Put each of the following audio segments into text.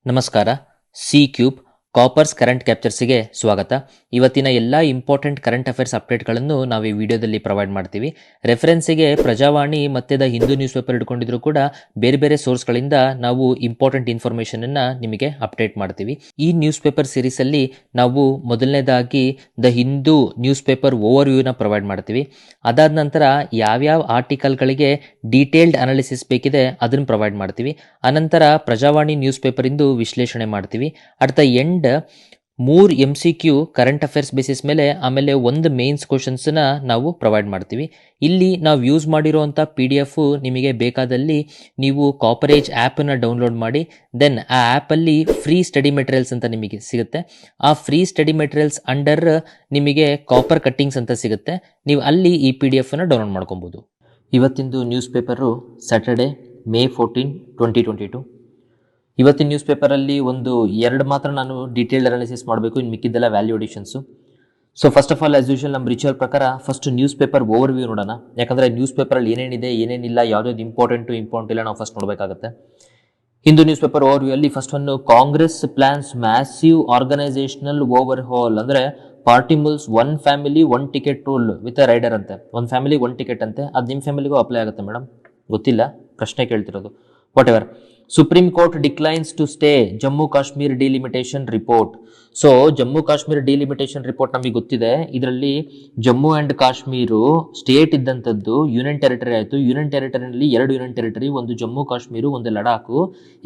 ನಮಸ್ಕಾರ. C cube coppers current ಕ್ಯಾಪ್ಚರ್ಸ್ಗೆ ಸ್ವಾಗತ. ಇವತ್ತಿನ ಎಲ್ಲ ಇಂಪಾರ್ಟೆಂಟ್ ಕರೆಂಟ್ ಅಫೇರ್ಸ್ ಅಪ್ಡೇಟ್ಗಳನ್ನು ನಾವು ಈ ವಿಡಿಯೋದಲ್ಲಿ ಪ್ರೊವೈಡ್ ಮಾಡ್ತೀವಿ. ರೆಫರೆನ್ಸಿಗೆ ಪ್ರಜಾವಾಣಿ ಮತ್ತೆ ದ ಹಿಂದೂ ನ್ಯೂಸ್ ಪೇಪರ್ ಇಟ್ಕೊಂಡಿದ್ರು ಕೂಡ ಬೇರೆ ಬೇರೆ ಸೋರ್ಸ್ಗಳಿಂದ ನಾವು ಇಂಪಾರ್ಟೆಂಟ್ ಇನ್ಫಾರ್ಮೇಷನ್ ಅನ್ನ ನಿಮಗೆ ಅಪ್ಡೇಟ್ ಮಾಡ್ತೀವಿ. ಈ ನ್ಯೂಸ್ ಪೇಪರ್ ಸೀರೀಸ್ ಅಲ್ಲಿ ನಾವು ಮೊದಲನೇದಾಗಿ ದ ಹಿಂದೂ ನ್ಯೂಸ್ ಪೇಪರ್ ಓವರ್ ವ್ಯೂನ ಪ್ರೊವೈಡ್ ಮಾಡ್ತೀವಿ. ಅದಾದ ನಂತರ ಯಾವ್ಯಾವ ಆರ್ಟಿಕಲ್ಗಳಿಗೆ ಡೀಟೇಲ್ಡ್ ಅನಾಲಿಸಿಸ್ ಬೇಕಿದೆ ಅದನ್ನು ಪ್ರೊವೈಡ್ ಮಾಡ್ತೀವಿ. ಅನಂತರ ಪ್ರಜಾವಾಣಿ ನ್ಯೂಸ್ ಪೇಪರ್ ಇಂದು ವಿಶ್ಲೇಷಣೆ ಮಾಡ್ತೀವಿ. At the end 3 MCQ current affairs basis ಮೇಲೆ ಆಮೇಲೆ ಒಂದು ಮೇನ್ಸ್ ಕ್ವಶನ್ಸ್ ನಾವು ಪ್ರೊವೈಡ್ ಮಾಡ್ತೀವಿ. ಇಲ್ಲಿ ನಾವು ಯೂಸ್ ಮಾಡಿರುವಂಥ PDF ನಿಮಗೆ ಬೇಕಾದಲ್ಲಿ ನೀವು ಕಾಪರೇಜ್ ಆ್ಯಪನ್ನು ಡೌನ್ಲೋಡ್ ಮಾಡಿ ದೆನ್ ಆ ಆ್ಯಪಲ್ಲಿ ಫ್ರೀ ಸ್ಟಡಿ ಮೆಟೀರಿಯಲ್ಸ್ ಅಂತ ನಿಮಗೆ ಸಿಗುತ್ತೆ. ಆ ಫ್ರೀ ಸ್ಟಡಿ ಮೆಟೀರಿಯಲ್ಸ್ ಅಂಡರ್ ನಿಮಗೆ ಕಾಪರ್ ಕಟ್ಟಿಂಗ್ಸ್ ಅಂತ ಸಿಗುತ್ತೆ. ನೀವು ಅಲ್ಲಿ ಈ PDF ಡೌನ್ಲೋಡ್ ಮಾಡ್ಕೊಬೋದು. ಇವತ್ತಿಂದು ನ್ಯೂಸ್ ಪೇಪರು ಸ್ಯಾಟರ್ಡೆ May 14, 2022. ಇವತ್ತಿನ ನ್ಯೂಸ್ ಪೇಪರಲ್ಲಿ ಒಂದು 2 ಮಾತ್ರ ನಾನು ಡೀಟೇಲ್ಡ್ ಅನಾಲಿಸಿಸ್ ಮಾಡಬೇಕು, ಇನ್ನು ಮಿಕ್ಕಿದ್ದೆಲ್ಲ value additions. So first of all as usual ನಮ್ಮ ರಿಚುವಲ್ ಪ್ರಕಾರ first news paper overview ನೋಡೋಣ. ಯಾಕಂದರೆ ನ್ಯೂಸ್ ಪೇಪರಲ್ಲಿ ಏನೇನಿದೆ ಏನೇನಿಲ್ಲ ಯಾವ್ದು ಇಂಪಾರ್ಟೆಂಟ್ ಇಲ್ಲ ನಾವು ಫಸ್ಟ್ ನೋಡಬೇಕಾಗುತ್ತೆ. Hindu news paper overview ಅಲ್ಲಿ ಫಸ್ಟ್ ಒಂದು Congress plans massive organisational overhaul, ಅಂದರೆ party mulls 1 family 1 ticket rule with rider ಅಂತೆ. 1 ಫ್ಯಾಮಿಲಿ 1 ಟಿಕೆಟ್ ಅಂತೆ. ಅದು ನಿಮ್ಮ ಫ್ಯಾಮಿಲಿಗೂ ಅಪ್ಲೈ ಆಗುತ್ತೆ ಮೇಡಮ್? ಗೊತ್ತಿಲ್ಲ, ಪ್ರಶ್ನೆ ಕೇಳ್ತಿರೋದು. Whatever. Supreme Court declines to stay Jammu Kashmir delimitation report. So Jammu Kashmir delimitation report ನಮಗೆ ಗೊತ್ತಿದೆ. ಇದರಲ್ಲಿ ಜಮ್ಮು ಆ್ಯಂಡ್ ಕಾಶ್ಮೀರು ಸ್ಟೇಟ್ ಇದ್ದಂಥದ್ದು ಯೂನಿಯನ್ ಟೆರಿಟರಿ ಆಯಿತು. ಯೂನಿಯನ್ ಟೆರಿಟರಿನಲ್ಲಿ 2 ಯೂನಿಯನ್ ಟೆರಿಟರಿ, ಒಂದು ಜಮ್ಮು ಕಾಶ್ಮೀರು ಒಂದು ಲಡಾಖು.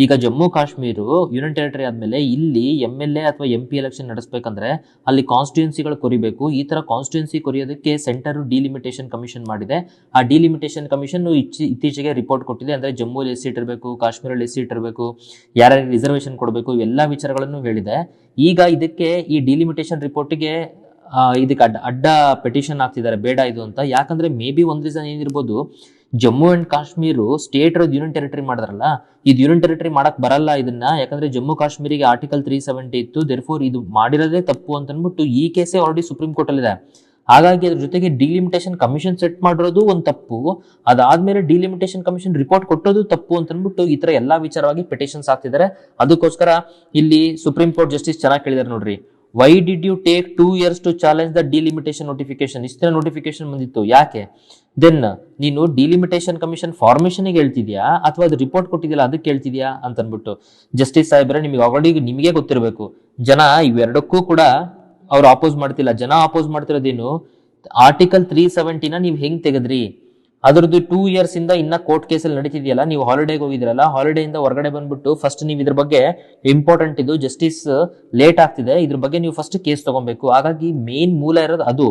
ಈಗ ಜಮ್ಮು ಕಾಶ್ಮೀರು ಯೂನಿಯನ್ ಟೆರಿಟರಿ ಆದಮೇಲೆ ಇಲ್ಲಿ MLA ಅಥವಾ MP ಎಲೆಕ್ಷನ್ ನಡೆಸಬೇಕಂದ್ರೆ ಅಲ್ಲಿ ಕಾನ್ಸ್ಟಿಟ್ಯೂನ್ಸಿಗಳು ಕೊರಿಬೇಕು. ಈ ಥರ ಕಾನ್ಸ್ಟಿಟ್ಯೂನ್ಸಿ ಕೊರಿಯೋದಕ್ಕೆ ಸೆಂಟರ್ ಡಿಲಿಮಿಟೇಷನ್ ಕಮಿಷನ್ ಮಾಡಿದೆ. ಆ ಡಿಲಿಮಿಟೇಷನ್ ಕಮಿಷನ್ ಇತ್ತೀಚೆಗೆ ರಿಪೋರ್ಟ್ ಕೊಟ್ಟಿದೆ. ಅಂದರೆ ಜಮ್ಮುಲಿ ಎಷ್ಟು ಸೀಟ್ ಇರಬೇಕು, ಕಾಶ್ಮೀರಲ್ಲಿ ಎಷ್ಟು ಸೀಟ್ ಇರಬೇಕು, ಯಾರ್ಯಾರಿಗೆ ರಿಸರ್ವೇಷನ್ ಕೊಡಬೇಕು, ಇವೆಲ್ಲ ವಿಚಾರಗಳನ್ನು ಹೇಳಿದೆ. ಈಗ ಇದಕ್ಕೆ ಈ ಡಿಲಿಮಿಟೇಷನ್ ರಿಪೋರ್ಟ್ಗೆ ಇದಕ್ಕೆ ಅಡ್ಡ ಪೆಟಿಷನ್ ಆಗ್ತಿದ್ದಾರೆ, ಬೇಡ ಇದು ಅಂತ. ಯಾಕಂದ್ರೆ ಮೇ ಬಿ ಒಂದು ರೀಸನ್ ಏನಿರ್ಬೋದು, ಜಮ್ಮು ಅಂಡ್ ಕಾಶ್ಮೀರು ಸ್ಟೇಟ್ ಇರೋದು ಯೂನಿಯನ್ ಟೆರಿಟರಿ ಮಾಡಿದ್ರಲ್ಲ, ಇದು ಯೂನಿಯನ್ ಟೆರಿಟರಿ ಮಾಡಕ್ ಬರಲ್ಲ ಇದನ್ನ. ಯಾಕಂದ್ರೆ ಜಮ್ಮು ಕಾಶ್ಮೀರಿಗೆ ಆರ್ಟಿಕಲ್ 370 ಇತ್ತು, ದೇರ್ಫೋರ್ ಇದು ಮಾಡಿರೋದೇ ತಪ್ಪು ಅಂತ ಅಂದ್ಬಿಟ್ಟು ಈ ಕೇಸೇ ಆಲ್ರೆಡಿ ಸುಪ್ರೀಂ ಕೋರ್ಟ್ ಅಲ್ಲಿ ಇದೆ. ಹಾಗಾಗಿ ಅದ್ರ ಜೊತೆಗೆ ಡಿಲಿಮಿಟೇಷನ್ ಕಮಿಷನ್ ಸೆಟ್ ಮಾಡಿರೋದು ಒಂದು ತಪ್ಪು, ಅದಾದ್ಮೇಲೆ ಡಿಲಿಮಿಟೇಷನ್ ಕಮಿಷನ್ ರಿಪೋರ್ಟ್ ಕೊಟ್ಟೋದು ತಪ್ಪು ಅಂತ ಅಂದ್ಬಿಟ್ಟು ಈ ತರ ಎಲ್ಲಾ ವಿಚಾರವಾಗಿ ಪೆಟಿಷನ್ಸ್ ಆಗ್ತಿದ್ದಾರೆ. ಅದಕ್ಕೋಸ್ಕರ ಇಲ್ಲಿ ಸುಪ್ರೀಂ ಕೋರ್ಟ್ ಜಸ್ಟಿಸ್ ಚೆನ್ನಾಗಿ ಕೇಳಿದಾರೆ ನೋಡ್ರಿ. Why did you take 2 years to challenge the delimitation notification? ಇಷ್ಟೇ ನೋಟಿಫಿಕೇಶನ್ ಬಂದಿತ್ತು, ಯಾಕೆ? ದೆನ್ ನೀನು ಡಿಲಿಮಿಟೇಷನ್ ಕಮಿಷನ್ ಫಾರ್ಮೇಶನ್ಗೆ ಹೇಳ್ತಿದ್ಯಾ ಅಥವಾ ಅದು ರಿಪೋರ್ಟ್ ಕೊಟ್ಟಿದ್ಯಲ್ಲ ಅದಕ್ಕೆ ಹೇಳ್ತಿದ್ಯಾ ಅಂತ ಅಂದ್ಬಿಟ್ಟು. ಜಸ್ಟಿಸ್ ಸಾಹೇಬ್ರೆ, ನಿಮಗೆ ಆಲ್ರೆಡಿ ನಿಮಗೆ ಗೊತ್ತಿರಬೇಕು, ಜನ ಇವೆರಡಕ್ಕೂ ಕೂಡ ಅವ್ರು ಅಪೋಸ್ ಮಾಡ್ತಿಲ್ಲ. ಜನ ಅಪೋಸ್ ಮಾಡ್ತಿರೋದೇನು, ಆರ್ಟಿಕಲ್ 370 ನೀವು ಹೆಂಗ್ ತೆಗೆದ್ರಿ, ಅದ್ರದ್ದು 2 years ಇಂದ ಇನ್ನ ಕೋರ್ಟ್ ಕೇಸಲ್ಲಿ ನಡೀತಿದೆಯಲ್ಲ, ನೀವು ಹಾಲಿಡೇಗೆ ಹೋಗಿದ್ರಲ್ಲ, ಹಾಲಿಡೇ ಇಂದ ಹೊರಗಡೆ ಬಂದ್ಬಿಟ್ಟು ಫಸ್ಟ್ ನೀವು ಇದ್ರ ಬಗ್ಗೆ ಇಂಪಾರ್ಟೆಂಟ್, ಇದು ಜಸ್ಟಿಸ್ ಲೇಟ್ ಆಗ್ತಿದೆ, ಇದ್ರ ಬಗ್ಗೆ ನೀವು ಫಸ್ಟ್ ಕೇಸ್ ತಗೊಬೇಕು. ಹಾಗಾಗಿ ಮೇನ್ ಮೂಲ ಇರೋದು ಅದು.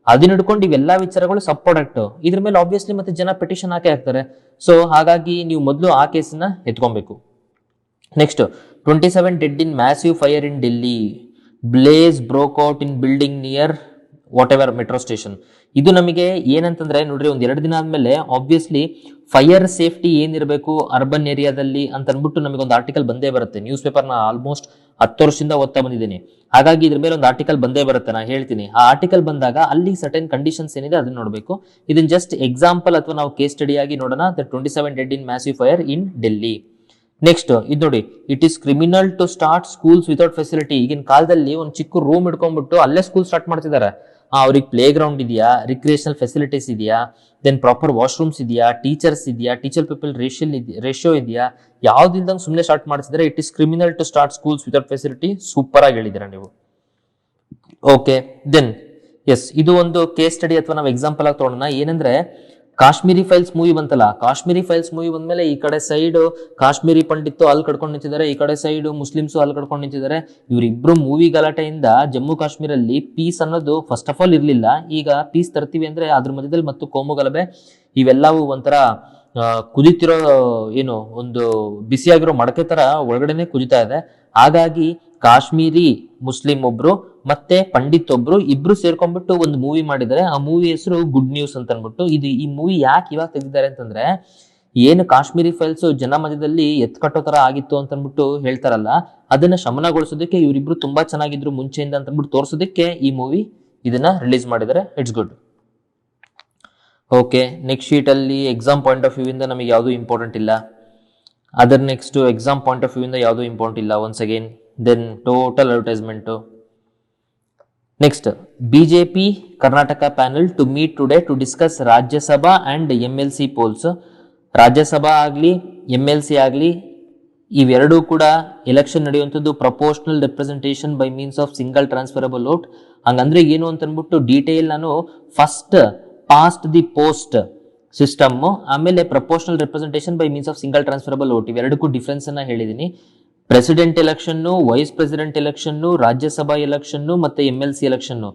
ಅದನ್ನ ಹಿಡ್ಕೊಂಡು ಇವೆಲ್ಲಾ ವಿಚಾರಗಳು ಸಬ್ ಪ್ರಾಡಕ್ಟ್. ಇದ್ರ ಮೇಲೆ ಆಬ್ವಿಯಸ್ಲಿ ಮತ್ತೆ ಜನ ಪೆಟಿಷನ್ ಹಾಕೇ ಹಾಕ್ತಾರೆ. ಸೊ ಹಾಗಾಗಿ ನೀವು ಮೊದಲು ಆ ಕೇಸನ್ನ ಎತ್ಕೊಬೇಕು. Next 27 dead in massive fire in Delhi. Blaze broke out in building near whatever metro station. ಇದು ನಮಗೆ ಏನಂತಂದ್ರೆ ನೋಡ್ರಿ, ಒಂದ್ 2 ದಿನ ಆದ್ಮೇಲೆ ಆಬ್ವಿಯಸ್ಲಿ ಫೈರ್ ಸೇಫ್ಟಿ ಏನಿರಬೇಕು ಅರ್ಬನ್ ಏರಿಯಾದಲ್ಲಿ ಅಂತ ಅಂದ್ಬಿಟ್ಟು ನಮಗೆ ಒಂದು ಆರ್ಟಿಕಲ್ ಬಂದೇ ಬರುತ್ತೆ. ನ್ಯೂಸ್ ಪೇಪರ್ನ ಆಲ್ಮೋಸ್ಟ್ 10 ವರ್ಷದಿಂದ ಓದ್ತಾ ಬಂದಿದ್ದೀನಿ. ಹಾಗಾಗಿ ಇದ್ರ ಮೇಲೆ ಒಂದು ಆರ್ಟಿಕಲ್ ಬಂದೇ ಬರುತ್ತೆ, ನಾ ಹೇಳ್ತೀನಿ. ಆ ಆರ್ಟಿಕಲ್ ಬಂದಾಗ ಅಲ್ಲಿ ಸರ್ಟೆನ್ ಕಂಡೀಷನ್ಸ್ ಏನಿದೆ ಅದನ್ನ ನೋಡಬೇಕು. ಇದನ್ನ ಜಸ್ಟ್ ಎಕ್ಸಾಂಪಲ್ ಅಥವಾ ನಾವು ಕೇಸ್ ಸ್ಟಡಿ ಆಗಿ ನೋಡೋಣ. 27 dead in massive fire in Delhi. Next ಇದು ನೋಡಿ, it is criminal to start schools without facility. ಈಗಿನ ಕಾಲದಲ್ಲಿ ಒಂದು ಚಿಕ್ಕ ರೂಮ್ ಇಟ್ಕೊಂಡ್ಬಿಟ್ಟು ಅಲ್ಲೇ ಸ್ಕೂಲ್ ಸ್ಟಾರ್ಟ್ ಮಾಡ್ತಿದ್ದಾರೆ. ಅವ್ರಿಗೆ ಪ್ಲೇ ಗ್ರೌಂಡ್ ಇದೆಯಾ, ರಿಕ್ರಿಯೇಷನಲ್ ಫೆಸಿಲಿಟೀಸ್ ಇದೆಯಾ, ದೆನ್ ಪ್ರಾಪರ್ ವಾಶ್ರೂಮ್ಸ್ ಇದೆಯಾ, ಟೀಚರ್ಸ್ ಇದೆಯಾ, ಟೀಚರ್ ಪೀಪಲ್ ರೇಷಿಯೋ ಇದೆಯಾ, ಯಾವ್ದಿಲ್ದಂಗೆ ಸುಮ್ಮನೆ ಸ್ಟಾರ್ಟ್ ಮಾಡ್ತಿದ್ದಾರೆ. It is criminal to start schools without facility. Super ಆಗಿ ಹೇಳಿದ್ದೀರಾ ನೀವು. ಓಕೆ, ದೆನ್ ಎಸ್, ಇದು ಒಂದು ಕೇಸ್ ಸ್ಟಡಿ ಅಥವಾ ನಾವು ಎಕ್ಸಾಂಪಲ್ ಆಗಿ ತಗೊಳ್ಳೋಣ. ಏನಂದ್ರೆ ಕಾಶ್ಮೀರಿ ಫೈಲ್ಸ್ ಮೂವಿ ಬಂತಲ್ಲ, ಕಾಶ್ಮೀರಿ ಫೈಲ್ಸ್ ಮೂವಿ ಬಂದ್ಮೇಲೆ ಈ ಕಡೆ ಸೈಡ್ ಕಾಶ್ಮೀರಿ ಪಂಡಿತ್ತು ಅಲ್ಲಿ ಕಡ್ಕೊಂಡು ನಿಂತಿದ್ದಾರೆ, ಈ ಕಡೆ ಸೈಡ್ ಮುಸ್ಲಿಮ್ಸು ಅಲ್ಲಿ ಕಡ್ಕೊಂಡು ನಿಂತಿದ್ದಾರೆ. ಇವರಿಬ್ರು ಮೂವಿ ಗಲಾಟೆಯಿಂದ ಜಮ್ಮು ಕಾಶ್ಮೀರಲ್ಲಿ ಪೀಸ್ ಅನ್ನೋದು ಫಸ್ಟ್ ಆಫ್ ಆಲ್ ಇರ್ಲಿಲ್ಲ. ಈಗ ಪೀಸ್ ತರ್ತೀವಿ ಅಂದ್ರೆ ಅದ್ರ ಮಧ್ಯದಲ್ಲಿ ಮತ್ತು ಕೋಮು ಗಲಭೆ ಇವೆಲ್ಲವೂ ಒಂಥರ ಕುದಿತಿರೋ, ಏನು ಒಂದು ಬಿಸಿಯಾಗಿರೋ ಮಡಕೆ ತರ ಒಳಗಡೆನೆ ಕುದಿತಾ ಇದೆ. ಹಾಗಾಗಿ ಕಾಶ್ಮೀರಿ ಮುಸ್ಲಿಂ ಒಬ್ರು ಮತ್ತೆ ಪಂಡಿತ್ ಒಬ್ರು ಇಬ್ರು ಸೇರ್ಕೊಂಡ್ಬಿಟ್ಟು ಒಂದು ಮೂವಿ ಮಾಡಿದ್ದಾರೆ. ಆ ಮೂವಿ ಹೆಸರು ಗುಡ್ ನ್ಯೂಸ್ ಅಂತ ಅನ್ಬಿಟ್ಟು. ಈ ಮೂವಿ ಯಾಕೆ ಇವಾಗ ತೆಗೆದಿದ್ದಾರೆ ಅಂತಂದ್ರೆ, ಏನು ಕಾಶ್ಮೀರಿ ಫೈಲ್ಸ್ ಜನ ಮಧ್ಯದಲ್ಲಿ ಎತ್ಕಟ್ಟೋ ತರ ಆಗಿತ್ತು ಅಂತ ಅಂದ್ಬಿಟ್ಟು ಹೇಳ್ತಾರಲ್ಲ, ಅದನ್ನ ಶಮನಗೊಳಿಸೋದಕ್ಕೆ ಇವರಿಬ್ರು ತುಂಬಾ ಚೆನ್ನಾಗಿದ್ರು ಮುಂಚೆಯಿಂದ ಅಂತ ಅಂದ್ಬಿಟ್ಟು ತೋರಿಸೋದಕ್ಕೆ ಈ ಮೂವಿ ಇದನ್ನ ರಿಲೀಸ್ ಮಾಡಿದ್ದಾರೆ. It's good. Okay, next sheet ಅಲ್ಲಿ ಎಕ್ಸಾಮ್ ಪಾಯಿಂಟ್ ಆಫ್ ವ್ಯೂ ಇಂದ ನಮಗೆ ಯಾವುದು ಇಂಪಾರ್ಟೆಂಟ್ ಇಲ್ಲ. ಅದರ್ next exam point of view ಇಂದ ಯಾವುದು ಇಂಪಾರ್ಟೆಂಟ್ ಇಲ್ಲ once again. Then total advertisement. Next BJP Karnataka panel to meet today to discuss Rajya Sabha and MLC polls. Rajya Sabha ಆಗಲಿ MLC ಆಗಲಿ ಇವೆರಡೂ ಕೂಡ ಎಲೆಕ್ಷನ್ ನಡೆಯುವಂಥದ್ದು proportional representation by means of single transferable vote. ಹಂಗಂದ್ರೆ ಏನು ಅಂತ ಅಂದ್ಬಿಟ್ಟು ಡೀಟೇಲ್ ನಾನು first past the post system, ಆಮೇಲೆ proportional representation by means of single transferable vote ಇವೆರಡಕ್ಕೂ ಡಿಫ್ರೆನ್ಸ್ ಅನ್ನ ಹೇಳಿದೀನಿ. ಪ್ರೆಸಿಡೆಂಟ್ ಎಲೆಕ್ಷನ್ನು, ವೈಸ್ ಪ್ರೆಸಿಡೆಂಟ್ ಎಲೆಕ್ಷನ್ನು, ರಾಜ್ಯಸಭಾ ಎಲೆಕ್ಷನ್ನು ಮತ್ತೆ MLC ಎಲೆಕ್ಷನ್ನು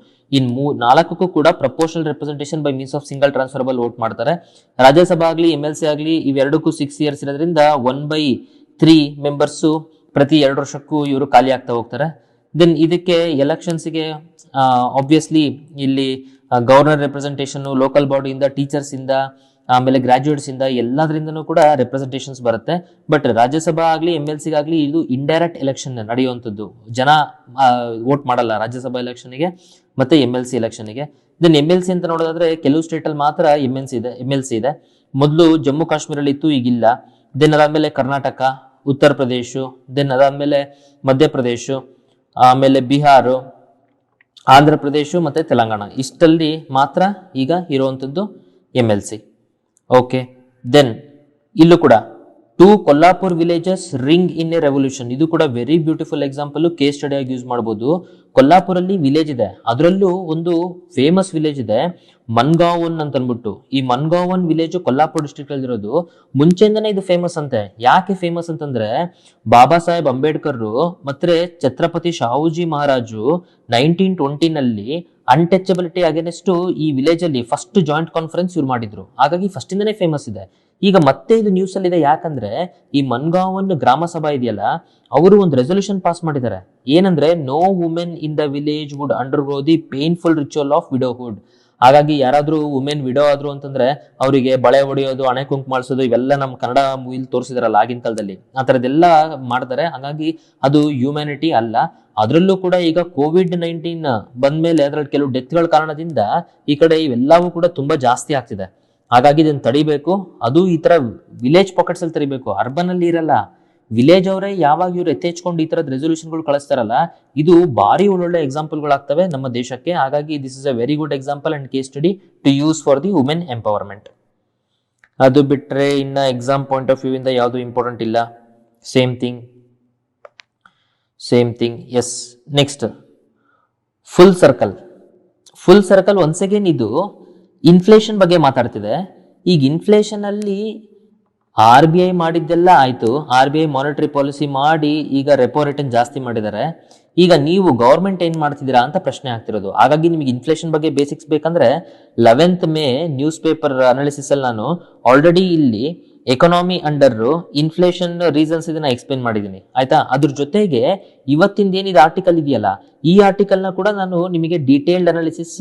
ನಾಲ್ಕಕ್ಕೂ ಕೂಡ proportional representation by means of single transferable vote ಮಾಡ್ತಾರೆ. ರಾಜ್ಯಸಭಾ ಆಗಲಿ MLC ಆಗಲಿ ಇವೆರಡಕ್ಕೂ 6 years ಇರೋದ್ರಿಂದ 1/3 ಮೆಂಬರ್ಸ್ ಪ್ರತಿ 2 ವರ್ಷಕ್ಕೂ ಇವರು ಖಾಲಿ ಆಗ್ತಾ ಹೋಗ್ತಾರೆ. ದೆನ್ ಇದಕ್ಕೆ ಎಲೆಕ್ಷನ್ಸ್ಗೆ ಆಬ್ವಿಯಸ್ಲಿ ಇಲ್ಲಿ ಗವರ್ನರ್ ರೆಪ್ರೆಸೆಂಟೇಷನ್, ಲೋಕಲ್ ಬಾಡಿಯಿಂದ, ಟೀಚರ್ಸ್ ಇಂದ, ಆಮೇಲೆ ಗ್ರಾಜುಯೇಟ್ಸ್ ಇಂದ ಎಲ್ಲದರಿಂದನೂ ಕೂಡ ರೆಪ್ರೆಸೆಂಟೇಷನ್ಸ್ ಬರುತ್ತೆ. ಬಟ್ ರಾಜ್ಯಸಭಾ ಆಗಲಿ MLC ಆಗಲಿ ಇದು ಇಂಡೈರೆಕ್ಟ್ ಎಲೆಕ್ಷನ್ ನಡೆಯುವಂಥದ್ದು, ಜನ ವೋಟ್ ಮಾಡಲ್ಲ ರಾಜ್ಯಸಭಾ ಎಲೆಕ್ಷನ್ಗೆ ಮತ್ತೆ MLC ಎಲೆಕ್ಷನ್ಗೆ. ದೆನ್ MLC ಅಂತ ನೋಡೋದಾದ್ರೆ ಕೆಲವು ಸ್ಟೇಟ್ ಅಲ್ಲಿ ಮಾತ್ರ MLC ಇದೆ. ಮೊದಲು ಜಮ್ಮು ಕಾಶ್ಮೀರಲ್ಲಿ ಇತ್ತು, ಈಗಿಲ್ಲ. ದೆನ್ ಅದಾದ್ಮೇಲೆ ಕರ್ನಾಟಕ, ಉತ್ತರ ಪ್ರದೇಶ, ದೆನ್ ಅದಾದ್ಮೇಲೆ ಮಧ್ಯಪ್ರದೇಶ, ಆಮೇಲೆ ಬಿಹಾರ, ಆಂಧ್ರ ಪ್ರದೇಶ ಮತ್ತೆ ತೆಲಂಗಾಣ ಇಷ್ಟಲ್ಲಿ ಮಾತ್ರ ಈಗ ಇರುವಂಥದ್ದು MLC. ಓಕೆ, ದೆನ್ ಇಲ್ಲೂ ಕೂಡ 2 Kolhapur villages ring in a revolution. ಇದು ಕೂಡ very beautiful example, case study ಆಗಿ ಯೂಸ್ ಮಾಡಬಹುದು. ಕೊಲ್ಲಾಪುರಲ್ಲಿ ವಿಲೇಜ್ ಇದೆ, ಅದರಲ್ಲೂ ಒಂದು ಫೇಮಸ್ ವಿಲೇಜ್ ಇದೆ ಮನ್ಗಾವನ್ ಅಂತ ಅಂದ್ಬಿಟ್ಟು. ಈ ಮನ್ಗಾವನ್ ವಿಲೇಜ್ ಕೊಲ್ಲಾಪುರ್ ಡಿಸ್ಟ್ರಿಕ್ಟ್ ಅಲ್ಲಿ ಇರೋದು. ಮುಂಚೆಯಿಂದನೇ ಇದು ಫೇಮಸ್ ಅಂತೆ. ಯಾಕೆ ಫೇಮಸ್ ಅಂತಂದ್ರೆ ಬಾಬಾ ಸಾಹೇಬ್ ಅಂಬೇಡ್ಕರ್ ಮತ್ತೆ ಛತ್ರಪತಿ ಶಾಹುಜಿ ಮಹಾರಾಜು 1920ನಲ್ಲಿ ಅನ್ಟಚಬಿಲಿಟಿ ಅಗೇನೆಸ್ಟ್ ಈ ವಿಲೇಜ್ ಅಲ್ಲಿ ಫಸ್ಟ್ ಜಾಯಿಂಟ್ ಕಾನ್ಫರೆನ್ಸ್ ಇವ್ರು ಮಾಡಿದ್ರು. ಹಾಗಾಗಿ ಫಸ್ಟ್ ಇಂದನೇ ಫೇಮಸ್ ಇದೆ. ಈಗ ಮತ್ತೆ ಇದು ನ್ಯೂಸ್ ಅಲ್ಲಿ ಇದೆ, ಯಾಕಂದ್ರೆ ಈ ಮನ್ಗಾವನ್ ಗ್ರಾಮ ಸಭಾ ಇದೆಯಲ್ಲ, ಅವರು ಒಂದು ರೆಸೊಲ್ಯೂಷನ್ ಪಾಸ್ ಮಾಡಿದ್ದಾರೆ. ಏನಂದ್ರೆ no women in the village would undergo the painful ritual of widowhood. ಹಾಗಾಗಿ ಯಾರಾದ್ರೂ ವುಮೆನ್ ವಿಡೋ ಆದ್ರು ಅಂತಂದ್ರೆ ಅವರಿಗೆ ಬಳೆ ಹೊಡೆಯೋದು, ಹಣೆ ಕುಂಕುಮ ಮಾಡಿಸೋದು ಇವೆಲ್ಲ ನಮ್ಮ ಕನ್ನಡ ಮೂವಿಲಿ ತೋರಿಸಿದಾರಲ್ಲ ಆಗಿನ ಕಾಲದಲ್ಲಿ, ಆ ಥರದ್ದೆಲ್ಲ ಮಾಡ್ತಾರೆ. ಹಾಗಾಗಿ ಅದು ಹ್ಯೂಮ್ಯಾನಿಟಿ ಅಲ್ಲ. ಅದರಲ್ಲೂ ಕೂಡ ಈಗ COVID-19 ಬಂದ್ಮೇಲೆ ಅದರಲ್ಲಿ ಕೆಲವು ಡೆತ್ಗಳ ಕಾರಣದಿಂದ ಈ ಕಡೆ ಇವೆಲ್ಲವೂ ಕೂಡ ತುಂಬಾ ಜಾಸ್ತಿ ಆಗ್ತಿದೆ. ಹಾಗಾಗಿ ಇದನ್ನ ತಡಿಬೇಕು. ಅದು ಈ ತರ ವಿಲೇಜ್ ಪಾಕೆಟ್ಸ್ ಅಲ್ಲಿ ತಡಿಬೇಕು, ಅರ್ಬನ್ ಅಲ್ಲಿ ಇರಲ್ಲ. ವಿಲೇಜ್ ಅವರೇ ಯಾವಾಗ ಇವ್ರು ಎತ್ತೆಚ್ಕೊಂಡು ಈ ತರದ ರೆಸೊಲ್ಯೂಷನ್ಗಳು ಕಳಿಸ್ತಾರಲ್ಲ, ಇದು ಭಾರಿ ಒಳ್ಳೊಳ್ಳೆ ಎಕ್ಸಾಂಪಲ್ಗಳಾಗ್ತವೆ ನಮ್ಮ ದೇಶಕ್ಕೆ. ಹಾಗಾಗಿ this is a very good example and case study to use for the women empowerment. ಅದು ಬಿಟ್ರೆ ಇನ್ನ ಎಕ್ಸಾಮ್ ಪಾಯಿಂಟ್ ಆಫ್ ವ್ಯೂ ಇಂದ ಯಾವುದು ಇಂಪಾರ್ಟೆಂಟ್ ಇಲ್ಲ. Same thing. Yes, next full circle once again ಇದು ಇನ್ಫ್ಲೇಷನ್ ಬಗ್ಗೆ ಮಾತಾಡ್ತಿದೆ. ಈಗ ಇನ್ಫ್ಲೇಷನ್ ಅಲ್ಲಿ RBI ಮಾಡಿದ್ದೆಲ್ಲ ಆಯ್ತು, RBI ಮಾನಿಟರಿ ಪಾಲಿಸಿ ಮಾಡಿ ಈಗ ರೆಪೋ ರೇಟ್ ಜಾಸ್ತಿ ಮಾಡಿದ್ದಾರೆ. ಈಗ ನೀವು ಗವರ್ಮೆಂಟ್ ಏನ್ ಮಾಡ್ತಿದ್ದೀರಾ ಅಂತ ಪ್ರಶ್ನೆ ಆಗ್ತಿರೋದು. ಹಾಗಾಗಿ ನಿಮಗೆ ಇನ್ಫ್ಲೇಷನ್ ಬಗ್ಗೆ ಬೇಸಿಕ್ಸ್ ಬೇಕಂದ್ರೆ 11th May news paper analysis ಅಲ್ಲಿ ನಾನು ಆಲ್ರೆಡಿ ಇಲ್ಲಿ ಎಕಾನಮಿ ಅಂಡರ್ ಇನ್ಫ್ಲೇಷನ್ ರೀಸನ್ಸ್ ಇದನ್ನ ಎಕ್ಸ್ಪ್ಲೇನ್ ಮಾಡಿದ್ದೀನಿ, ಆಯ್ತಾ. ಅದ್ರ ಜೊತೆಗೆ ಇವತ್ತಿಂದ ಏನಿದೆ ಆರ್ಟಿಕಲ್ ಇದೆಯಲ್ಲ, ಈ ಆರ್ಟಿಕಲ್ ನ ಕೂಡ ನಾನು ನಿಮಗೆ ಡೀಟೇಲ್ಡ್ ಅನಾಲಿಸಿಸ್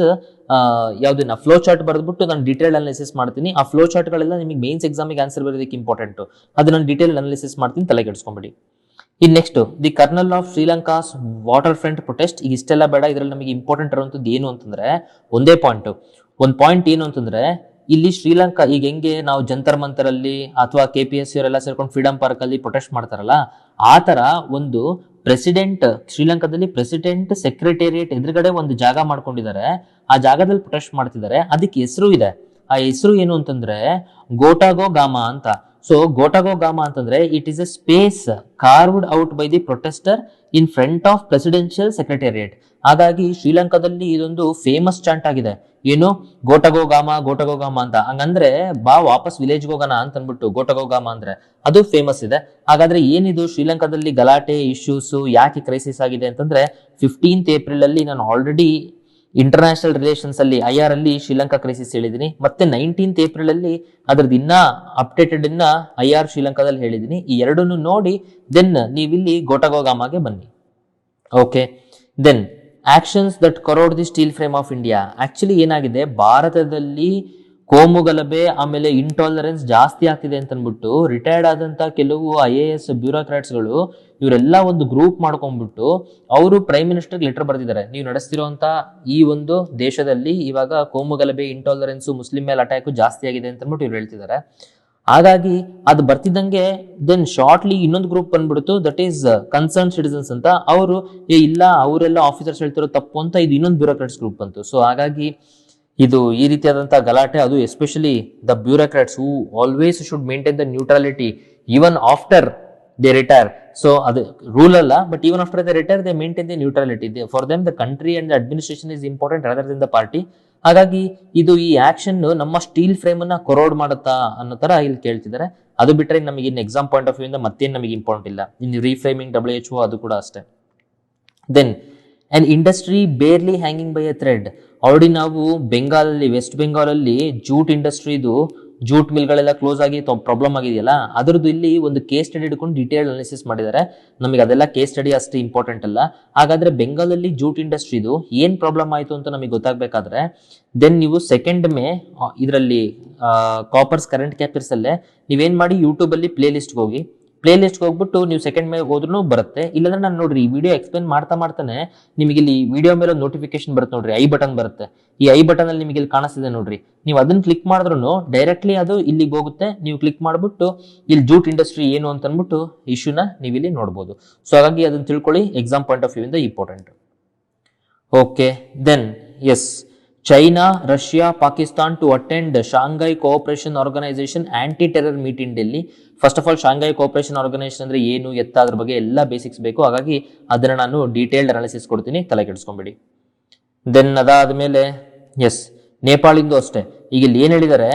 ಯಾವ್ದನ್ನ ಫ್ಲೋ ಚಾರ್ಟ್ ಬರೆದ್ಬಿಟ್ಟು ನಾನು ಡೀಟೇಲ್ಡ್ ಅನಾಲಿಸಿಸ್ ಮಾಡ್ತೀನಿ. ಆ ಫ್ಲೋ ಚಾರ್ಟ್ ಗಳೆಲ್ಲ ನಿಮಗೆ ಮೇನ್ಸ್ ಎಕ್ಸಾಮಿಗೆ ಆನ್ಸರ್ ಬರೋದಕ್ಕೆ ಇಂಪಾರ್ಟೆಂಟ್. ಅದು ನಾನು ಡೀಟೇಲ್ ಅನಾಲಿಸಿಸ್ ಮಾಡ್ತೀನಿ, ತಲೆ ಕೆಡಿಸ್ಕೊಂಬಿಡಿ. In next the kernel of Sri Lanka's water front protest. ಈಗ ಇಷ್ಟೆಲ್ಲ ಬೇಡ, ಇದರಲ್ಲಿ ನಮಗೆ ಇಂಪಾರ್ಟೆಂಟ್ ಇರುವಂತದ್ದು ಏನು ಅಂತಂದ್ರೆ ಒಂದೇ ಪಾಯಿಂಟ್ ಏನು ಅಂತಂದ್ರೆ ಇಲ್ಲಿ ಶ್ರೀಲಂಕಾ ಈಗ ಹೆಂಗೆ ನಾವು ಜಂತರ್ ಮಂತರ್ ಅಲ್ಲಿ ಅಥವಾ KPSC ಅವರೆಲ್ಲ ಸೇರ್ಕೊಂಡು ಫ್ರೀಡಂ ಪಾರ್ಕ್ ಅಲ್ಲಿ ಪ್ರೊಟೆಸ್ಟ್ ಮಾಡ್ತಾರಲ್ಲ, ಆ ತರ ಒಂದು ಶ್ರೀಲಂಕಾದಲ್ಲಿ ಪ್ರೆಸಿಡೆಂಟ್ ಸೆಕ್ರೆಟೇರಿಯೇಟ್ ಎದುರುಗಡೆ ಒಂದು ಜಾಗ ಮಾಡ್ಕೊಂಡಿದ್ದಾರೆ. ಆ ಜಾಗದಲ್ಲಿ ಪ್ರೊಟೆಸ್ಟ್ ಮಾಡ್ತಿದ್ದಾರೆ. ಅದಕ್ಕೆ ಹೆಸರು ಇದೆ. ಆ ಹೆಸರು ಏನು ಅಂತಂದ್ರೆ ಗೋಟಾಗೋ ಗಾಮಾ ಅಂತ. ಸೊ ಗೋಟಾಗೋ ಗಾಮಾ ಅಂತಂದ್ರೆ it is a space carved out by the protester in front of presidential secretariat. ಹಾಗಾಗಿ ಶ್ರೀಲಂಕಾದಲ್ಲಿ ಇದೊಂದು ಫೇಮಸ್ ಚಾಂಟ್ ಆಗಿದೆ, ಏನು ಗೋಟಗೋ ಗಾಮ ಅಂತ. ಹಂಗಂದ್ರೆ ಬಾ ವಾಪಸ್ ವಿಲೇಜ್ ಹೋಗೋಣ ಅಂತ ಅನ್ಬಿಟ್ಟು ಗೋಟಗೋ ಗಾಮ ಅಂದ್ರೆ ಅದು ಫೇಮಸ್ ಇದೆ. ಹಾಗಾದ್ರೆ ಏನಿದು ಶ್ರೀಲಂಕಾದಲ್ಲಿ ಗಲಾಟೆ ಇಶ್ಯೂಸ್ ಯಾಕೆ ಕ್ರೈಸಿಸ್ ಆಗಿದೆ ಅಂತಂದ್ರೆ 15th April ಅಲ್ಲಿ ನಾನು ಆಲ್ರೆಡಿ ಇಂಟರ್ನ್ಯಾಷನಲ್ ರಿಲೇಷನ್ಸ್ ಅಲ್ಲಿ IR ಅಲ್ಲಿ ಶ್ರೀಲಂಕಾ ಕ್ರೈಸಿಸ್ ಹೇಳಿದೀನಿ. ಮತ್ತೆ 19th April ಅಲ್ಲಿ ಅದ್ರದ್ದು ಇನ್ನ ಅಪ್ಡೇಟೆಡ್ IR ಶ್ರೀಲಂಕಾದಲ್ಲಿ ಹೇಳಿದೀನಿ. ಈ ಎರಡನ್ನು ನೋಡಿ ದೆನ್ ನೀವಿಲ್ಲಿ ಗೋಟಗೋ ಗಾಮಾಗೆ ಬನ್ನಿ. Okay, then actions that corrode the steel frame of India. Actually ಏನಾಗಿದೆ, ಭಾರತದಲ್ಲಿ ಕೋಮುಗಲಭೆ ಆಮೇಲೆ ಇಂಟಾಲರೆನ್ಸ್ ಜಾಸ್ತಿ ಆಗ್ತಿದೆ ಅಂತ ಅಂದ್ಬಿಟ್ಟು ರಿಟೈರ್ಡ್ ಆದಂತ ಕೆಲವು IAS ಬ್ಯೂರೋಕ್ರಾಟ್ಸ್ಗಳು ಇವರೆಲ್ಲ ಒಂದು ಗ್ರೂಪ್ ಮಾಡ್ಕೊಂಡ್ಬಿಟ್ಟು ಅವರು ಪ್ರೈಮ್ ಮಿನಿಸ್ಟರ್ ಲೆಟರ್ ಬರೆದಿದ್ದಾರೆ. ನೀವು ನಡೆಸ್ತಿರುವಂತ ಈ ಒಂದು ದೇಶದಲ್ಲಿ ಇವಾಗ ಕೋಮುಗಲಭೆ, ಇಂಟಾಲರೆನ್ಸ್, ಮುಸ್ಲಿಂ ಮೇಲೆ ಅಟ್ಯಾಕ್ ಜಾಸ್ತಿ ಆಗಿದೆ ಅಂತ ಅಂದ್ಬಿಟ್ಟು ಇವ್ರು ಹೇಳ್ತಿದ್ದಾರೆ. ಹಾಗಾಗಿ ಅದು ಬರ್ತಿದ್ದಂಗೆ ದೆನ್ ಶಾರ್ಟ್ಲಿ ಇನ್ನೊಂದು ಗ್ರೂಪ್ ಬಂದ್ಬಿಡ್ತು, ದಟ್ ಈಸ್ ಕನ್ಸರ್ನ್ ಸಿಟಿಸನ್ಸ್ ಅಂತ. ಅವರು ಇಲ್ಲ ಅವರೆಲ್ಲ ಆಫೀಸರ್ಸ್ ಹೇಳ್ತಿರೋ ತಪ್ಪು ಅಂತ ಇದು ಇನ್ನೊಂದು ಬ್ಯೂರೋಕ್ರಾಟ್ಸ್ ಗ್ರೂಪ್ ಬಂತು. ಸೊ ಹಾಗಾಗಿ ಇದು ಈ ರೀತಿಯಾದಂತಹ ಗಲಾಟೆ, ಅದು especially the bureaucrats who always should maintain the neutrality even after they retire. So ಅದು ರೂಲ್ ಅಲ್ಲ, but even after the retire they maintain the neutrality. For them the country and the administration is important rather then the party. ಹಾಗಾಗಿ ಇದು ಈ action ನಮ್ಮ steel frame ಅನ್ನ ಕೊರೋಡ್ ಮಾಡುತ್ತಾ ಅನ್ನೋ ತರ ಇಲ್ಲಿ ಕೇಳ್ತಿದ್ದಾರೆ. ಅದು ಬಿಟ್ಟರೆ ನಮಗೆ ಇನ್ ಎಕ್ಸಾಮ್ ಪಾಯಿಂಟ್ ಆಫ್ ವ್ಯೂ ಇಂದ ಮತ್ತೇನು ನಮಗೆ ಇಂಪಾರ್ಟೆಂಟ್ ಇಲ್ಲ. ಇನ್ನು ರೀಫ್ರೇಮಿಂಗ್ WHO ಅದು ಕೂಡ ಅಷ್ಟೇ. Then on industry barely hanging by a thread. Already ನಾವು ಬೆಂಗಾಲಲ್ಲಿ, ವೆಸ್ಟ್ ಬೆಂಗಾಲಲ್ಲಿ ಜೂಟ್ ಇಂಡಸ್ಟ್ರಿದು ಜೂಟ್ ಮಿಲ್ಗಳೆಲ್ಲ ಕ್ಲೋಸ್ ಆಗಿ ಪ್ರಾಬ್ಲಮ್ ಆಗಿದೆಯಲ್ಲ, ಅದರದ್ದು ಇಲ್ಲಿ ಒಂದು ಕೇಸ್ ಸ್ಟಡಿ ಹಿಡ್ಕೊಂಡು ಡೀಟೇಲ್ ಅನಾಲಿಸಿಸ್ ಮಾಡಿದ್ದಾರೆ. ನಮಗೆ ಅದೆಲ್ಲ ಕೇಸ್ ಸ್ಟಡಿ ಅಷ್ಟು ಇಂಪಾರ್ಟೆಂಟ್ ಅಲ್ಲ. ಹಾಗಾದ್ರೆ ಬೆಂಗಾಲಲ್ಲಿ ಜೂಟ್ ಇಂಡಸ್ಟ್ರಿದು ಏನ್ ಪ್ರಾಬ್ಲಮ್ ಆಯಿತು ಅಂತ ನಮಗೆ ಗೊತ್ತಾಗಬೇಕಾದ್ರೆ ದೆನ್ ನೀವು 2 ಮೇ ಇದರಲ್ಲಿ ಕಾಪರ್ಸ್ ಕರೆಂಟ್ ಕ್ಯಾಪ್ಚರ್ಸ್ ಅಲ್ಲೇ ನೀವೇನ್ ಮಾಡಿ, ಯೂಟ್ಯೂಬ್ ಅಲ್ಲಿ ಪ್ಲೇ ಲಿಸ್ಟ್ಗೆ ಹೋಗಿ, ಪ್ಲೇ ಲಿಸ್ಟ್ಗೆ ಹೋಗ್ಬಿಟ್ಟು ನೀವು 2 ಮೇ ಹೋದ್ರೂ ಬರುತ್ತೆ. ಇಲ್ಲಾಂದ್ರೆ ನಾನು ನೋಡ್ರಿ ಈ ವಿಡಿಯೋ ಎಕ್ಸ್ಪ್ಲೇನ್ ಮಾಡ್ತಾನೆ ನಿಮಗೆ ಇಲ್ಲಿ ವಿಡಿಯೋ ಮೇಲೆ ಒಂದು ನೋಟಿಫಿಕೇಶನ್ ಬರುತ್ತೆ ನೋಡ್ರಿ, ಐ ಬಟನ್ ಬರುತ್ತೆ. ಈ ಐ ಬಟನ್ ಅಲ್ಲಿ ನಿಮಗೆ ಇಲ್ಲಿ ಕಾಣಿಸ್ತಿದೆ ನೋಡ್ರಿ, ನೀವು ಅದನ್ನ ಕ್ಲಿಕ್ ಮಾಡಿದ್ರು ಡೈರೆಕ್ಟ್ಲಿ ಅದು ಇಲ್ಲಿಗೆ ಹೋಗುತ್ತೆ. ನೀವು ಕ್ಲಿಕ್ ಮಾಡ್ಬಿಟ್ಟು ಇಲ್ಲಿ ಜೂಟ್ ಇಂಡಸ್ಟ್ರಿ ಏನು ಅಂತ ಅಂದ್ಬಿಟ್ಟು ಇಶ್ಯೂನ ನೀವು ಇಲ್ಲಿ ನೋಡ್ಬೋದು. ಸೊ ಹಾಗಾಗಿ ಅದನ್ನ ತಿಳ್ಕೊಳ್ಳಿ, ಎಕ್ಸಾಮ್ ಪಾಯಿಂಟ್ ಆಫ್ ವ್ಯೂ ಇಂದ important. Okay, then yes, China, Russia, Pakistan to attend Shanghai cooperation organisation anti terror meet in Delhi. First of all Shanghai cooperation organisation ಅಂದ್ರೆ ಏನು ಎತ್ತ ಅದ್ರ ಬಗ್ಗೆ ಎಲ್ಲ ಬೇಸಿಕ್ಸ್ ಬೇಕು. ಹಾಗಾಗಿ ಅದನ್ನ ನಾನು ಡೀಟೇಲ್ಡ್ ಅನಾಲಿಸಿಸ್ ಕೊಡ್ತೀನಿ, ತಲೆ ಕೆಡಿಸ್ಕೊಂಬೇಡಿ. ದೆನ್ ಅದಾದ್ಮೇಲೆ ಎಸ್, ನೇಪಾಳಿಂದು ಅಷ್ಟೇ. ಈಗ ಇಲ್ಲಿ ಏನ್ ಹೇಳಿದ್ದಾರೆ,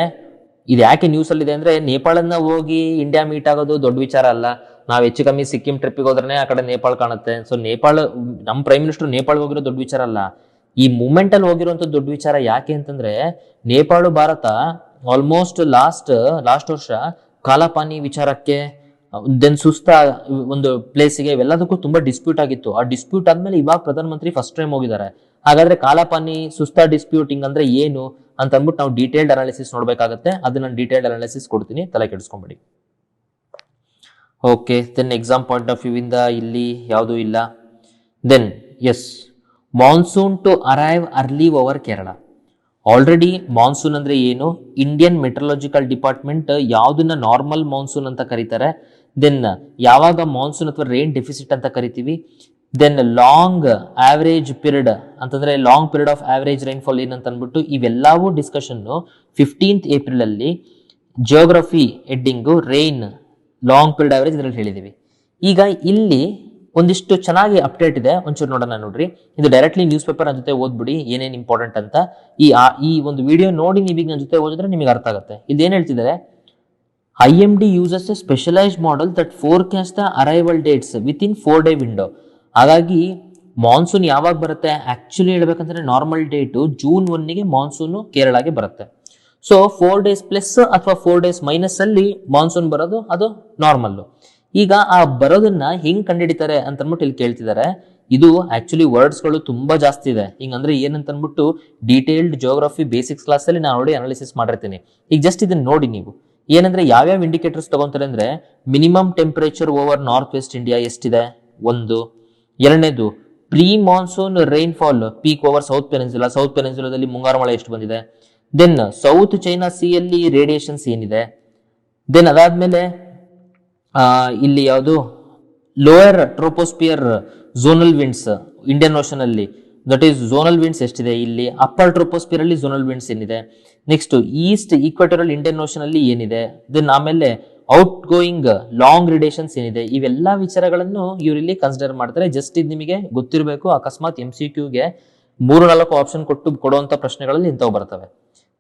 ಇದು ಯಾಕೆ ನ್ಯೂಸ್ ಅಲ್ಲಿ ಇದೆ ಅಂದ್ರೆ, ನೇಪಾಳನ್ನ ಹೋಗಿ ಇಂಡಿಯಾ ಮೀಟ್ ಆಗೋದು ದೊಡ್ಡ ವಿಚಾರ ಅಲ್ಲ. ನಾವು ಹೆಚ್ಚು ಕಮ್ಮಿ ಸಿಕ್ಕಿಂ ಟ್ರಿಪ್ಗೆ ಹೋದ್ರೆ ಆ ಕಡೆ ನೇಪಾಳ ಕಾಣುತ್ತೆ. ಸೊ ನೇಪಾಳ, ನಮ್ಮ ಪ್ರೈಮ್ ಮಿನಿಸ್ಟರ್ ನೇಪಾಳ ಹೋಗಿರೋ ದೊಡ್ಡ ವಿಚಾರ ಅಲ್ಲ, ಈ ಮೂಮೆಂಟ್ ಅಲ್ಲಿ ಹೋಗಿರುವಂತ ದೊಡ್ಡ ವಿಚಾರ. ಯಾಕೆ ಅಂತಂದ್ರೆ ನೇಪಾಳ ಭಾರತ ಆಲ್ಮೋಸ್ಟ್ ಲಾಸ್ಟ್ ವರ್ಷ ಕಾಲಾಪಾನಿ ವಿಚಾರಕ್ಕೆ, ದೆನ್ ಸುಸ್ತ ಒಂದು ಪ್ಲೇಸಿಗೆ, ಇವೆಲ್ಲದಕ್ಕೂ ತುಂಬಾ ಡಿಸ್ಪ್ಯೂಟ್ ಆಗಿತ್ತು. ಆ ಡಿಸ್ಪ್ಯೂಟ್ ಆದ್ಮೇಲೆ ಇವಾಗ ಪ್ರಧಾನಮಂತ್ರಿ ಫಸ್ಟ್ ಟೈಮ್ ಹೋಗಿದ್ದಾರೆ. ಹಾಗಾದ್ರೆ ಕಾಲಾಪಾನಿ ಸುಸ್ತಾ ಡಿಸ್ಪ್ಯೂಟಿಂಗ್ ಅಂದ್ರೆ ಏನು ಅಂತ ಅಂದ್ಬಿಟ್ಟು ನಾವು ಡೀಟೇಲ್ಡ್ ಅನಾಲಿಸಿಸ್ ನೋಡ್ಬೇಕಾಗತ್ತೆ. ಅದನ್ನ ಡೀಟೇಲ್ಡ್ ಅನಾಲಿಸಿಸ್ ಕೊಡ್ತೀನಿ, ತಲೆ ಕೆಡಿಸ್ಕೊಂಬೇಡಿ. Okay, then exam point of view ಇಂದ ಇಲ್ಲಿ ಯಾವುದೂ ಇಲ್ಲ. Then yes, monsoon to arrive early over Kerala. Already monsoon ಅಂದ್ರೆ ಏನು, ಇಂಡಿಯನ್ ಮೆಟ್ರಲಾಜಿಕಲ್ ಡಿಪಾರ್ಟ್ಮೆಂಟ್ ಯಾವ್ದನ್ನ ನಾರ್ಮಲ್ ಮಾನ್ಸೂನ್ ಅಂತ ಕರೀತಾರೆ, ದೆನ್ ಯಾವಾಗ ಮಾನ್ಸೂನ್ ಅಥವಾ ರೈನ್ ಡೆಫಿಸಿಟ್ ಅಂತ ಕರಿತೀವಿ, ದೆನ್ ಲಾಂಗ್ ಆವರೇಜ್ ಪೀರಿಯಡ್ ಅಂತಂದ್ರೆ long period of average rainfall ಏನಂತ ಅಂದ್ಬಿಟ್ಟು ಇವೆಲ್ಲವೂ ಡಿಸ್ಕಷನ್ 15th ಏಪ್ರಿಲ್ ಅಲ್ಲಿ geography heading rain long period average ಇದರಲ್ಲಿ ಹೇಳಿದೀವಿ. ಈಗ ಇಲ್ಲಿ ಒಂದಿಷ್ಟು ಚೆನ್ನಾಗಿ ಅಪ್ಡೇಟ್ ಇದೆ, ಒಂಚೂರು ನೋಡೋಣ ನೋಡ್ರಿ. ಇದು ಡೈರೆಕ್ಟ್ಲಿ ನ್ಯೂಸ್ ಪೇಪರ್ ನನ್ನ ಜೊತೆ ಓದ್ಬಿಡಿ ಏನೇನು ಇಂಪಾರ್ಟೆಂಟ್ ಅಂತ. ಈ ಒಂದು ವಿಡಿಯೋ ನೋಡಿ ನೀವೀಗ ನನ್ನ ಜೊತೆ ಓದಿದ್ರೆ ನಿಮಗೆ ಅರ್ಥ ಆಗುತ್ತೆ. ಇದೇನ್ ಹೇಳ್ತಿದ್ದಾರೆ, IMD uses a specialized model that forecasts the arrival dates within 4-day window. ಹಾಗಾಗಿ ಮಾನ್ಸೂನ್ ಯಾವಾಗ ಬರುತ್ತೆ, ಆಕ್ಚುಲಿ ಹೇಳ್ಬೇಕಂದ್ರೆ ನಾರ್ಮಲ್ ಡೇಟು June 1ಗೆ ಮಾನ್ಸೂನ್ ಕೇರಳಗೆ ಬರುತ್ತೆ. ಸೊ 4 days ಪ್ಲಸ್ ಅಥವಾ 4 days ಮೈನಸ್ ಅಲ್ಲಿ ಮಾನ್ಸೂನ್ ಬರೋದು ಅದು ನಾರ್ಮಲ್. ಈಗ ಆ ಬರೋದನ್ನ ಹೆಂಗ್ ಕಂಡುಹಿಡಿತಾರೆ ಅಂತ ಅಂದ್ಬಿಟ್ಟು ಇಲ್ಲಿ ಕೇಳ್ತಿದ್ದಾರೆ. ಇದು ಆಕ್ಚುಲಿ ವರ್ಡ್ಸ್ ಗಳು ತುಂಬಾ ಜಾಸ್ತಿ ಇದೆ. ಹಿಂಗಂದ್ರೆ ಏನಂತ ಅಂದ್ಬಿಟ್ಟು ಡೀಟೇಲ್ಡ್ ಜಿಯೋಗ್ರಫಿ ಬೇಸಿಕ್ಸ್ ಕ್ಲಾಸ್ ಅಲ್ಲಿ ನಾನು ನೋಡಿ ಅನಾಲಿಸಿಸ್ ಮಾಡಿರ್ತೀನಿ. ಈಗ ಜಸ್ಟ್ ಇದನ್ನ ನೋಡಿ ನೀವು, ಏನಂದ್ರೆ ಯಾವ್ಯಾವ ಇಂಡಿಕೇಟರ್ಸ್ ತಗೊಂತಾರೆ ಅಂದ್ರೆ, minimum temperature over north west India ಎಷ್ಟಿದೆ ಒಂದು, ಎರಡನೇದು pre monsoon rainfall peak over south ಪೆನಿನ್ಸುಲಾದಲ್ಲಿ ಮುಂಗಾರು ಮಳೆ ಎಷ್ಟು ಬಂದಿದೆ, ದೆನ್ ಸೌತ್ ಚೈನಾ ಸಿ ಅಲ್ಲಿ ರೇಡಿಯೇಷನ್ಸ್ ಏನಿದೆ, ದೆನ್ ಅದಾದ್ಮೇಲೆ ಇಲ್ಲಿ ಯಾವುದು lower troposphere zonal winds Indian ocean ಅಲ್ಲಿ, ದಟ್ ಈಸ್ ಝೋನಲ್ ವಿಂಡ್ಸ್ ಎಷ್ಟಿದೆ ಇಲ್ಲಿ, ಅಪ್ಪರ್ ಟ್ರೋಪೋಸ್ಪಿಯರ್ ಅಲ್ಲಿ ಝೋನಲ್ ವಿಂಡ್ಸ್ ಏನಿದೆ, next east equatorial Indian ocean ಅಲ್ಲಿ ಏನಿದೆ, ದೆನ್ ಆಮೇಲೆ ಔಟ್ ಗೋಯಿಂಗ್ ಲಾಂಗ್ ರೇಡಿಯೇಷನ್ಸ್ ಏನಿದೆ, ಇವೆಲ್ಲ ವಿಚಾರಗಳನ್ನು ಇವರಲ್ಲಿ ಕನ್ಸಿಡರ್ ಮಾಡ್ತಾರೆ. ಜಸ್ಟ್ ಇದು ನಿಮಗೆ ಗೊತ್ತಿರಬೇಕು, ಅಕಸ್ಮಾತ್ MCQಗೆ 3-4 ಆಪ್ಷನ್ ಕೊಡುವಂತ ಪ್ರಶ್ನೆಗಳಲ್ಲಿ ಇಂಥವು ಬರ್ತವೆ.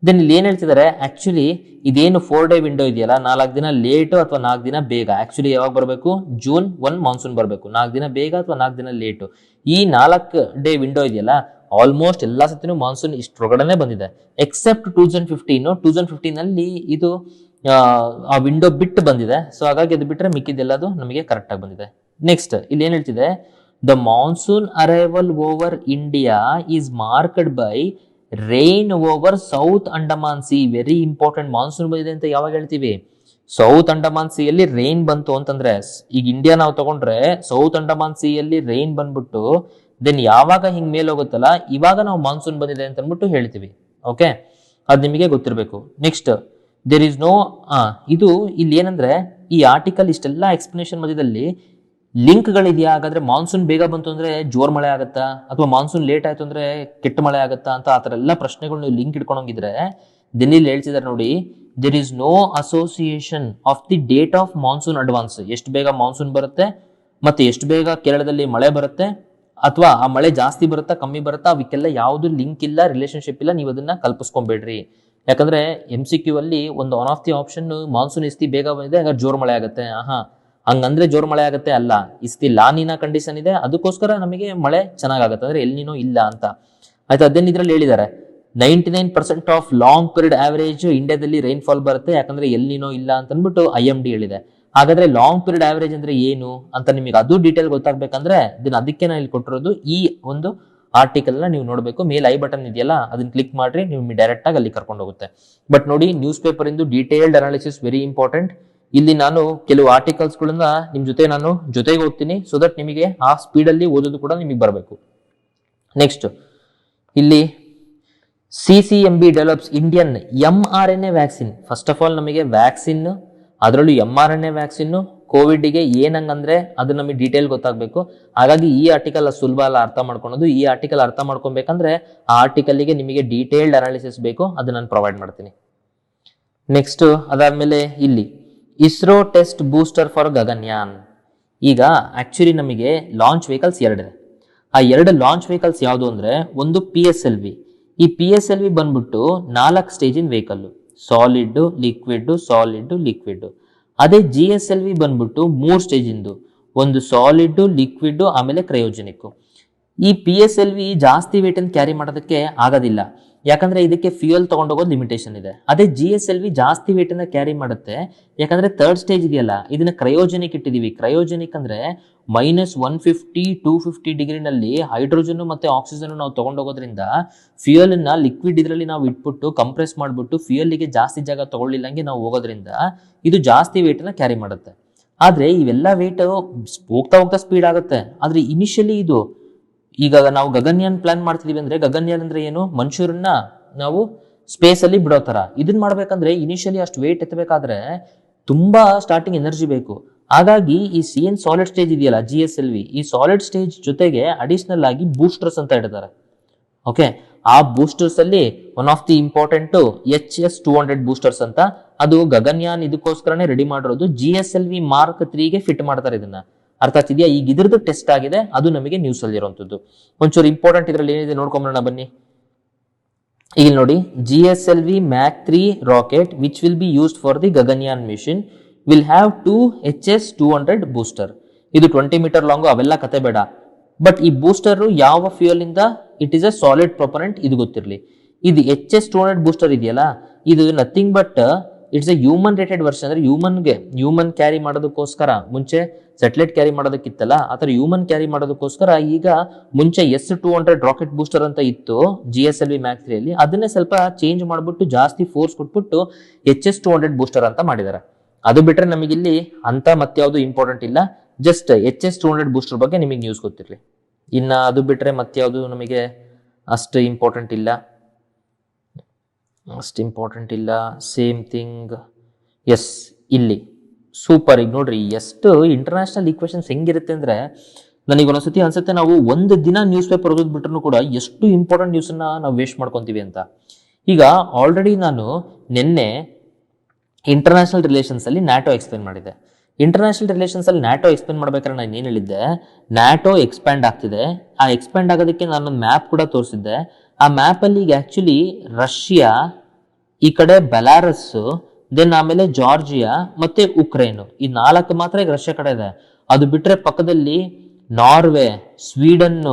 ದೆನ್ ಇಲ್ಲಿ ಏನ್ ಹೇಳ್ತಿದ್ದಾರೆ, ಆಕ್ಚುಲಿ ಇದೇನು 4-day ವಿಂಡೋ ಇದೆಯಲ್ಲ, 4 ದಿನ ಲೇಟ್ ಅಥವಾ 4 ದಿನ ಬೇಗ, ಆಕ್ಚುಲಿ ಯಾವಾಗ ಬರಬೇಕು, June 1 ಮಾನ್ಸೂನ್ ಬರಬೇಕು, 4 ದಿನ ಬೇಗ ಅಥವಾ 4 ದಿನ ಲೇಟು. ಈ 4-day ವಿಂಡೋ ಇದೆಯಲ್ಲ, ಆಲ್ಮೋಸ್ಟ್ ಎಲ್ಲಾ ಸತಿನೂ ಮಾನ್ಸೂನ್ ಇಷ್ಟೊಳಗಡೆ ಬಂದಿದೆ, ಎಕ್ಸೆಪ್ಟ್ 2015 ಅಲ್ಲಿ ಇದು ಆ ವಿಂಡೋ ಬಿಟ್ಟು ಬಂದಿದೆ. ಸೊ ಹಾಗಾಗಿ ಅದು ಬಿಟ್ಟರೆ ಮಿಕ್ಕಿದೆಲ್ಲದು ನಮಗೆ ಕರೆಕ್ಟ್ ಆಗಿ ಬಂದಿದೆ. ನೆಕ್ಸ್ಟ್ ಇಲ್ಲಿ ಏನ್ ಹೇಳ್ತಿದೆ, the monsoon arrival over India is marked by rain over south Andaman sea. Very important. Monsoon ಬಂದಿದೆ ಅಂತ ಯಾವಾಗ ಹೇಳ್ತೀವಿ, ಸೌತ್ ಅಂಡಮಾನ್ ಸಿ ಅಲ್ಲಿ ರೈನ್ ಬಂತು ಅಂತಂದ್ರೆ, ಈಗ ಇಂಡಿಯಾ ನಾವು ತಗೊಂಡ್ರೆ ಸೌತ್ ಅಂಡಮಾನ್ ಸಿ ಅಲ್ಲಿ ರೈನ್ ಬಂದ್ಬಿಟ್ಟು ದೆನ್ ಯಾವಾಗ ಹಿಂಗ್ ಮೇಲೆ ಹೋಗುತ್ತಲ್ಲ, ಇವಾಗ ನಾವು ಮಾನ್ಸೂನ್ ಬಂದಿದೆ ಅಂತ ಅಂದ್ಬಿಟ್ಟು ಹೇಳ್ತೀವಿ. ಓಕೆ, ಅದು ನಿಮಗೆ ಗೊತ್ತಿರಬೇಕು. ನೆಕ್ಸ್ಟ್ ದೇರ್ ಇಸ್ ನೋ ಇದು ಇಲ್ಲಿ ಏನಂದ್ರೆ ಈ ಆರ್ಟಿಕಲ್ ಇಷ್ಟೆಲ್ಲ ಎಕ್ಸ್ಪ್ಲನೇಷನ್ ಮಧ್ಯದಲ್ಲಿ ಲಿಂಕ್ಗಳಿದೆಯಾ? ಹಾಗಾದ್ರೆ ಮಾನ್ಸೂನ್ ಬೇಗ ಬಂತು ಅಂದ್ರೆ ಜೋರ್ ಮಳೆ ಆಗುತ್ತಾ, ಅಥವಾ ಮಾನ್ಸೂನ್ ಲೇಟ್ ಆಯ್ತು ಅಂದ್ರೆ ಕೆಟ್ಟ ಮಳೆ ಆಗುತ್ತಾ ಅಂತ ಆ ಥರ ಎಲ್ಲ ಪ್ರಶ್ನೆಗಳು ನೀವು ಲಿಂಕ್ ಇಟ್ಕೊಂಡೋಗಿದ್ರೆ ದಿಲ್ಲಿ ಹೇಳ್ತಿದ್ದಾರೆ ನೋಡಿ, there is no association of the date of monsoon advance. ಎಷ್ಟು ಬೇಗ ಮಾನ್ಸೂನ್ ಬರುತ್ತೆ ಮತ್ತೆ ಎಷ್ಟು ಬೇಗ ಕೇರಳದಲ್ಲಿ ಮಳೆ ಬರುತ್ತೆ, ಅಥವಾ ಆ ಮಳೆ ಜಾಸ್ತಿ ಬರುತ್ತಾ ಕಮ್ಮಿ ಬರುತ್ತಾ, ಅವಕ್ಕೆಲ್ಲ ಯಾವುದು ಲಿಂಕ್ ಇಲ್ಲ, ರಿಲೇಶನ್ಶಿಪ್ ಇಲ್ಲ. ನೀವು ಅದನ್ನ ಕಲ್ಪಿಸ್ಕೊಂಬೇಡ್ರಿ. ಯಾಕಂದ್ರೆ MCQ ಅಲ್ಲಿ ಒಂದು one of the option monsoon ಇಸ್ತಿ ಬೇಗ ಬಂದಿದೆ ಹಾಗಾದ್ರೆ ಜೋರ್ ಮಳೆ ಆಗುತ್ತೆ. ಹಂಗಂದ್ರೆ ಜೋರ್ ಮಳೆ ಆಗುತ್ತೆ ಅಲ್ಲ, ಇಸ್ತಿ ಲಾನಿನ ಕಂಡೀಷನ್ ಇದೆ, ಅದಕ್ಕೋಸ್ಕರ ನಮಗೆ ಮಳೆ ಚೆನ್ನಾಗಾಗುತ್ತೆ, ಅಂದ್ರೆ ಎಲ್ನಿನೋ ಇಲ್ಲ ಅಂತ. ಆಯ್ತು, ಅದೇನು ಇದ್ರಲ್ಲಿ ಹೇಳಿದ್ದಾರೆ 99% ಆಫ್ ಲಾಂಗ್ ಪೀರಿಯಡ್ ಆವರೇಜ್ ಇಂಡಿಯಾದಲ್ಲಿ ರೈನ್ಫಾಲ್ ಬರುತ್ತೆ, ಯಾಕಂದ್ರೆ ಎಲ್ನಿನೋ ಇಲ್ಲ ಅಂತ ಅಂದ್ಬಿಟ್ಟು IMD ಹೇಳಿದೆ. ಹಾಗಾದ್ರೆ ಲಾಂಗ್ ಪೀರಿಯಡ್ ಆವರೇಜ್ ಅಂದ್ರೆ ಏನು ಅಂತ ನಿಮಗೆ ಅದು ಡೀಟೇಲ್ ಗೊತ್ತಾಗ್ಬೇಕಂದ್ರೆ ಅದಕ್ಕೆ ನಾನು ಇಲ್ಲಿ ಕೊಟ್ಟಿರೋದು ಈ ಒಂದು ಆರ್ಟಿಕಲ್ ನ ನೀವು ನೋಡಬೇಕು. ಮೇಲ್ ಐ ಬಟನ್ ಇದೆಯಲ್ಲ ಅದನ್ನ ಕ್ಲಿಕ್ ಮಾಡ್ರಿ, ನಿಮ್ಗೆ ಡೈರೆಕ್ಟ್ ಆಗಿ ಅಲ್ಲಿ ಕರ್ಕೊಂಡು ಹೋಗುತ್ತೆ. ಬಟ್ ನೋಡಿ, ನ್ಯೂಸ್ ಪೇಪರ್ ಇಂದು ಡೀಟೇಲ್ಡ್ ಅನಾಲಿಸಿಸ್ ವೆರಿ ಇಂಪಾರ್ಟೆಂಟ್. ಇಲ್ಲಿ ನಾನು ಕೆಲವು ಆರ್ಟಿಕಲ್ಸ್ ಗಳನ್ನ ನಿಮ್ ಜೊತೆ ನಾನು ಜೊತೆಗೆ ಓದ್ತೀನಿ, ಸೊ ದಟ್ ನಿಮಗೆ ಆ ಸ್ಪೀಡ್ ಅಲ್ಲಿ ಓದೋದು ಕೂಡ ನಿಮಗೆ ಬರಬೇಕು. ನೆಕ್ಸ್ಟ್ ಇಲ್ಲಿ CCMB develops Indian mRNA vaccine. First of all ನಮಗೆ ವ್ಯಾಕ್ಸಿನ್, ಅದರಲ್ಲೂ mRNA ವ್ಯಾಕ್ಸಿನ್ ಕೋವಿಡ್ಗೆ ಏನಂಗಂದ್ರೆ ಅದು ನಮಗೆ ಡೀಟೇಲ್ ಗೊತ್ತಾಗಬೇಕು. ಹಾಗಾಗಿ ಈ ಆರ್ಟಿಕಲ್ ಸುಲಭ ಅಲ್ಲ ಅರ್ಥ ಮಾಡ್ಕೊಳೋದು. ಈ ಆರ್ಟಿಕಲ್ ಅರ್ಥ ಮಾಡ್ಕೊಬೇಕಂದ್ರೆ ಆ ಆರ್ಟಿಕಲ್ಗೆ ನಿಮಗೆ ಡೀಟೇಲ್ಡ್ ಅನಾಲಿಸಿಸ್ ಬೇಕು, ಅದು ನಾನು ಪ್ರೊವೈಡ್ ಮಾಡ್ತೀನಿ. ನೆಕ್ಸ್ಟ್ ಅದಾದ್ಮೇಲೆ ಇಲ್ಲಿ ISRO test booster for Gaganyaan. ಈಗ ಆಕ್ಚುಲಿ ನಮಗೆ ಲಾಂಚ್ ವೆಹಿಕಲ್ಸ್ ಎರಡಿದೆ. ಆ ಎರಡು ಲಾಂಚ್ ವೆಹಿಕಲ್ಸ್ ಯಾವುದು ಅಂದ್ರೆ, ಒಂದು PSLV. ಈ PSLV ಬಂದ್ಬಿಟ್ಟು 4 ಸ್ಟೇಜಿನ ವೆಹಿಕಲ್, ಸಾಲಿಡ್, ಲಿಕ್ವಿಡ್. ಅದೇ GSLV ಬಂದ್ಬಿಟ್ಟು 3 ಸ್ಟೇಜ್ ಇಂದು, ಒಂದು ಸಾಲಿಡ್, ಲಿಕ್ವಿಡ್, ಆಮೇಲೆ ಕ್ರಯೋಜೆನಿಕ್. ಈ PSLV ಜಾಸ್ತಿ ವೇಟ್ ಅನ್ನು ಕ್ಯಾರಿ ಮಾಡೋದಕ್ಕೆ ಆಗೋದಿಲ್ಲ, ಯಾಕಂದ್ರೆ ಇದಕ್ಕೆ ಫ್ಯೂಯಲ್ ತಗೊಂಡೋಗೋದು ಲಿಮಿಟೇಷನ್ ಇದೆ. ಅದೇ GSLV ಜಾಸ್ತಿ ವೇಟ್ ಅನ್ನ ಕ್ಯಾರಿ ಮಾಡುತ್ತೆ, ಯಾಕಂದ್ರೆ 3rd ಸ್ಟೇಜ್ ಇದೆಯಲ್ಲ ಇದನ್ನ ಕ್ರಯೋಜೆನಿಕ್ ಇಟ್ಟಿದೀವಿ. ಕ್ರಯೋಜೆನಿಕ್ ಅಂದ್ರೆ -150 250 ಡಿಗ್ರಿನಲ್ಲಿ ಹೈಡ್ರೋಜನ್ ಮತ್ತೆ ಆಕ್ಸಿಜನ್ ನಾವು ತಗೊಂಡೋಗೋದ್ರಿಂದ ಫ್ಯೂಯಲ್ ನ ಲಿಕ್ವಿಡ್ ಇದರಲ್ಲಿ ನಾವು ಇಟ್ಬಿಟ್ಟು ಕಂಪ್ರೆಸ್ ಮಾಡ್ಬಿಟ್ಟು ಫ್ಯೂಯಲ್ಗೆ ಜಾಸ್ತಿ ಜಾಗ ತಗೊಳ್ಳಿಲ್ಲಂಗೆ ನಾವು ಹೋಗೋದ್ರಿಂದ ಇದು ಜಾಸ್ತಿ ವೇಟ್ ಅನ್ನ ಕ್ಯಾರಿ ಮಾಡುತ್ತೆ. ಆದ್ರೆ ಇವೆಲ್ಲ ವೇಟ್ ಹೋಗ್ತಾ ಸ್ಪೀಡ್ ಆಗುತ್ತೆ. ಆದ್ರೆ ಇನಿಷಿಯಲಿ ಇದು ಈಗ ನಾವು ಗಗನ್ಯಾನ್ ಪ್ಲಾನ್ ಮಾಡ್ತಿದೀವಿ ಅಂದ್ರೆ, ಗಗನ್ಯಾನ್ ಅಂದ್ರೆ ಏನು, ಮನುಷ್ಯರನ್ನ ನಾವು ಸ್ಪೇಸ್ ಅಲ್ಲಿ ಬಿಡೋ ತರ. ಇದನ್ನ ಮಾಡ್ಬೇಕಂದ್ರೆ ಇನಿಷಿಯಲಿ ಅಷ್ಟು ವೇಟ್ ಎತ್ತಬೇಕಾದ್ರೆ ತುಂಬಾ ಸ್ಟಾರ್ಟಿಂಗ್ ಎನರ್ಜಿ ಬೇಕು. ಹಾಗಾಗಿ ಈ CN ಸಾಲಿಡ್ ಸ್ಟೇಜ್ ಇದೆಯಲ್ಲ GSLV, ಈ ಸಾಲಿಡ್ ಸ್ಟೇಜ್ ಜೊತೆಗೆ ಅಡಿಷನಲ್ ಆಗಿ ಬೂಸ್ಟರ್ಸ್ ಅಂತ ಇಡ್ತಾರೆ. ಓಕೆ, ಆ ಬೂಸ್ಟರ್ಸ್ ಅಲ್ಲಿ one of the important HS-200 boosters ಅಂತ, ಅದು ಗಗನ್ಯಾನ್ ಇದಕ್ಕೋಸ್ಕರನೇ ರೆಡಿ ಮಾಡಿರೋದು. GSLV Mark 3ಗೆ ಫಿಟ್ ಮಾಡ್ತಾರೆ ಇದನ್ನ. ಅರ್ಥ ಆಗ್ತಿದ್ಯಾ? ಈಗ ಇದ್ರದ್ದು ಟೆಸ್ಟ್ ಆಗಿದೆ, ಅದು ನಮಗೆ ನ್ಯೂಸ್ ಅಲ್ಲಿ ಇರುವಂತದ್ದು. ಒಂಚೂರು ಇಂಪಾರ್ಟೆಂಟ್ ಇದರಲ್ಲಿ ಏನಿದೆ ನೋಡ್ಕೊಂಬರೋಣ ಬನ್ನಿ. ಈಗ ನೋಡಿ, GSLV Mark 3 rocket which will be used for the Gaganyaan mission will have 2 HS-200 booster. ಇದು 20 ಮೀಟರ್ ಲಾಂಗು, ಅವೆಲ್ಲ ಕತೆ ಬೇಡ. ಬಟ್ ಈ ಬೂಸ್ಟರ್ ಯಾವ ಫ್ಯೂಯಲ್ ಇಂದ, ಇಟ್ ಇಸ್ ಅ ಸಾಲಿಡ್ ಪ್ರೊಪನೆಂಟ್, ಇದು ಗೊತ್ತಿರಲಿ. ಇದು HS-200 ಬೂಸ್ಟರ್ ಇದೆಯಲ್ಲ, ಇದು nothing but it's A human rated version. ಅಂದ್ರೆ ಹ್ಯೂಮನ್ ಕ್ಯಾರಿ ಮಾಡೋದಕ್ಕೋಸ್ಕರ, ಮುಂಚೆ ಸ್ಯಾಟಲೈಟ್ ಕ್ಯಾರಿ ಮಾಡೋದಕ್ಕಿತ್ತಲ್ಲ, ಆತರ ಹ್ಯೂಮನ್ ಕ್ಯಾರಿ ಮಾಡೋದಕ್ಕೋಸ್ಕರ ಈಗ ಮುಂಚೆ S-200 ರಾಕೆಟ್ ಬೂಸ್ಟರ್ ಅಂತ ಇತ್ತು GSLV Mark 3 ಅಲ್ಲಿ, ಅದನ್ನೇ ಸ್ವಲ್ಪ ಚೇಂಜ್ ಮಾಡ್ಬಿಟ್ಟು ಜಾಸ್ತಿ ಫೋರ್ಸ್ ಕೊಟ್ಬಿಟ್ಟು HS-200 ಬೂಸ್ಟರ್ ಅಂತ ಮಾಡಿದ್ದಾರೆ. ಅದು ಬಿಟ್ರೆ ನಮಗಿಲ್ಲಿ ಅಂತ ಮತ್ಯಾವುದು ಇಂಪಾರ್ಟೆಂಟ್ ಇಲ್ಲ, ಜಸ್ಟ್ HS-200 ಬೂಸ್ಟರ್ ಬಗ್ಗೆ ನಿಮಗೆ ನ್ಯೂಸ್ ಗೊತ್ತಿರಲಿ. ಇನ್ನ ಅದು ಬಿಟ್ರೆ ಮತ್ಯಾವುದು ನಮಗೆ ಅಷ್ಟು ಇಂಪಾರ್ಟೆಂಟ್ ಇಲ್ಲ. Same thing. ಎಸ್, ಇಲ್ಲಿ ಸೂಪರ್. ಈಗ ನೋಡ್ರಿ ಎಷ್ಟು ಇಂಟರ್ನ್ಯಾಷನಲ್ ಈಕ್ವೇಷನ್ಸ್ ಹೆಂಗಿರುತ್ತೆ ಅಂದ್ರೆ, ನನಗೆ ಒಂದೊಂದ್ಸತಿ ಅನ್ಸುತ್ತೆ ನಾವು ಒಂದು ದಿನ ನ್ಯೂಸ್ ಪೇಪರ್ ಓದೋದ್ ಬಿಟ್ರು ಕೂಡ ಎಷ್ಟು ಇಂಪಾರ್ಟೆಂಟ್ ನ್ಯೂಸ್ ಅನ್ನ ನಾವು ವೇಸ್ಟ್ ಮಾಡ್ಕೊಂತೀವಿ ಅಂತ. ಈಗ ಆಲ್ರೆಡಿ ನಾನು ನಿನ್ನೆ ಇಂಟರ್ನ್ಯಾಷನಲ್ ರಿಲೇಷನ್ಸ್ ಅಲ್ಲಿ ನ್ಯಾಟೋ ಎಕ್ಸ್ಪ್ಲೇನ್ ಮಾಡಿದೆ. ಇಂಟರ್ನ್ಯಾಷನಲ್ ರಿಲೇಷನ್ಸ್ ಅಲ್ಲಿ ನ್ಯಾಟೋ ಎಕ್ಸ್ಪ್ಲೇನ್ ಮಾಡ್ಬೇಕಾದ್ರೆ ನಾನು ಏನ್ ಹೇಳಿದ್ದೆ, ನ್ಯಾಟೋ ಎಕ್ಸ್ಪ್ಯಾಂಡ್ ಆಗ್ತಿದೆ. ಆ ಎಕ್ಸ್ಪ್ಯಾಂಡ್ ಆಗೋದಕ್ಕೆ ನಾನೊಂದು ಮ್ಯಾಪ್ ಕೂಡ ತೋರಿಸಿದ್ದೆ. ಆ ಮ್ಯಾಪ್ ಅಲ್ಲಿ ಈಗ ಆಕ್ಚುಲಿ ರಷ್ಯಾ, ಈ ಕಡೆ ಬೆಲಾರಸ್, ದೆನ್ ಆಮೇಲೆ ಜಾರ್ಜಿಯಾ ಮತ್ತೆ ಉಕ್ರೇನ್, ಈ 4 ಮಾತ್ರ ಈಗ ರಷ್ಯಾ ಕಡೆ ಇದೆ. ಅದು ಬಿಟ್ರೆ ಪಕ್ಕದಲ್ಲಿ ನಾರ್ವೆ, ಸ್ವೀಡನ್,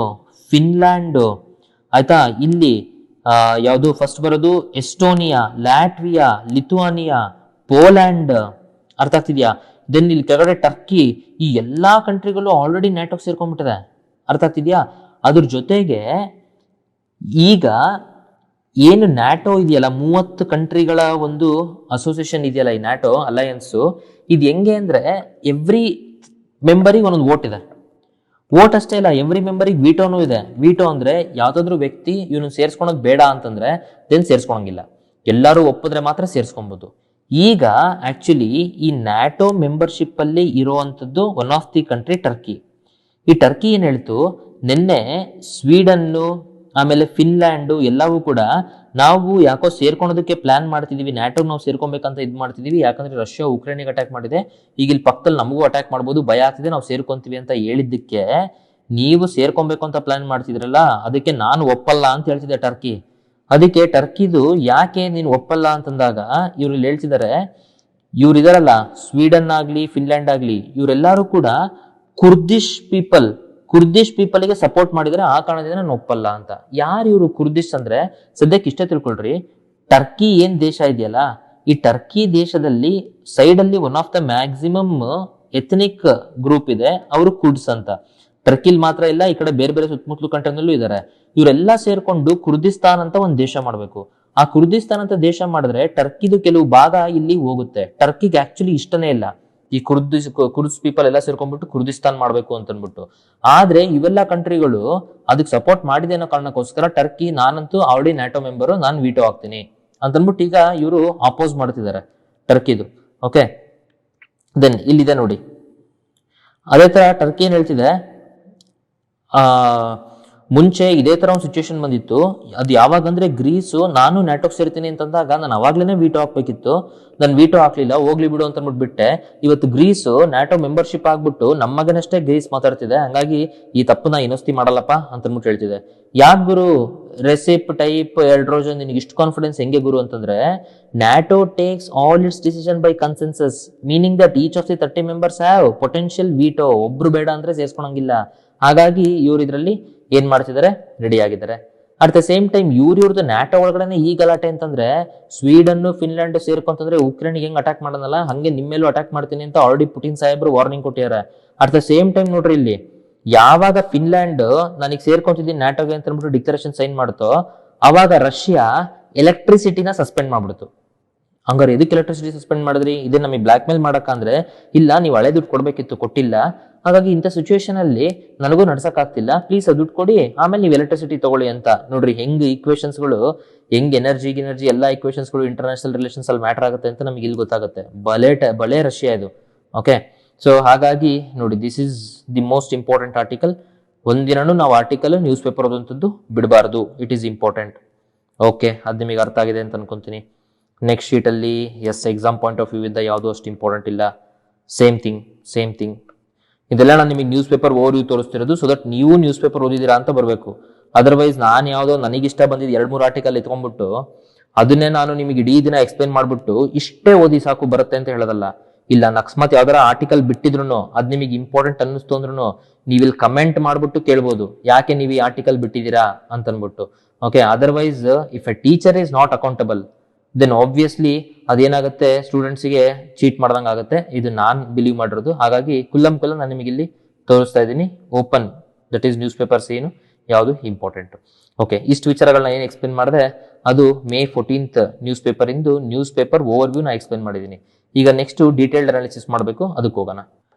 ಫಿನ್ಲ್ಯಾಂಡ್, ಆಯ್ತಾ, ಇಲ್ಲಿ ಯಾವುದು ಫಸ್ಟ್ ಬರೋದು ಎಸ್ಟೋನಿಯಾ, ಲ್ಯಾಟ್ವಿಯಾ, ಲಿಥುವಾನಿಯಾ, ಪೋಲ್ಯಾಂಡ್. ಅರ್ಥ ಆಗ್ತಿದ್ಯಾ? ದೆನ್ ಇಲ್ಲಿ ಕೆಳಗಡೆ ಟರ್ಕಿ. ಈ ಎಲ್ಲಾ ಕಂಟ್ರಿಗಳು ಆಲ್ರೆಡಿ ನ್ಯಾಟೋಗೆ ಸೇರ್ಕೊಂಡ್ಬಿಟ್ಟಿದೆ. ಅರ್ಥ ಆಗ್ತಿದ್ಯಾ? ಅದ್ರ ಜೊತೆಗೆ ಈಗ ಏನು ನ್ಯಾಟೋ ಇದೆಯಲ್ಲ, 30 ಕಂಟ್ರಿಗಳ ಒಂದು ಅಸೋಸಿಯೇಷನ್ ಇದೆಯಲ್ಲ, ಈ ನ್ಯಾಟೋ ಅಲಯನ್ಸ್, ಇದು ಹೆಂಗೆ ಅಂದ್ರೆ ಎವ್ರಿ ಮೆಂಬರಿಗೆ ಒಂದೊಂದು ವೋಟ್ ಇದೆ. ವೋಟ್ ಅಷ್ಟೇ ಇಲ್ಲ, ಎವ್ರಿ ಮೆಂಬರಿಗೆ ವೀಟೋನು ಇದೆ. ವೀಟೋ ಅಂದ್ರೆ ಯಾವ್ದಾದ್ರು ವ್ಯಕ್ತಿ ಇವನು ಸೇರ್ಸ್ಕೊಳೋದು ಬೇಡ ಅಂತಂದ್ರೆ ದೆನ್ ಸೇರ್ಸ್ಕೊಳಂಗಿಲ್ಲ, ಎಲ್ಲರೂ ಒಪ್ಪಿದ್ರೆ ಮಾತ್ರ ಸೇರ್ಸ್ಕೊಬಹುದು. ಈಗ ಆಕ್ಚುಲಿ ಈ ನ್ಯಾಟೋ ಮೆಂಬರ್ಶಿಪ್ ಅಲ್ಲಿ ಇರುವಂತದ್ದು one of the country Turkey. ಈ ಟರ್ಕಿ ಏನ್ ಹೇಳ್ತು, ನಿನ್ನೆ ಸ್ವೀಡನ್ನು ಆಮೇಲೆ ಫಿನ್ಲ್ಯಾಂಡು ಎಲ್ಲವೂ ಕೂಡ ನಾವು ಯಾಕೋ ಸೇರ್ಕೊಳೋದಕ್ಕೆ ಪ್ಲಾನ್ ಮಾಡ್ತಿದೀವಿ, ನ್ಯಾಟೋ ನಾವು ಸೇರ್ಕೊಬೇಕಂತ ಇದು ಮಾಡ್ತಿದೀವಿ, ಯಾಕಂದ್ರೆ ರಷ್ಯಾ ಉಕ್ರೇನಿಗೆ ಅಟ್ಯಾಕ್ ಮಾಡಿದೆ, ಈಗ ಇಲ್ಲಿ ಪಕ್ಕದಲ್ಲಿ ನಮಗೂ ಅಟ್ಯಾಕ್ ಮಾಡ್ಬೋದು, ಭಯ ಆಗ್ತಿದೆ, ನಾವು ಸೇರ್ಕೊಂತೀವಿ ಅಂತ ಹೇಳಿದ್ದಕ್ಕೆ ನೀವು ಸೇರ್ಕೊಬೇಕು ಅಂತ ಪ್ಲಾನ್ ಮಾಡ್ತಿದ್ರಲ್ಲ, ಅದಕ್ಕೆ ನಾನು ಒಪ್ಪಲ್ಲ ಅಂತ ಹೇಳ್ತಿದ್ದೆ ಟರ್ಕಿ. ಅದಕ್ಕೆ ಟರ್ಕಿದು ಯಾಕೆ ನೀನು ಒಪ್ಪಲ್ಲ ಅಂತಂದಾಗ ಇವ್ರು ಇಲ್ಲಿ ಹೇಳ್ತಿದ್ದಾರೆ, ಇವ್ರು ಇದಾರಲ್ಲ ಸ್ವೀಡನ್ ಆಗ್ಲಿ ಫಿನ್ಲ್ಯಾಂಡ್ ಆಗ್ಲಿ ಇವರೆಲ್ಲರೂ ಕೂಡ ಕುರ್ದಿಶ್ ಪೀಪಲ್ಗೆ ಸಪೋರ್ಟ್ ಮಾಡಿದ್ರೆ, ಆ ಕಾರಣದಿಂದ ನಾನು ಒಪ್ಪಲ್ಲ ಅಂತ. ಯಾರು ಇವರು ಕುರ್ದಿಶ್ ಅಂದ್ರೆ, ಸದ್ಯಕ್ಕೆ ಇಷ್ಟೇ ತಿಳ್ಕೊಳ್ರಿ, ಟರ್ಕಿ ಏನ್ ದೇಶ ಇದೆಯಲ್ಲ, ಈ ಟರ್ಕಿ ದೇಶದಲ್ಲಿ ಸೈಡ್ ಅಲ್ಲಿ one of the maximum ethnic group ಇದೆ, ಅವರು ಕುರ್ಡ್ಸ್ ಅಂತ. ಟರ್ಕಿಲ್ ಮಾತ್ರ ಇಲ್ಲ, ಈ ಕಡೆ ಬೇರೆ ಬೇರೆ ಸುತ್ತಮುತ್ತಲು ಕಂಟ್ರಿನಲ್ಲೂ ಇದ್ದಾರೆ. ಇವರೆಲ್ಲ ಸೇರ್ಕೊಂಡು ಕುರ್ದಿಸ್ತಾನ್ ಅಂತ ಒಂದು ದೇಶ ಮಾಡಬೇಕು. ಆ ಕುರ್ದಿಸ್ತಾನ್ ಅಂತ ದೇಶ ಮಾಡಿದ್ರೆ ಟರ್ಕಿದು ಕೆಲವು ಭಾಗ ಇಲ್ಲಿ ಹೋಗುತ್ತೆ. ಟರ್ಕಿಗೆ ಆಕ್ಚುಲಿ ಇಷ್ಟನೇ ಇಲ್ಲ ಈ ಕುರ್ದ್ಸ್ ಪೀಪಲ್ ಎಲ್ಲ ಸೇರ್ಕೊಂಡ್ಬಿಟ್ಟು ಕುರ್ದಿಸ್ತಾನ್ ಮಾಡ್ಬೇಕು ಅಂತ ಅನ್ಬಿಟ್ಟು. ಆದ್ರೆ ಇವೆಲ್ಲ ಕಂಟ್ರಿಗಳು ಅದಕ್ಕೆ ಸಪೋರ್ಟ್ ಮಾಡಿದೆ ಅನ್ನೋ ಕಾರಣಕ್ಕೋಸ್ಕರ ಟರ್ಕಿ, ನಾನಂತೂ ಆಲ್ರೆಡಿ ನ್ಯಾಟೋ ಮೆಂಬರು, ನಾನು ವೀಟೋ ಹಾಕ್ತೀನಿ ಅಂತ ಅನ್ಬಿಟ್ಟು ಈಗ ಇವರು ಅಪೋಸ್ ಮಾಡ್ತಿದ್ದಾರೆ ಟರ್ಕಿದು. ಓಕೆ, ದೆನ್ ಇಲ್ಲಿದೆ ನೋಡಿ, ಅದೇ ತರ ಟರ್ಕಿ ಏನ್ ಹೇಳ್ತಿದೆ, ಮುಂಚೆ ಇದೇ ತರ ಒಂದು ಸಿಚುವೇಶನ್ ಬಂದಿತ್ತು. ಅದು ಯಾವಾಗ ಅಂದ್ರೆ ಗ್ರೀಸು ನಾನು ನ್ಯಾಟೋಕ್ ಸೇರ್ತೀನಿ ಅಂತಂದಾಗ ನಾನು ಅವಾಗ್ಲೇನೆ ವೀಟೋ ಹಾಕ್ಬೇಕಿತ್ತು, ನಾನು ವೀಟೋ ಹಾಕ್ಲಿಲ್ಲ, ಹೋಗ್ಲಿ ಬಿಡು ಅಂತ ಬಿಟ್ಟೆ. ಇವತ್ತು ಗ್ರೀಸು ನ್ಯಾಟೋ ಮೆಂಬರ್ಶಿಪ್ ಆಗ್ಬಿಟ್ಟು ನಮ್ಮಗನಷ್ಟೇ ಗ್ರೀಸ್ ಮಾತಾಡ್ತಿದೆ, ಹಂಗಾಗಿ ಈ ತಪ್ಪು ನಾ ಇನ್ನೊಸ್ತಿ ಮಾಡಲ್ಲಪ್ಪ ಅಂತ ಅನ್ಬಿಟ್ಟು ಹೇಳ್ತಿದೆ. ಯಾಕೆ ಗುರು ರೆಸಿಪ್ ಟೈಪ್ ಎರ್ಡ್ರೋಜನ್ ನಿನಗೆ ಇಷ್ಟು ಕಾನ್ಫಿಡೆನ್ಸ್ ಹೆಂಗೆ ಗುರು ಅಂತಂದ್ರೆ, NATO takes all it's decision by consensus, meaning that each of the 30 members have potential veto. ಒಬ್ರು ಬೇಡ ಅಂದ್ರೆ ಸೇರ್ಸ್ಕೊಳಂಗಿಲ್ಲ. ಹಾಗಾಗಿ ಇವ್ರು ಇದ್ರಲ್ಲಿ ಏನ್ ಮಾಡ್ತಿದ್ದಾರೆ, ರೆಡಿ ಆಗಿದ್ದಾರೆ. ಅಟ್ ದ ಸೇಮ್ ಟೈಮ್ ಇವ್ರದ್ದು ನ್ಯಾಟೋ ಒಳಗಡೆ ಈ ಗಲಾಟೆ ಅಂತಂದ್ರೆ, ಸ್ವೀಡನ್ ಫಿನ್ಲ್ಯಾಂಡ್ ಸೇರ್ಕೊಂತಂದ್ರೆ ಉಕ್ರೇನ್ಗೆ ಹೆಂಗ್ ಅಟ್ಯಾಕ್ ಮಾಡೋದಲ್ಲ ಹಂಗೆ ನಿಮ್ಮೇಲೂ ಅಟ್ಯಾಕ್ ಮಾಡ್ತೀನಿ ಅಂತ ಆಲ್ರೆಡಿ ಪುಟಿನ್ ಸಾಹೇಬ್ರು ವಾರ್ನಿಂಗ್ ಕೊಟ್ಟಿದ್ದಾರೆ. ಅಟ್ ದ ಸೇಮ್ ಟೈಮ್ ನೋಡ್ರಿ, ಇಲ್ಲಿ ಯಾವಾಗ ಫಿನ್ಲ್ಯಾಂಡ್ ನನಗೆ ಸೇರ್ಕೊಂತಿದ್ದೀನಿ ನ್ಯಾಟೋಗೆ ಅಂತ ಅಂದ್ಬಿಟ್ಟು ಡಿಕ್ಲರೇಷನ್ ಸೈನ್ ಮಾಡ್ತೋ, ಅವಾಗ ರಷ್ಯಾ ಎಲೆಕ್ಟ್ರಿಸಿಟಿನ ಸಸ್ಪೆಂಡ್ ಮಾಡ್ಬಿಡ್ತು. ಹಂಗಾರೆ ಎದಕ್ಕೆ ಎಲೆಕ್ಟ್ರಿಸಿಟಿ ಸಸ್ಪೆಂಡ್ ಮಾಡಿದ್ರಿ, ಇದೇ ನಮಗೆ ಬ್ಲಾಕ್ ಮೇಲ್ ಮಾಡಕ್ಕಂದ್ರೆ, ಇಲ್ಲ ನೀವು ಹಳೆ ದುಡ್ಡು ಕೊಡ್ಬೇಕಿತ್ತು, ಕೊಟ್ಟಿಲ್ಲ, ಹಾಗಾಗಿ ಇಂಥ ಸಿಚುವೇಶನ್ ಅಲ್ಲಿ ನನಗೂ ನಡ್ಸಕ್ ಆಗ್ತಿಲ್ಲ, ಪ್ಲೀಸ್ ಅದು ದುಡ್ಡು ಕೊಡಿ, ಆಮೇಲೆ ನೀವು ಎಲೆಕ್ಟ್ರಿಸಿಟಿ ತಗೊಳ್ಳಿ ಅಂತ. ನೋಡ್ರಿ ಹೆಂಗ್ ಈಕ್ವೇಶನ್ಸ್ಗಳು, ಹೆಂಗ್ ಎನರ್ಜಿ ಎಲ್ಲ ಈಕ್ವೇಶನ್ಸ್ಗಳು ಇಂಟರ್ನ್ಯಾಷನಲ್ ರಿಲೇಷನ್ಸ್ ಅಲ್ಲಿ ಮ್ಯಾಟರ್ ಆಗುತ್ತೆ ಅಂತ ನಮಗೆ ಇಲ್ಲಿ ಗೊತ್ತಾಗುತ್ತೆ. ಬಲೆ ರಷ್ಯಾ ಇದು. ಓಕೆ, ಸೊ ಹಾಗಾಗಿ ನೋಡಿ, this is the most important article. ಒಂದಿನೂ ನಾವು ಆರ್ಟಿಕಲ್ ನ್ಯೂಸ್ ಪೇಪರ್ ಓದುವಂಥದ್ದು ಬಿಡಬಾರ್ದು, ಇಟ್ ಈಸ್ ಇಂಪಾರ್ಟೆಂಟ್. ಓಕೆ, ಅದು ನಿಮಗೆ ಅರ್ಥ ಆಗಿದೆ ಅಂತ ಅನ್ಕೊಂತೀನಿ. ನೆಕ್ಸ್ಟ್ ಶೀಟ್ ಅಲ್ಲಿ ಎಕ್ಸಾಮ್ ಪಾಯಿಂಟ್ ಆಫ್ ವ್ಯೂ ಇಂದ ಯಾವುದು ಅಷ್ಟು ಇಂಪಾರ್ಟೆಂಟ್ ಇಲ್ಲ, ಸೇಮ್ ಥಿಂಗ್. ಇದೆಲ್ಲ ನಾನು ನಿಮಗೆ ನ್ಯೂಸ್ ಪೇಪರ್ ಓದಿ ತೋರಿಸ್ತಿರೋದು, ಸೊ ದಟ್ ನೀವು ನ್ಯೂಸ್ ಪೇಪರ್ ಓದಿದ್ದೀರಾ ಅಂತ ಬರಬೇಕು. ಅದರ್ವೈಸ್ ನಾನು ಯಾವುದೋ ನನಗಿಷ್ಟ ಬಂದಿದ್ದು 2-3 ಆರ್ಟಿಕಲ್ ಎತ್ಕೊಂಡ್ಬಿಟ್ಟು ಅದನ್ನೇ ನಾನು ನಿಮಗೆ ಇಡೀ ದಿನ ಎಕ್ಸ್ಪ್ಲೇನ್ ಮಾಡ್ಬಿಟ್ಟು ಇಷ್ಟೇ ಓದಿ ಸಾಕು ಬರುತ್ತೆ ಅಂತ ಹೇಳೋದಲ್ಲ. ಇಲ್ಲ, ಅಕಸ್ಮಾತ್ ಯಾವ್ದಾರ ಆರ್ಟಿಕಲ್ ಬಿಟ್ಟಿದ್ರು ಅದು ನಿಮಗೆ ಇಂಪಾರ್ಟೆಂಟ್ ಅನ್ನಿಸ್ತು ಅಂದ್ರೂ ನೀವಿಲ್ಲಿ ಕಮೆಂಟ್ ಮಾಡ್ಬಿಟ್ಟು ಕೇಳ್ಬೋದು, ಯಾಕೆ ನೀವು ಈ ಆರ್ಟಿಕಲ್ ಬಿಟ್ಟಿದ್ದೀರಾ ಅಂತ ಅನ್ಬಿಟ್ಟು. Okay, otherwise if a teacher is not accountable, then obviously ಅದೇನಾಗುತ್ತೆ, ಸ್ಟೂಡೆಂಟ್ಸಿಗೆ ಚೀಟ್ ಮಾಡ್ದಂಗೆ ಆಗುತ್ತೆ. ಇದು ನಾನು ಬಿಲೀವ್ ಮಾಡಿರೋದು. ಹಾಗಾಗಿ ಕುಲ್ಲಂ ನಾನು ನಿಮಗೆ ಇಲ್ಲಿ ತೋರಿಸ್ತಾ ಇದ್ದೀನಿ open, that is news papers ಏನು ಯಾವುದು ಇಂಪಾರ್ಟೆಂಟ್. ಓಕೆ, ಇಷ್ಟು ವಿಚಾರಗಳನ್ನ ಏನು ಎಕ್ಸ್ಪ್ಲೇನ್ ಮಾಡಿದೆ ಅದು May 14th ನ್ಯೂಸ್ ಪೇಪರ್ ಇಂದು ನ್ಯೂಸ್ ಪೇಪರ್ ಓವರ್ ವ್ಯೂ ನಾ ಎಕ್ಸ್ಪ್ಲೇನ್ ಮಾಡಿದ್ದೀನಿ. ಈಗ ನೆಕ್ಸ್ಟ್ ಡೀಟೇಲ್ಡ್ ಅನಾಲಿಸಿಸ್ ಮಾಡಬೇಕು, ಅದಕ್ಕೆ ಹೋಗೋಣ.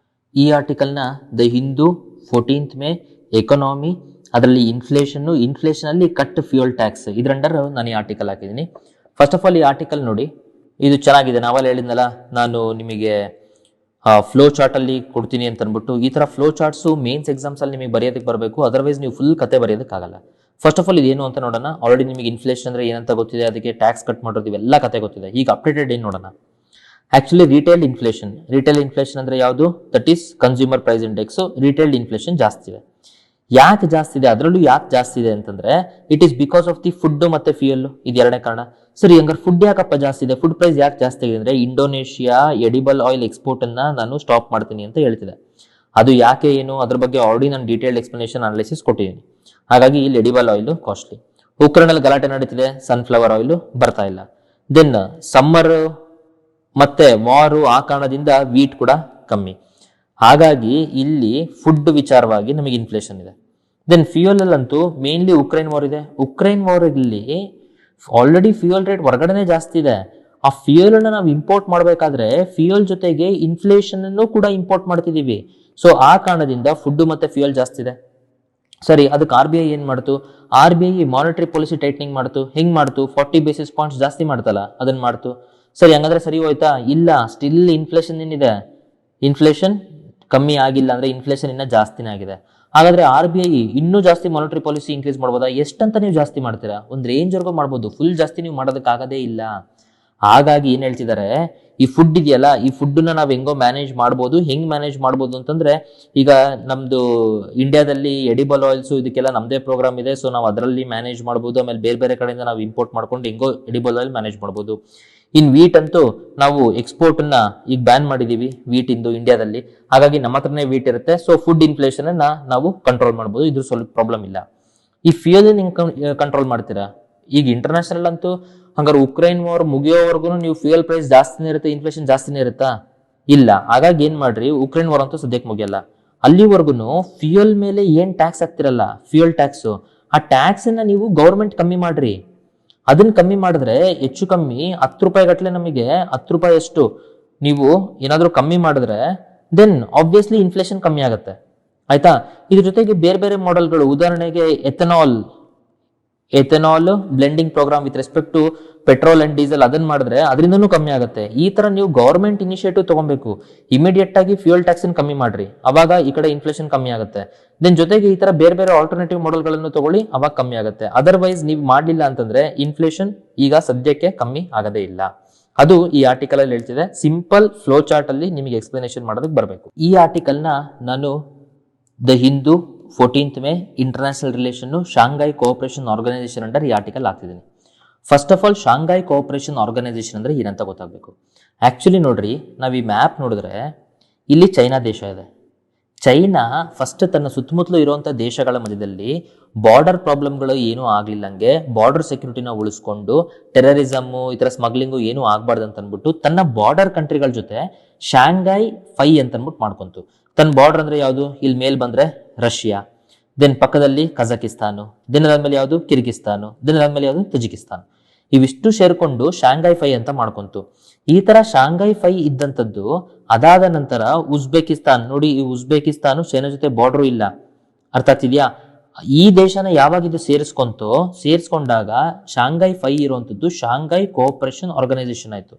ಈ ಆರ್ಟಿಕಲ್ನ the Hindu 14th May economy, ಅದರಲ್ಲಿ ಇನ್ಫ್ಲೇಷನ್ ಅಲ್ಲಿ ಕಟ್ ಫ್ಯೂಯಲ್ ಟ್ಯಾಕ್ಸ್, ಇದ್ರ ಅಂಡರ್ ನಾನು ಈ ಆರ್ಟಿಕಲ್ ಹಾಕಿದ್ದೀನಿ. ಫಸ್ಟ್ ಆಫ್ ಆಲ್ ಈ ಆರ್ಟಿಕಲ್ ನೋಡಿ, ಇದು ಚೆನ್ನಾಗಿದೆ. ನಾವಲ್ಲಿ ಹೇಳಿದ್ನಲ್ಲ ನಾನು ನಿಮಗೆ ಫ್ಲೋ ಚಾರ್ಟ್ ಅಲ್ಲಿ ಕೊಡ್ತೀನಿ ಅಂತ ಅನ್ಬಿಟ್ಟು, ಈ ತರ ಫ್ಲೋ ಚಾರ್ಟ್ಸ್ ಮೇನ್ಸ್ ಎಕ್ಸಾಮ್ಸ್ ಅಲ್ಲಿ ನಿಮಗೆ ಬರೆಯೋದಕ್ಕೆ ಬರಬೇಕು, ಅದರ್ವೈಸ್ ನೀವು ಫುಲ್ ಕತೆ ಬರೆಯೋದಕ್ಕಾಗಲ್ಲ. ಫಸ್ಟ್ ಆಫ್ ಆಲ್ ಇದೇನು ಅಂತ ನೋಡೋಣ. ಆಲ್ರೆಡಿ ನಿಮಗೆ ಇನ್ಫ್ಲೇಷನ್ ಅಂದ್ರೆ ಏನಂತ ಗೊತ್ತಿದೆ, ಅದಕ್ಕೆ ಟ್ಯಾಕ್ಸ್ ಕಟ್ ಮಾಡೋದು ಇವೆಲ್ಲ ಕತೆ ಗೊತ್ತಿದೆ. ಈಗ ಅಪ್ಡೇಟೆಡ್ ಏನು ನೋಡೋಣ. ಆಕ್ಚುಲಿ ರಿಟೇಲ್ ಇನ್ಫ್ಲೇಷನ್ ಅಂದ್ರೆ ಯಾವುದು, that is consumer price index. Retail inflation ಜಾಸ್ತಿ ಇದೆ. ಯಾಕೆ ಜಾಸ್ತಿ ಇದೆ, ಅದರಲ್ಲೂ ಯಾಕೆ ಜಾಸ್ತಿ ಇದೆ ಅಂತಂದ್ರೆ, it is because of the food ಮತ್ತೆ ಫ್ಯೂಯಲ್. ಇದು ಎರಡನೇ ಕಾರಣ. ಸರಿ, ಹಂಗಾರೆ ಫುಡ್ ಯಾಕಪ್ಪ ಜಾಸ್ತಿ ಇದೆ, ಫುಡ್ ಪ್ರೈಸ್ ಯಾಕೆ ಜಾಸ್ತಿ ಆಗಿದೆ ಅಂದ್ರೆ, ಇಂಡೋನೇಷಿಯಾ ಎಡಿಬಲ್ ಆಯಿಲ್ ಎಕ್ಸ್ಪೋರ್ಟ್ ಅನ್ನ ನಾನು ಸ್ಟಾಪ್ ಮಾಡ್ತೀನಿ ಅಂತ ಹೇಳ್ತಿದೆ. ಅದು ಯಾಕೆ ಏನು ಅದ್ರ ಬಗ್ಗೆ ಆಲ್ರೆಡಿ ನಾನು ಡೀಟೇಲ್ಡ್ ಎಕ್ಸ್ಪ್ಲನೇಷನ್ ಅನಾಲಿಸಿಸ್ ಕೊಟ್ಟಿದ್ದೀನಿ. ಹಾಗಾಗಿ ಇಲ್ಲಿ ಎಡಿಬಲ್ ಆಯಿಲ್ ಕಾಸ್ಟ್ಲಿ. ಉಕ್ರೇನಲ್ಲಿ ಗಲಾಟೆ ನಡೀತಿದೆ, ಸನ್ಫ್ಲವರ್ ಆಯಿಲ್ ಬರ್ತಾ ಇಲ್ಲ. ದೆನ್ ಸಮ್ಮರ್ ಮತ್ತೆ ವಾರು, ಆ ಕಾರಣದಿಂದ ವೀಟ್ ಕೂಡ ಕಮ್ಮಿ. ಹಾಗಾಗಿ ಇಲ್ಲಿ ಫುಡ್ ವಿಚಾರವಾಗಿ ನಮಗೆ ಇನ್ಫ್ಲೇಷನ್ ಇದೆ. ದೆನ್ ಫ್ಯೂಯಲ್ ಅಲ್ಲಂತೂ ಮೇನ್ಲಿ ಉಕ್ರೇನ್ ವಾರ್ ಇದೆ. ಉಕ್ರೇನ್ ವಾರ್ ಇಲ್ಲಿ ಆಲ್ರೆಡಿ ಫ್ಯೂಯಲ್ ರೇಟ್ ಹೊರಗಡೆನೆ ಜಾಸ್ತಿ ಇದೆ. ಆ ಫ್ಯೂಯಲ್ ಅನ್ನ ನಾವು ಇಂಪೋರ್ಟ್ ಮಾಡಬೇಕಾದ್ರೆ ಫ್ಯೂಯಲ್ ಜೊತೆಗೆ ಇನ್ಫ್ಲೇಷನ್ ಅನ್ನು ಕೂಡ ಇಂಪೋರ್ಟ್ ಮಾಡ್ತಿದೀವಿ. ಸೊ ಆ ಕಾರಣದಿಂದ ಫುಡ್ ಮತ್ತೆ ಫ್ಯೂಯಲ್ ಜಾಸ್ತಿ ಇದೆ. ಸರಿ, ಅದಕ್ಕೆ RBI ಏನ್ ಮಾಡ್ತು, RBI ಮಾನಿಟರಿ ಪಾಲಿಸಿ ಟೈಟ್ನಿಂಗ್ ಮಾಡ್ತು. ಹೆಂಗ್ ಮಾಡ್ತು, 40 ಬೇಸಿಸ್ ಪಾಯಿಂಟ್ಸ್ ಜಾಸ್ತಿ ಮಾಡ್ತಲ್ಲ, ಅದನ್ನ ಮಾಡ್ತು. ಸರಿ, ಹಂಗಂದ್ರೆ ಸರಿ ಹೋಯ್ತಾ? ಇಲ್ಲ, ಸ್ಟಿಲ್ ಇನ್ಫ್ಲೇಷನ್ ಏನಿದೆ, ಇನ್ಫ್ಲೇಷನ್ ಕಮ್ಮಿ ಆಗಿಲ್ಲ, ಅಂದ್ರೆ ಇನ್ಫ್ಲೇಷನ್ ಇನ್ನ ಜಾಸ್ತಿನೇ ಆಗಿದೆ. ಹಾಗಾದ್ರೆ RBI ಇನ್ನೂ ಜಾಸ್ತಿ ಮಾನಿಟರಿ ಪಾಲಿಸಿ ಇನ್ಕ್ರೀಸ್ ಮಾಡ್ಬೋದಾ? ಎಷ್ಟಂತ ನೀವು ಜಾಸ್ತಿ ಮಾಡ್ತೀರಾ? ಒಂದು ರೇಂಜ್ ವರ್ಗು ಮಾಡ್ಬೋದು, ಫುಲ್ ಜಾಸ್ತಿ ನೀವು ಮಾಡೋದಕ್ಕಾಗದೇ ಇಲ್ಲ. ಹಾಗಾಗಿ ಏನ್ ಹೇಳ್ತಿದ್ದಾರೆ, ಈ ಫುಡ್ ಇದೆಯಲ್ಲ, ಈ ಫುಡ್ನ ನಾವು ಹೆಂಗೋ ಮ್ಯಾನೇಜ್ ಮಾಡ್ಬೋದು. ಹೆಂಗ್ ಮ್ಯಾನೇಜ್ ಮಾಡ್ಬೋದು ಅಂತಂದ್ರೆ, ಈಗ ನಮ್ದು ಇಂಡಿಯಾದಲ್ಲಿ ಎಡಿಬಲ್ ಆಯಿಲ್ಸ್ ಇದಕ್ಕೆಲ್ಲ ನಮ್ದೇ ಪ್ರೋಗ್ರಾಮ್ ಇದೆ. ಸೊ ನಾವು ಅದರಲ್ಲಿ ಮ್ಯಾನೇಜ್ ಮಾಡ್ಬೋದು. ಆಮೇಲೆ ಬೇರೆ ಬೇರೆ ಕಡೆಯಿಂದ ನಾವು ಇಂಪೋರ್ಟ್ ಮಾಡ್ಕೊಂಡು ಹೆಂಗೋ ಎಡಿಬಲ್ ಆಯಿಲ್ ಮ್ಯಾನೇಜ್ ಮಾಡ್ಬೋದು. ಇನ್ ವೀಟ್ ಅಂತೂ ನಾವು ಎಕ್ಸ್ಪೋರ್ಟ್ ನ ಈಗ ಬ್ಯಾನ್ ಮಾಡಿದೀವಿ ವೀಟ್ ಇಂದು ಇಂಡಿಯಾದಲ್ಲಿ. ಹಾಗಾಗಿ ನಮ್ಮ ಹತ್ರನೇ ವೀಟ್ ಇರುತ್ತೆ. ಸೊ ಫುಡ್ ಇನ್ಫ್ಲೇಷನ್ ಅನ್ನ ನಾವು ಕಂಟ್ರೋಲ್ ಮಾಡ್ಬೋದು, ಇದ್ರ ಸ್ವಲ್ಪ ಪ್ರಾಬ್ಲಮ್ ಇಲ್ಲ. ಈ ಫ್ಯೂಯಲ್ ಕಂಟ್ರೋಲ್ ಮಾಡ್ತೀರಾ? ಈಗ ಇಂಟರ್ನ್ಯಾಷನಲ್ ಅಂತೂ ಹಂಗಾರೆ ಉಕ್ರೈನ್ ವಾರ್ ಮುಗಿಯೋವರೆಗೂ ನೀವು ಫ್ಯೂಯಲ್ ಪ್ರೈಸ್ ಜಾಸ್ತಿನೇ ಇರುತ್ತೆ, ಇನ್ಫ್ಲೇಷನ್ ಜಾಸ್ತಿನೇ ಇರುತ್ತಾ? ಇಲ್ಲ. ಹಾಗಾಗಿ ಏನ್ ಮಾಡ್ರಿ, ಉಕ್ರೈನ್ ವಾರ್ ಅಂತೂ ಸದ್ಯಕ್ಕೆ ಮುಗಿಯಲ್ಲ. ಅಲ್ಲಿವರೆಗೂ ಫ್ಯೂಯಲ್ ಮೇಲೆ ಏನ್ ಟ್ಯಾಕ್ಸ್ ಹಾಕ್ತಿರಲ್ಲ, ಫ್ಯೂಯಲ್ ಟ್ಯಾಕ್ಸ್, ಆ ಟ್ಯಾಕ್ಸ್ ಅನ್ನ ನೀವು ಗೌರ್ಮೆಂಟ್ ಕಮ್ಮಿ ಮಾಡ್ರಿ. ಅದನ್ನ ಕಮ್ಮಿ ಮಾಡಿದ್ರೆ ಹೆಚ್ಚು ಕಮ್ಮಿ 10 ರೂಪಾಯಿ ಗಟ್ಟಲೆ, ನಮಗೆ 10 ರೂಪಾಯಿ ಅಷ್ಟು ನೀವು ಏನಾದ್ರೂ ಕಮ್ಮಿ ಮಾಡಿದ್ರೆ ದೆನ್ ಆಬ್ವಿಯಸ್ಲಿ ಇನ್ಫ್ಲೇಷನ್ ಕಮ್ಮಿ ಆಗುತ್ತೆ. ಆಯ್ತಾ? ಇದ್ರ ಜೊತೆಗೆ ಬೇರೆ ಬೇರೆ ಮಾಡೆಲ್ಗಳು, ಉದಾಹರಣೆಗೆ ethanol blending programme with respect to petrol and diesel, ಅದನ್ನ ಮಾಡಿದ್ರೆ ಅದರಿಂದನೂ ಕಮ್ಮಿ ಆಗುತ್ತೆ. ಈ ತರ ನೀವು ಗವರ್ಮೆಂಟ್ ಇನಿಷಿಯೇಟಿವ್ ತಗೊಬೇಕು. ಇಮಿಡಿಯೇಟ್ ಆಗಿ ಫ್ಯೂಯಲ್ ಟ್ಯಾಕ್ಸ್ ಕಮ್ಮಿ ಮಾಡ್ರಿ, ಅವಾಗ ಈ ಕಡೆ ಇನ್ಫ್ಲೇಷನ್ ಕಮ್ಮಿ ಆಗುತ್ತೆ. ದೆನ್ ಜೊತೆಗೆ ಈ ತರ ಬೇರೆ ಬೇರೆ ಆಲ್ಟರ್ನೇಟಿವ್ ಮಾಡೆಲ್ಗಳನ್ನು ತಗೊಳ್ಳಿ, ಅವಾಗ ಕಮ್ಮಿ ಆಗುತ್ತೆ. ಅದರ್ವೈಸ್ ನೀವು ಮಾಡಲಿಲ್ಲ ಅಂತಂದ್ರೆ ಇನ್ಫ್ಲೇಷನ್ ಈಗ ಸದ್ಯಕ್ಕೆ ಕಮ್ಮಿ ಆಗದೇ ಇಲ್ಲ. ಅದು ಈ ಆರ್ಟಿಕಲ್ ಅಲ್ಲಿ ಹೇಳ್ತಿದೆ. ಸಿಂಪಲ್ ಫ್ಲೋ ಚಾರ್ಟ್ ಅಲ್ಲಿ ನಿಮಗೆ ಎಕ್ಸ್ಪ್ಲನೇಷನ್ ಮಾಡೋದಕ್ಕೆ ಬರಬೇಕು. ಈ ಆರ್ಟಿಕಲ್ ನ ನಾನು the Hindu 14th May international relation Shanghai cooperation organisation under ಈ ಆರ್ಟಿಕಲ್ ಹಾಕ್ತಿದ್ದೀನಿ. First of all Shanghai cooperation organisation ಅಂದ್ರೆ ಏನಂತ ಗೊತ್ತಾಗಬೇಕು. ಆಕ್ಚುಲಿ ನೋಡ್ರಿ, ನಾವು ಈ ಮ್ಯಾಪ್ ನೋಡಿದ್ರೆ ಇಲ್ಲಿ ಚೈನಾ ದೇಶ ಇದೆ. ಚೈನಾ ಫಸ್ಟ್ ತನ್ನ ಸುತ್ತಮುತ್ತಲು ಇರುವಂತಹ ದೇಶಗಳ ಮಧ್ಯದಲ್ಲಿ ಬಾರ್ಡರ್ ಪ್ರಾಬ್ಲಮ್ಗಳು ಏನೂ ಆಗ್ಲಿಲ್ಲಂಗೆ ಬಾರ್ಡರ್ ಸೆಕ್ಯೂರಿಟಿನ ಉಳಿಸ್ಕೊಂಡು ಟೆರರಿಸಮ್ ಈ ತರ ಸ್ಮಗ್ಲಿಂಗು ಏನೂ ಆಗ್ಬಾರ್ದು ಅಂತ ಅನ್ಬಿಟ್ಟು ತನ್ನ ಬಾರ್ಡರ್ ಕಂಟ್ರಿಗಳ ಜೊತೆ ಶಾಂಘೈ 5 ಅಂತ ಅನ್ಬಿಟ್ಟು ಮಾಡ್ಕೊಂತು. ತನ್ನ ಬಾರ್ಡರ್ ಅಂದ್ರೆ ಯಾವುದು, ಇಲ್ಲಿ ಮೇಲ್ ಬಂದ್ರೆ ರಷ್ಯಾ, ದೆನ್ ಪಕ್ಕದಲ್ಲಿ ಕಜಕಿಸ್ತಾನು, ದಿನದಾದ್ಮೇಲೆ ಯಾವುದು ಕಿರ್ಗಿಸ್ತಾನು, ದಿನದಾದ್ಮೇಲೆ ಯಾವುದು ತಜಿಕಿಸ್ತಾನ್. ಇವಿಷ್ಟು ಸೇರ್ಕೊಂಡು ಶಾಂಘೈ 5 ಅಂತ ಮಾಡ್ಕೊಂತು. ಈ ತರ ಶಾಂಘೈ 5 ಇದ್ದಂಥದ್ದು ಅದಾದ ನಂತರ ಉಜ್ಬೇಕಿಸ್ತಾನ್ ನೋಡಿ, ಈ ಉಜ್ಬೇಕಿಸ್ತಾನು ಚೈನಾ ಜೊತೆ ಬಾರ್ಡರ್ ಇಲ್ಲ, ಅರ್ಥ ಆಗ್ತಿದ್ಯಾ? ಈ ದೇಶನ ಯಾವಾಗ ಇದು ಸೇರಿಸ್ಕೊಂಡಾಗ ಶಾಂಘೈ 5 ಇರುವಂತದ್ದು ಶಾಂಘೈ ಕೋಆಪರೇಷನ್ ಆರ್ಗನೈಸೇಷನ್ ಆಯ್ತು.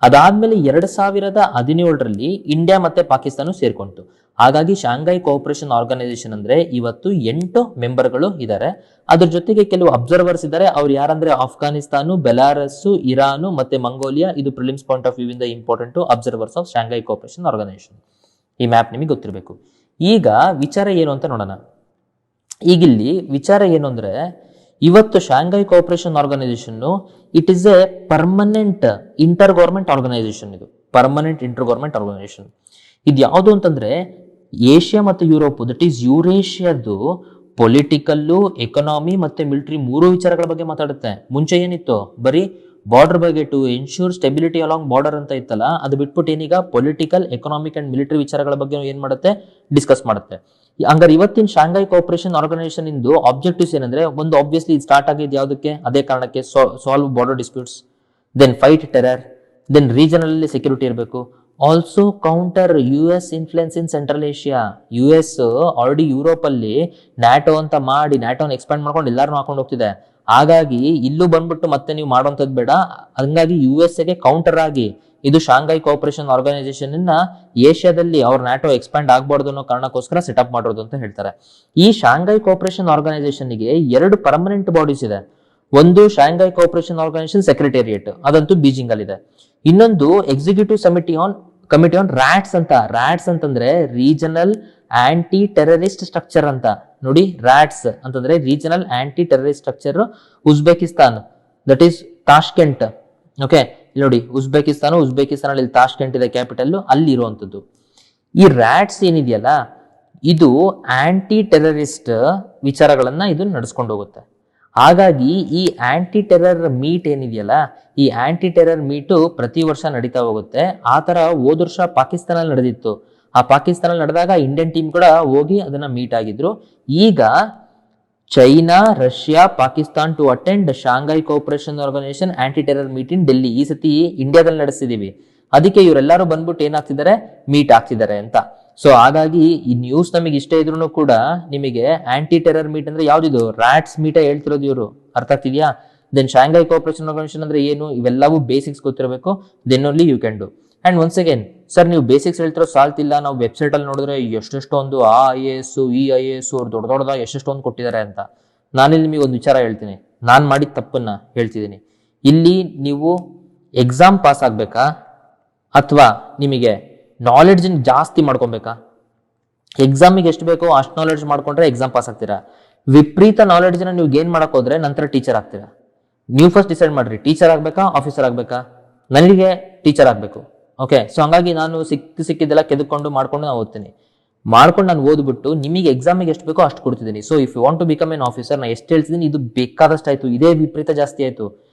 ಅದಾದ್ಮೇಲೆ 2017ರಲ್ಲಿ ಇಂಡಿಯಾ ಮತ್ತೆ ಪಾಕಿಸ್ತಾನ ಸೇರ್ಕೊಂತು. ಹಾಗಾಗಿ ಶಾಂಘೈ ಕೋಆಪರೇಷನ್ ಆರ್ಗನೈಸೇಷನ್ ಅಂದ್ರೆ ಇವತ್ತು 8 ಮೆಂಬರ್ಗಳು ಇದ್ದಾರೆ. ಅದ್ರ ಜೊತೆಗೆ ಕೆಲವು ಅಬ್ಸರ್ವರ್ಸ್ ಇದ್ದಾರೆ. ಅವ್ರು ಯಾರಂದ್ರೆ ಅಫ್ಘಾನಿಸ್ತಾನು, ಬೆಲಾರಸ್, ಇರಾನು ಮತ್ತೆ ಮಂಗೋಲಿಯಾ. ಇದು ಪ್ರಿಲಿಮ್ಸ್ ಪಾಯಿಂಟ್ ಆಫ್ ವ್ಯೂ ಇಂದ important observers of Shanghai cooperation organisation. ಈ ಮ್ಯಾಪ್ ನಿಮಗೆ ಗೊತ್ತಿರಬೇಕು. ಈಗ ವಿಚಾರ ಏನು ಅಂತ ನೋಡೋಣ. ಈಗಿಲ್ಲಿ ವಿಚಾರ ಏನು ಅಂದ್ರೆ, ಇವತ್ತು Shanghai cooperation organisation it is a permanent inter government organisation. ಇದು ಪರ್ಮನೆಂಟ್ ಇಂಟರ್ ಗೌರ್ಮೆಂಟ್ ಆರ್ಗನೈಸೇಷನ್. ಇದು ಯಾವುದು ಅಂತಂದ್ರೆ ಏಷ್ಯಾ ಮತ್ತು ಯುರೋಪ್, ದಟ್ ಈಸ್ ಯುರೇಷಿಯಾದು ಪೊಲಿಟಿಕಲ್ಲು, ಎಕನಾಮಿ ಮತ್ತೆ ಮಿಲಿಟರಿ 3 ವಿಚಾರಗಳ ಬಗ್ಗೆ ಮಾತಾಡುತ್ತೆ. ಮುಂಚೆ ಏನಿತ್ತು, ಬರೀ ಬಾರ್ಡರ್ ಬಗ್ಗೆ to ensure stability along border ಅಂತ ಇತ್ತಲ್ಲ, ಅದು ಬಿಟ್ಬಿಟ್ಟು ಏನೀಗ ಪೊಲಿಟಿಕಲ್, ಎಕನಾಮಿಕ್ ಅಂಡ್ ಮಿಲಿಟರಿ ವಿಚಾರಗಳ ಬಗ್ಗೆ ಏನ್ ಮಾಡುತ್ತೆ, ಡಿಸ್ಕಸ್ ಮಾಡುತ್ತೆ. ಹಂಗಾರೆ ಇವತ್ತಿನ ಶಾಂಘೈ ಕೋಆಪರೇಷನ್ ಆರ್ಗನೈಸೇಷನ್ ಇಂದು ಆಬ್ಜೆಕ್ಟಿವ್ಸ್ ಏನಂದ್ರೆ, ಒಂದು ಆಬ್ವಿಯಸ್ಲಿ ಸ್ಟಾರ್ಟ್ ಆಗಿದ್ದು ಯಾವುದಕ್ಕೆ, ಅದೇ ಕಾರಣಕ್ಕೆ solve border disputes, then fight terror, then regional ಅಲ್ಲಿ ಸೆಕ್ಯೂರಿಟಿ ಇರಬೇಕು, also counter US influence in Central Asia. US already Europe ಅಲ್ಲಿ ನ್ಯಾಟೋ ಅಂತ ಮಾಡಿ ನ್ಯಾಟೋನ ಎಕ್ಸ್ಪ್ಯಾಂಡ್ ಮಾಡ್ಕೊಂಡು ಎಲ್ಲಾರನ್ನೂ ಹಾಕೊಂಡು ಹೋಗ್ತಿದೆ. ಹಾಗಾಗಿ ಇಲ್ಲೂ ಬಂದ್ಬಿಟ್ಟು ಮತ್ತೆ ನೀವು ಮಾಡುವಂಥದ್ದು ಬೇಡ. ಹಂಗಾಗಿ USA ಕೌಂಟರ್ ಆಗಿ ಇದು ಶಾಂಘೈ ಕೋಆಪರೇಷನ್ ಆರ್ಗನೈಸೇಷನ್ ಏಷ್ಯಾದಲ್ಲಿ ಅವ್ರ ನ್ಯಾಟೋ ಎಕ್ಸ್ಪ್ಯಾಂಡ್ ಆಗಬಾರ್ದು ಅನ್ನೋ ಕಾರಣಕ್ಕೋಸ್ಕರ ಸೆಟಪ್ ಮಾಡೋದು ಅಂತ ಹೇಳ್ತಾರೆ. ಈ ಶಾಂಘೈ ಕೋಆಪರೇಷನ್ ಆರ್ಗನೈಸೇಷನ್ ಗೆ 2 ಪರ್ಮನೆಂಟ್ ಬಾಡೀಸ್ ಇದೆ. ಒಂದು ಶಾಂಘೈ ಕೋಆಪರೇಷನ್ ಆರ್ಗನೈಸೇಷನ್ ಸೆಕ್ರೆಟೇರಿಯೇಟ್, ಅದಂತೂ ಬೀಜಿಂಗ್ ಅಲ್ಲಿ ಇದೆ. ಇನ್ನೊಂದು ಎಕ್ಸಿಕ್ಯೂಟಿವ್ ಕಮಿಟಿ ಆನ್ RATS ಅಂತ. RATS ಅಂತಂದ್ರೆ ರೀಜನಲ್ ಆಂಟಿ ಟೆರರಿಸ್ಟ್ ಸ್ಟ್ರಕ್ಚರ್ ಅಂತ. ನೋಡಿ, RATS ಅಂತಂದ್ರೆ regional aunty terrorist structure, Uzbekistan, that is Tashkent. Okay, ನೋಡಿ ಉಜ್ಬೇಕಿಸ್ತಾನ್ ಅಲ್ಲಿ ತಾಷ್ಕೆಂಟ್ ಇದೆ ಕ್ಯಾಪಿಟಲ್, ಅಲ್ಲಿ ಇರುವಂತದ್ದು. ಈ RATS ಏನಿದೆಯಲ್ಲ, ಇದು ಆಂಟಿ ಟೆರರಿಸ್ಟ್ ವಿಚಾರಗಳನ್ನ ಇದು ನಡೆಸ್ಕೊಂಡು ಹೋಗುತ್ತೆ. ಹಾಗಾಗಿ ಈ ಆಂಟಿ ಟೆರರ್ ಮೀಟ್ ಏನಿದೆಯಲ್ಲ, ಈ ಆಂಟಿ ಟೆರರ್ ಮೀಟು ಪ್ರತಿ ವರ್ಷ ನಡೀತಾ ಹೋಗುತ್ತೆ. ಆ ತರ ಹೋದ ವರ್ಷ ಪಾಕಿಸ್ತಾನ ನಡೆದಿತ್ತು. ಆ ಪಾಕಿಸ್ತಾನ ನಡೆದಾಗ ಇಂಡಿಯನ್ ಟೀಮ್ ಕೂಡ ಹೋಗಿ ಅದನ್ನ ಮೀಟ್ ಆಗಿದ್ರು. ಈಗ China, Russia, Pakistan to attend Shanghai cooperation organisation anti terror meet in Delhi. ಈ ಸತಿ ಇಂಡಿಯಾದಲ್ಲಿ ನಡೆಸ್ತಿದೀವಿ. ಅದಕ್ಕೆ ಇವರೆಲ್ಲರೂ ಬಂದ್ಬಿಟ್ಟು ಏನಾಗ್ತಿದ್ದಾರೆ, ಮೀಟ್ ಆಗ್ತಿದ್ದಾರೆ ಅಂತ. ಸೊ ಹಾಗಾಗಿ ಈ ನ್ಯೂಸ್ ನಮಗೆ ಇಷ್ಟ ಇದ್ರು ಕೂಡ ನಿಮಗೆ ಆಂಟಿ ಟೆರರ್ ಮೀಟ್ ಅಂದ್ರೆ ಯಾವ್ದಿದು, RATS ಮೀಟ ಹೇಳ್ತಿರೋದು ಇವರು, ಅರ್ಥ ಆಗ್ತಿದ್ಯಾ? ದೆನ್ ಶಾಂಘೈ ಕೋಆಪರೇಷನ್ ಆರ್ಗನೈಸೇಷನ್ ಅಂದ್ರೆ ಏನು, ಇವೆಲ್ಲವೂ ಬೇಸಿಕ್ಸ್ ಗೊತ್ತಿರಬೇಕು, then only you can do. And once again sir ನೀವು ಬೇಸಿಕ್ಸ್ ಹೇಳ್ತಿರೋ ಸಾಲ್ತಿಲ್ಲ, ನಾವು ವೆಬ್ಸೈಟ್ ಅಲ್ಲಿ ನೋಡಿದ್ರೆ ಎಷ್ಟೆಷ್ಟೊಂದು IAS IAS ಅವ್ರು ದೊಡ್ಡದಾಗಿ ಎಷ್ಟೆಷ್ಟೊಂದು ಕೊಟ್ಟಿದ್ದಾರೆ ಅಂತ. ನಾನಿಲ್ಲಿ ನಿಮಗೆ ಒಂದು ವಿಚಾರ ಹೇಳ್ತೀನಿ, ನಾನು ಮಾಡಿದ ತಪ್ಪನ್ನ ಹೇಳ್ತಿದ್ದೀನಿ. ಇಲ್ಲಿ ನೀವು ಎಕ್ಸಾಮ್ ಪಾಸ್ ಆಗ್ಬೇಕಾ ಅಥವಾ ನಿಮಗೆ ನಾಲೆಡ್ಜ್ ಜಾಸ್ತಿ ಮಾಡ್ಕೊಬೇಕಾ? ಎಕ್ಸಾಮಿಗೆ ಎಷ್ಟು ಬೇಕೋ ಅಷ್ಟು ನಾಲೆಡ್ಜ್ ಮಾಡ್ಕೊಂಡ್ರೆ ಎಕ್ಸಾಮ್ ಪಾಸ್ ಆಗ್ತೀರಾ. ವಿಪರೀತ ನಾಲೆಡ್ಜ್ ನೀವು ಗೇನ್ ಮಾಡಕ್ ಹೋದ್ರೆ ನಂತರ ಟೀಚರ್ ಆಗ್ತೀರಾ. ನೀವು ಫಸ್ಟ್ ಡಿಸೈಡ್ ಮಾಡ್ರಿ, ಟೀಚರ್ ಆಗ್ಬೇಕಾ ಆಫೀಸರ್ ಆಗ್ಬೇಕಾ? ನನಗೆ ಟೀಚರ್ ಆಗ್ಬೇಕು. ಓಕೆ, ಸೊ ಹಂಗಾಗಿ ನಾನು ಸಿಕ್ಕಿದ್ದೆಲ್ಲ ಕೆದ್ಕೊಂಡು ಮಾಡ್ಕೊಂಡು ನಾನು ಓದ್ತೀನಿ. ಮಾಡ್ಕೊಂಡು ನಾನು ಓದ್ಬಿಟ್ಟು ನಿಮಗೆ ಎಕ್ಸಾಮಿಗೆ ಎಷ್ಟು ಬೇಕೋ ಅಷ್ಟು ಕೊಡ್ತಿದ್ದೀನಿ. So if you want to become an officer, ನಾನು ಎಷ್ಟು ಹೇಳ್ತಿದ್ದೀನಿ ಇದು ಬೇಕಾದಷ್ಟು ಆಯ್ತು, ಇದೇ ವಿಪರೀತ ಜಾಸ್ತಿ ಆಯ್ತು,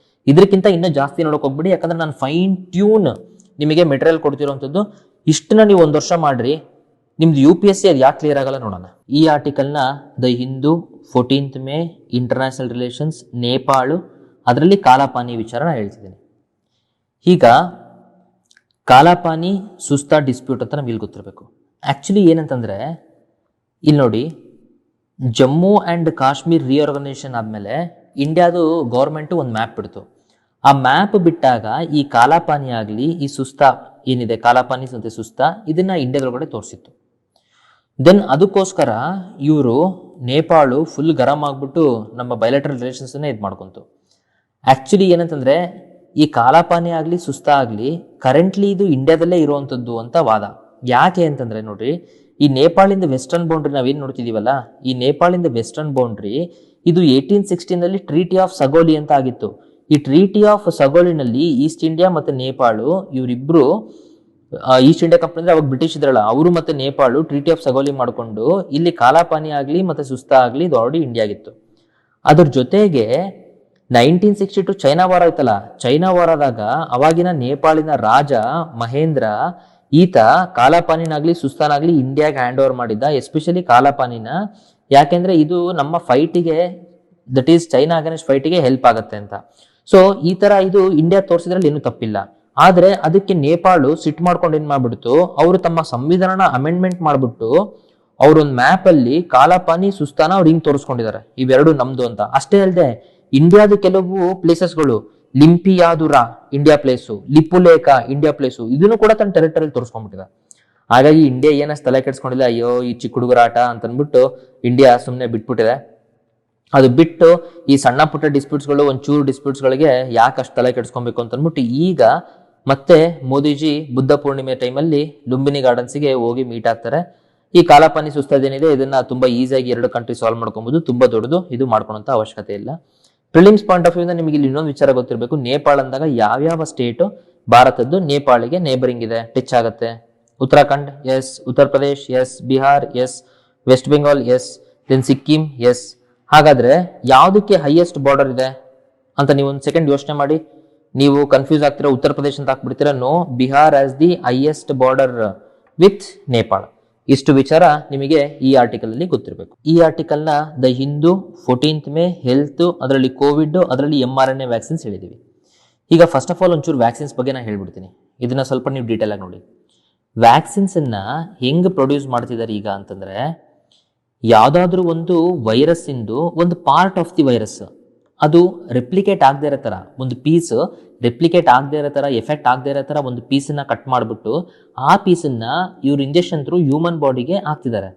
ಇದಕ್ಕಿಂತ ಇನ್ನೂ ಜಾಸ್ತಿ ನೋಡಕ್ ಹೋಗ್ಬಿಡಿ. ಯಾಕಂದ್ರೆ ನಾನು ಫೈನ್ ಟ್ಯೂನ್ ನಿಮಗೆ ಮೆಟೀರಿಯಲ್ ಕೊಡ್ತಿರೋಂಥದ್ದು. ಇಷ್ಟನ್ನ ನೀವು 1 ವರ್ಷ ಮಾಡ್ರಿ, ನಿಮ್ದು UPSC ಅದು ಯಾಕೆ ಕ್ಲಿಯರ್ ಆಗಲ್ಲ ನೋಡೋಣ. ಈ ಆರ್ಟಿಕಲ್ನ the Hindu 14th May international relations Nepal ಅದರಲ್ಲಿ ಕಾಲಾಪಾನಿ ವಿಚಾರ ಹೇಳ್ತಿದ್ದೀನಿ. ಈಗ ಕಾಲಾಪಾನಿ ಸುಸ್ತಾ ಡಿಸ್ಪ್ಯೂಟ್ ಅಂತ ನಮ್ಗೆ ಇಲ್ಲಿ ಗೊತ್ತಿರಬೇಕು. ಆಕ್ಚುಲಿ ಏನಂತಂದ್ರೆ ಇಲ್ಲಿ ನೋಡಿ, ಜಮ್ಮು ಅಂಡ್ ಕಾಶ್ಮೀರ್ ರಿಆರ್ಗನೈಸೇಷನ್ ಆದ್ಮೇಲೆ ಇಂಡಿಯಾದು ಗೌರ್ಮೆಂಟ್ ಒಂದು ಮ್ಯಾಪ್ ಬಿಡ್ತು. ಆ ಮ್ಯಾಪ್ ಬಿಟ್ಟಾಗ ಈ ಕಾಲಾಪಾನಿ ಆಗಲಿ ಈ ಸುಸ್ತಾ ಏನಿದೆ, ಕಾಲಾಪಾನಿ ಮತ್ತೆ ಸುಸ್ತಾ, ಇದನ್ನ ಇಂಡಿಯಾದೊಳಗಡೆ ತೋರಿಸಿತ್ತು. ದೆನ್ ಅದಕ್ಕೋಸ್ಕರ ಇವರು ನೇಪಾಳು ಫುಲ್ ಗರಂ ಆಗ್ಬಿಟ್ಟು ನಮ್ಮ ಬಯಲಾಟ್ರಲ್ ರಿಲೇಷನ್ಸ್ ಇದು ಮಾಡ್ಕೊಂತು. ಆಕ್ಚುಲಿ ಏನಂತಂದ್ರೆ ಈ ಕಾಲಾಪಾನಿ ಆಗಲಿ ಸುಸ್ತಾ ಆಗಲಿ ಕರೆಂಟ್ಲಿ ಇದು ಇಂಡಿಯಾದಲ್ಲೇ ಇರುವಂಥದ್ದು ಅಂತ ವಾದ. ಯಾಕೆ ಅಂತಂದ್ರೆ ನೋಡ್ರಿ, ಈ ನೇಪಾಳಿಂದ ವೆಸ್ಟರ್ನ್ ಬೌಂಡ್ರಿ ನಾವೇನು ನೋಡ್ತಿದೀವಲ್ಲ, ಈ ನೇಪಾಳಿಂದ ವೆಸ್ಟರ್ನ್ ಬೌಂಡ್ರಿ ಇದು 1816 ಟ್ರೀಟಿ ಆಫ್ ಸಗೋಲಿ ಅಂತ ಆಗಿತ್ತು. ಈ ಟ್ರೀಟಿ ಆಫ್ ಸಗೋಲಿನಲ್ಲಿ ಈಸ್ಟ್ ಇಂಡಿಯಾ ಮತ್ತೆ ನೇಪಾಳು ಇವರಿಬ್ರು, ಈಸ್ಟ್ ಇಂಡಿಯಾ ಕಂಪನಿ ಅಂದ್ರೆ ಅವಾಗ ಬ್ರಿಟಿಷ್ ಇದ್ರಲ್ಲ, ಅವರು ಮತ್ತೆ ನೇಪಾಳು ಟ್ರೀಟಿ ಆಫ್ ಸಗೋಲಿ ಮಾಡಿಕೊಂಡು ಇಲ್ಲಿ ಕಾಲಾಪಾನಿ ಆಗ್ಲಿ ಮತ್ತೆ ಸುಸ್ತಾ ಆಗ್ಲಿ ಇದು ಆಲ್ರೆಡಿ ಇಂಡಿಯಾ ಆಗಿತ್ತು. ಅದ್ರ ಜೊತೆಗೆ 1962 ಚೈನಾ ವಾರ ಆಯ್ತಲ್ಲ, ಚೈನಾ ವಾರದಾಗ ಅವಾಗಿನ ನೇಪಾಳಿನ ರಾಜ ಮಹೇಂದ್ರ ಈತ ಕಾಲಾಪಾನಿನಾಗ್ಲಿ ಸುಸ್ತಾನಾಗ್ಲಿ ಇಂಡಿಯಾಗೆ ಹ್ಯಾಂಡ್ ಓವರ್ ಮಾಡಿದ್ದ, ಎಸ್ಪೆಷಲಿ ಕಾಲಾಪಾನಿನ. ಯಾಕೆಂದ್ರೆ ಇದು ನಮ್ಮ ಫೈಟಿಗೆ, ದಟ್ ಈಸ್ ಚೈನಾ ಅಗೇನ್ಸ್ಟ್ ಫೈಟಿಗೆ ಹೆಲ್ಪ್ ಆಗುತ್ತೆ ಅಂತ. ಸೊ ಈ ತರ ಇದು ಇಂಡಿಯಾ ತೋರಿಸಿದ್ರಲ್ಲಿ ಏನು ತಪ್ಪಿಲ್ಲ. ಆದ್ರೆ ಅದಕ್ಕೆ ನೇಪಾಳು ಸಿಟ್ ಮಾಡ್ಕೊಂಡು ಏನ್ ಮಾಡ್ಬಿಡ್ತು, ಅವರು ತಮ್ಮ ಸಂವಿಧಾನ ಅಮೆಂಡ್ಮೆಂಟ್ ಮಾಡ್ಬಿಟ್ಟು ಅವ್ರೊಂದ್ ಮ್ಯಾಪ್ ಅಲ್ಲಿ ಕಾಲಾಪಾನಿ ಸುಸ್ತಾನ ಅವ್ರು ಹಿಂಗ್ ತೋರಿಸ್ಕೊಂಡಿದ್ದಾರೆ, ಇವೆರಡು ನಮ್ದು ಅಂತ. ಅಷ್ಟೇ ಅಲ್ಲದೆ ಇಂಡಿಯಾದ ಕೆಲವು ಪ್ಲೇಸಸ್ಗಳು, ಲಿಂಪಿಯಾದುರಾ ಇಂಡಿಯಾ ಪ್ಲೇಸು, ಲಿಪುಲೇಖ ಇಂಡಿಯಾ ಪ್ಲೇಸು, ಇದನ್ನು ಕೂಡ ತನ್ನ ಟೆರಿಟರಿ ತೋರಿಸ್ಕೊಂಡ್ಬಿಟ್ಟಿದೆ. ಹಾಗಾಗಿ ಇಂಡಿಯಾ ಏನಷ್ಟು ತಲೆ ಕೆಡ್ಸ್ಕೊಂಡಿಲ್ಲ, ಅಯ್ಯೋ ಈ ಚಿಕ್ಕ ಹುಡುಗರ ಆಟ ಅಂತ ಅಂದ್ಬಿಟ್ಟು ಇಂಡಿಯಾ ಸುಮ್ಮನೆ ಬಿಟ್ಬಿಟ್ಟಿದೆ. ಅದು ಬಿಟ್ಟು ಈ ಸಣ್ಣ ಪುಟ್ಟ ಡಿಸ್ಪ್ಯೂಟ್ಸ್ಗಳು, ಒಂಚೂರು ಡಿಸ್ಪ್ಯೂಟ್ಸ್ಗಳಿಗೆ ಯಾಕೆ ಅಷ್ಟು ತಲೆ ಕೆಡ್ಸ್ಕೊಬೇಕು ಅಂತ ಅಂದ್ಬಿಟ್ಟು ಈಗ ಮತ್ತೆ ಮೋದಿಜಿ ಬುದ್ಧ ಪೂರ್ಣಿಮೆ ಟೈಮಲ್ಲಿ ಲುಂಬಿನಿ ಗಾರ್ಡನ್ಸ್ಗೆ ಹೋಗಿ ಮೀಟ್ ಆಗ್ತಾರೆ. ಈ ಕಾಲಾಪಾನಿ ಸುಸ್ತಾದೇನಿದೆ ಇದನ್ನ ತುಂಬಾ ಈಸಿಯಾಗಿ 2 ಕಂಟ್ರಿ ಸಾಲ್ವ್ ಮಾಡ್ಕೊಬಹುದು, ತುಂಬಾ ದೊಡ್ಡದು, ಇದು ಮಾಡ್ಕೊಳ್ಳೋಂಥ ಅವಶ್ಯಕತೆ ಇಲ್ಲ. ಪ್ರಿಲಿಮ್ಸ್ ಪಾಯಿಂಟ್ ಆಫ್ ವ್ಯೂ ಇಂದ ನಿಮಗೆ ಇಲ್ಲಿ ಇನ್ನೊಂದು ವಿಚಾರ ಗೊತ್ತಿರಬೇಕು, ನೇಪಾಳ ಅಂದಾಗ ಯಾವ್ಯಾವ ಸ್ಟೇಟು ಭಾರತದ್ದು ನೇಪಾಳಿಗೆ ನೇಬರಿಂಗ್ ಇದೆ, ಟಚ್ ಆಗುತ್ತೆ. Uttarakhand yes, Uttar Pradesh yes, Bihar yes, West Bengal yes, then Sikkim yes. ಹಾಗಾದ್ರೆ ಯಾವ್ದಕ್ಕೆ ಹೈಯೆಸ್ಟ್ ಬಾರ್ಡರ್ ಇದೆ ಅಂತ ನೀವು ಒಂದು ಸೆಕೆಂಡ್ ಯೋಚನೆ ಮಾಡಿ. ನೀವು ಕನ್ಫ್ಯೂಸ್ ಆಗ್ತೀರಾ, ಉತ್ತರ ಪ್ರದೇಶ ಅಂತ ಹಾಕ್ಬಿಡ್ತೀರಾ. No, Bihar as the highest border with Nepal. ಇಷ್ಟು ವಿಚಾರ ನಿಮಗೆ ಈ ಆರ್ಟಿಕಲ್ ಅಲ್ಲಿ ಗೊತ್ತಿರಬೇಕು. ಈ ಆರ್ಟಿಕಲ್ ನ the Hindu 14th May health, ಅದರಲ್ಲಿ ಕೋವಿಡ್, ಅದರಲ್ಲಿ mRNA ವ್ಯಾಕ್ಸಿನ್ಸ್ ಹೇಳಿದೀವಿ. ಈಗ ಫಸ್ಟ್ ಆಫ್ ಆಲ್ ಒಂಚೂರು ವ್ಯಾಕ್ಸಿನ್ಸ್ ಬಗ್ಗೆ ನಾನು ಹೇಳ್ಬಿಡ್ತೀನಿ, ಇದನ್ನ ಸ್ವಲ್ಪ ನೀವು ಡೀಟೇಲ್ ಆಗಿ ನೋಡಿ. ವ್ಯಾಕ್ಸಿನ್ಸ್ ಅನ್ನ ಹೆಂಗ್ ಪ್ರೊಡ್ಯೂಸ್ ಮಾಡ್ತಿದ್ದಾರೆ ಈಗ ಅಂತಂದ್ರೆ, ಯಾವ್ದಾದ್ರು ಒಂದು ವೈರಸ್ ಇಂದು ಒಂದು ಪಾರ್ಟ್ ಆಫ್ ದಿ ವೈರಸ್ ಅದು ರೆಪ್ಲಿಕೇಟ್ ಆಗದೆ ಇರೋ ತರ, ಒಂದು ಪೀಸ್ ರೆಪ್ಲಿಕೇಟ್ ಆಗದೆ ಇರೋ ತರ, ಎಫೆಕ್ಟ್ ಆಗದೆ ಇರೋ ತರ ಒಂದು ಪೀಸನ್ನ ಕಟ್ ಮಾಡಿಬಿಟ್ಟು ಆ ಪೀಸನ್ನ ಇವ್ರು ಇಂಜೆಕ್ಷನ್ ಥ್ರೂ ಹ್ಯೂಮನ್ ಬಾಡಿಗೆ ಹಾಕ್ತಿದ್ದಾರೆ.